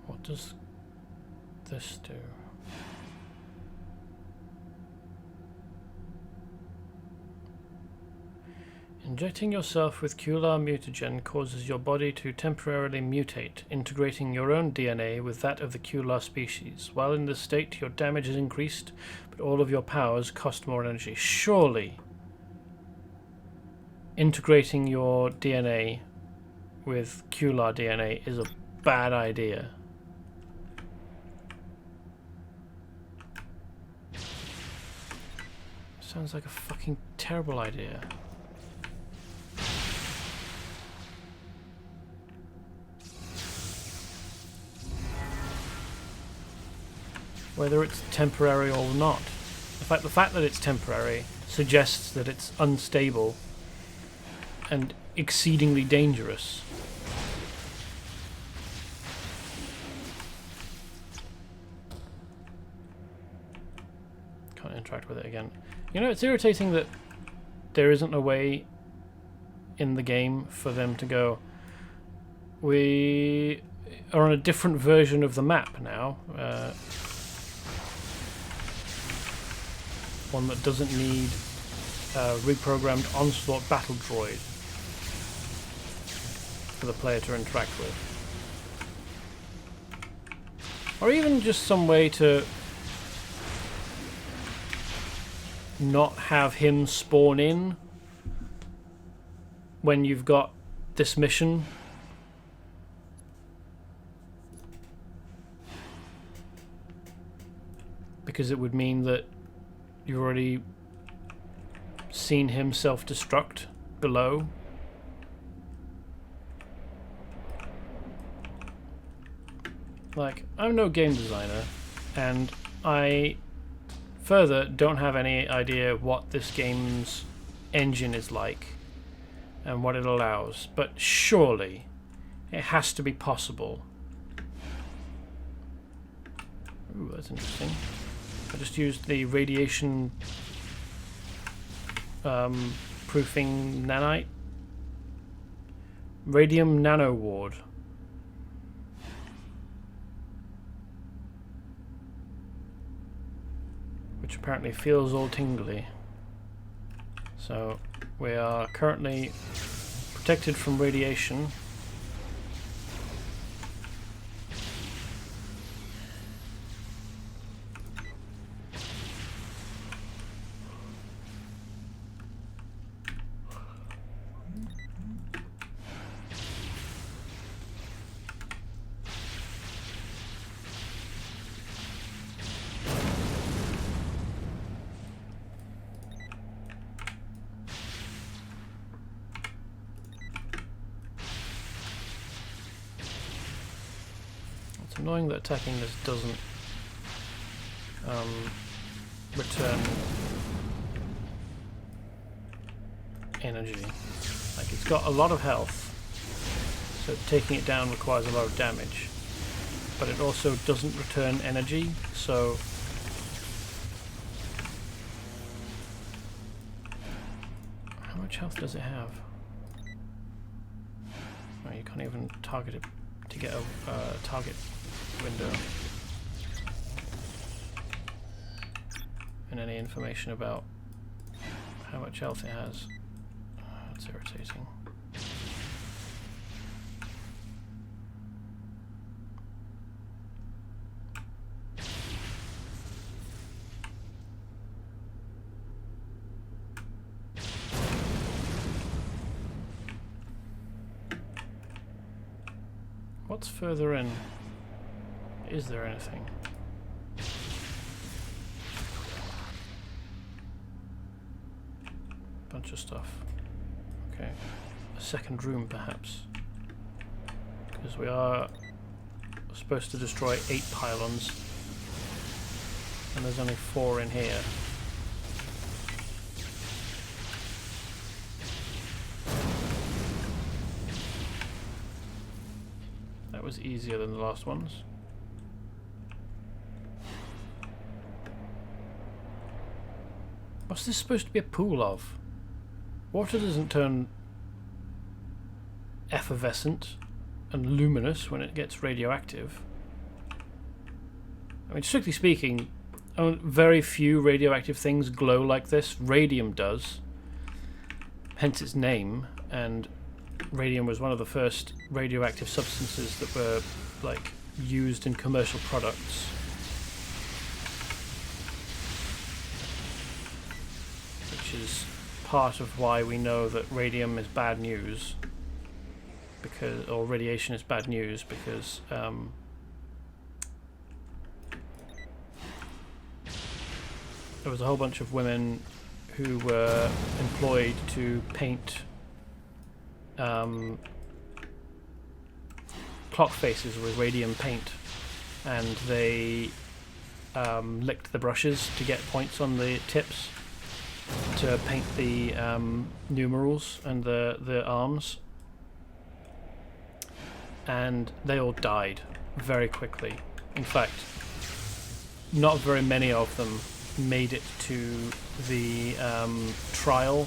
What does this do? Injecting yourself with Qularr mutagen causes your body to temporarily mutate, integrating your own DNA with that of the Qularr species. While in this state, your damage is increased, but all of your powers cost more energy. Surely, integrating your DNA with Qularr DNA is a bad idea. Sounds like a fucking terrible idea. Whether it's temporary or not. The fact that it's temporary suggests that it's unstable and exceedingly dangerous. Can't interact with it again. You know, it's irritating that there isn't a way in the game for them to go, we are on a different version of the map now. One that doesn't need a reprogrammed onslaught battle droid for the player to interact with. Or even just some way to not have him spawn in when you've got this mission. Because it would mean that you've already seen him self-destruct below. Like, I'm no game designer, and I further don't have any idea what this game's engine is like and what it allows, but surely it has to be possible. Ooh, that's interesting. I just used the radiation proofing nanite. Radium nano ward. Which apparently feels all tingly. So we are currently protected from radiation. It's annoying that attacking this doesn't return energy. Like, it's got a lot of health, so taking it down requires a lot of damage, but it also doesn't return energy, so how much health does it have? Oh, you can't even target it to get a target window. And any information about how much health it has. Oh, that's irritating. What's further in? Is there anything? Bunch of stuff. Okay. A second room, perhaps. Because we are supposed to destroy 8 pylons. And there's only 4 in here. That was easier than the last ones. What's this supposed to be a pool of? Water doesn't turn effervescent and luminous when it gets radioactive. I mean, strictly speaking, very few radioactive things glow like this. Radium does, hence its name, and radium was one of the first radioactive substances that were like used in commercial products. Which is part of why we know that radium is bad news, because, or radiation is bad news, because there was a whole bunch of women who were employed to paint clock faces with radium paint, and they licked the brushes to get points on the tips to paint the numerals and the arms, and they all died very quickly. In fact, not very many of them made it to the trial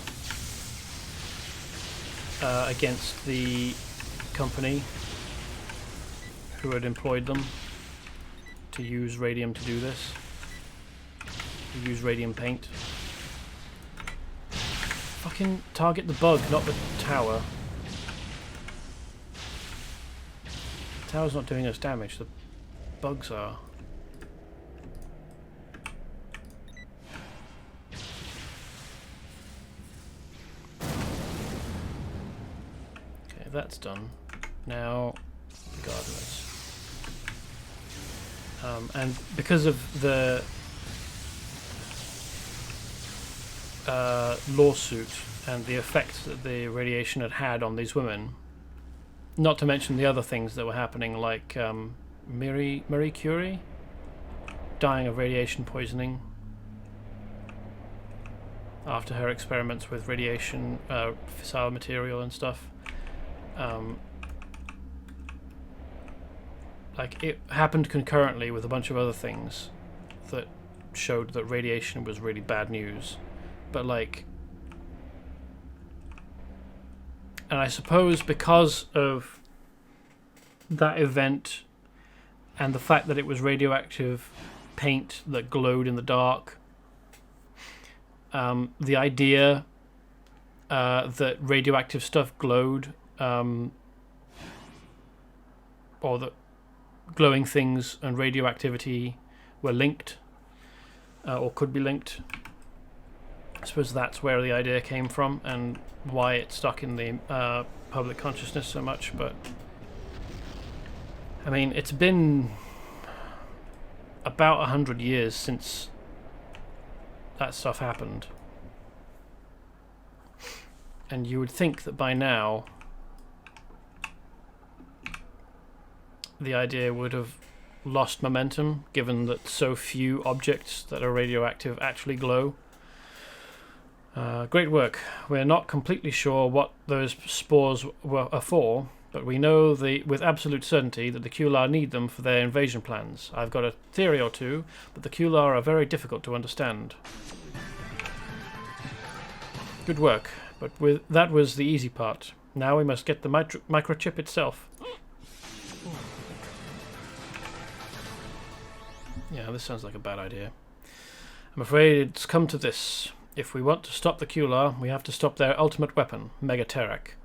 against the company who had employed them to use radium to do this, to use radium paint. Fucking target the bug, not the tower. The tower's not doing us damage, the bugs are. Okay, that's done. Now, the gardeners. And because of the lawsuit and the effect that the radiation had on these women, not to mention the other things that were happening, like Marie Curie dying of radiation poisoning after her experiments with radiation, fissile material and stuff. Like, it happened concurrently with a bunch of other things that showed that radiation was really bad news. But, like... And I suppose because of that event and the fact that it was radioactive paint that glowed in the dark, the idea that radioactive stuff glowed, or that glowing things and radioactivity were linked, or could be linked. I suppose that's where the idea came from and why it stuck in the public consciousness so much. But I mean, it's been about 100 years since that stuff happened, and you would think that by now the idea would have lost momentum, given that so few objects that are radioactive actually glow. Great work. We're not completely sure what those spores are for, but we know with absolute certainty that the Qularr need them for their invasion plans. I've got a theory or two, but the Qularr are very difficult to understand. Good work, but that was the easy part. Now we must get the microchip itself. Yeah, this sounds like a bad idea. I'm afraid it's come to this. If we want to stop the Qularr, we have to stop their ultimate weapon, Megaterrac.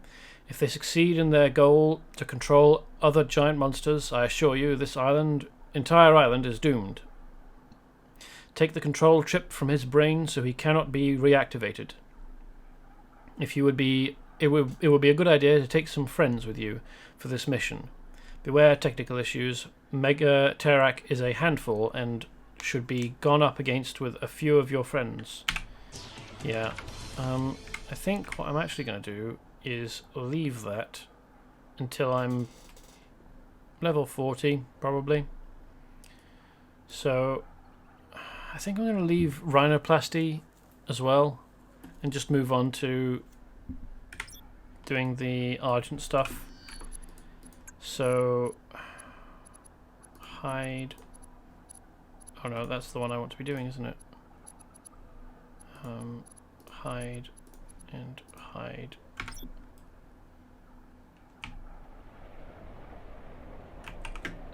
If they succeed in their goal to control other giant monsters, I assure you this entire island is doomed. Take the control chip from his brain so he cannot be reactivated. It would be a good idea to take some friends with you for this mission. Beware technical issues. Megaterrac is a handful and should be gone up against with a few of your friends. Yeah, I think what I'm actually going to do is leave that until I'm level 40, probably. So, I think I'm going to leave rhinoplasty as well, and just move on to doing the Argent stuff. So, hide. Oh no, that's the one I want to be doing, isn't it? Hide and hide.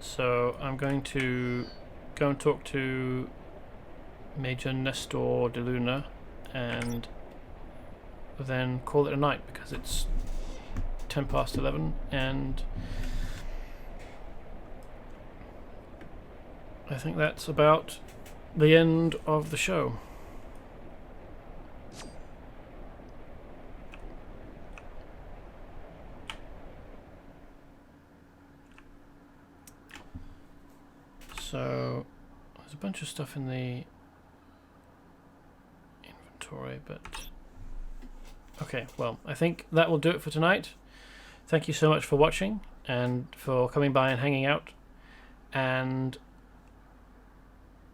So I'm going to go and talk to Major Nestor de Luna and then call it a night, because it's 10 past 11 and I think that's about the end of the show. So there's a bunch of stuff in the inventory, but okay, well, I think that will do it for tonight. Thank you so much for watching and for coming by and hanging out, and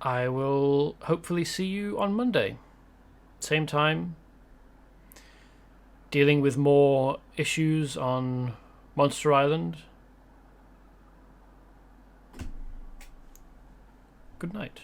I will hopefully see you on Monday, same time, dealing with more issues on Monster Island. Good night.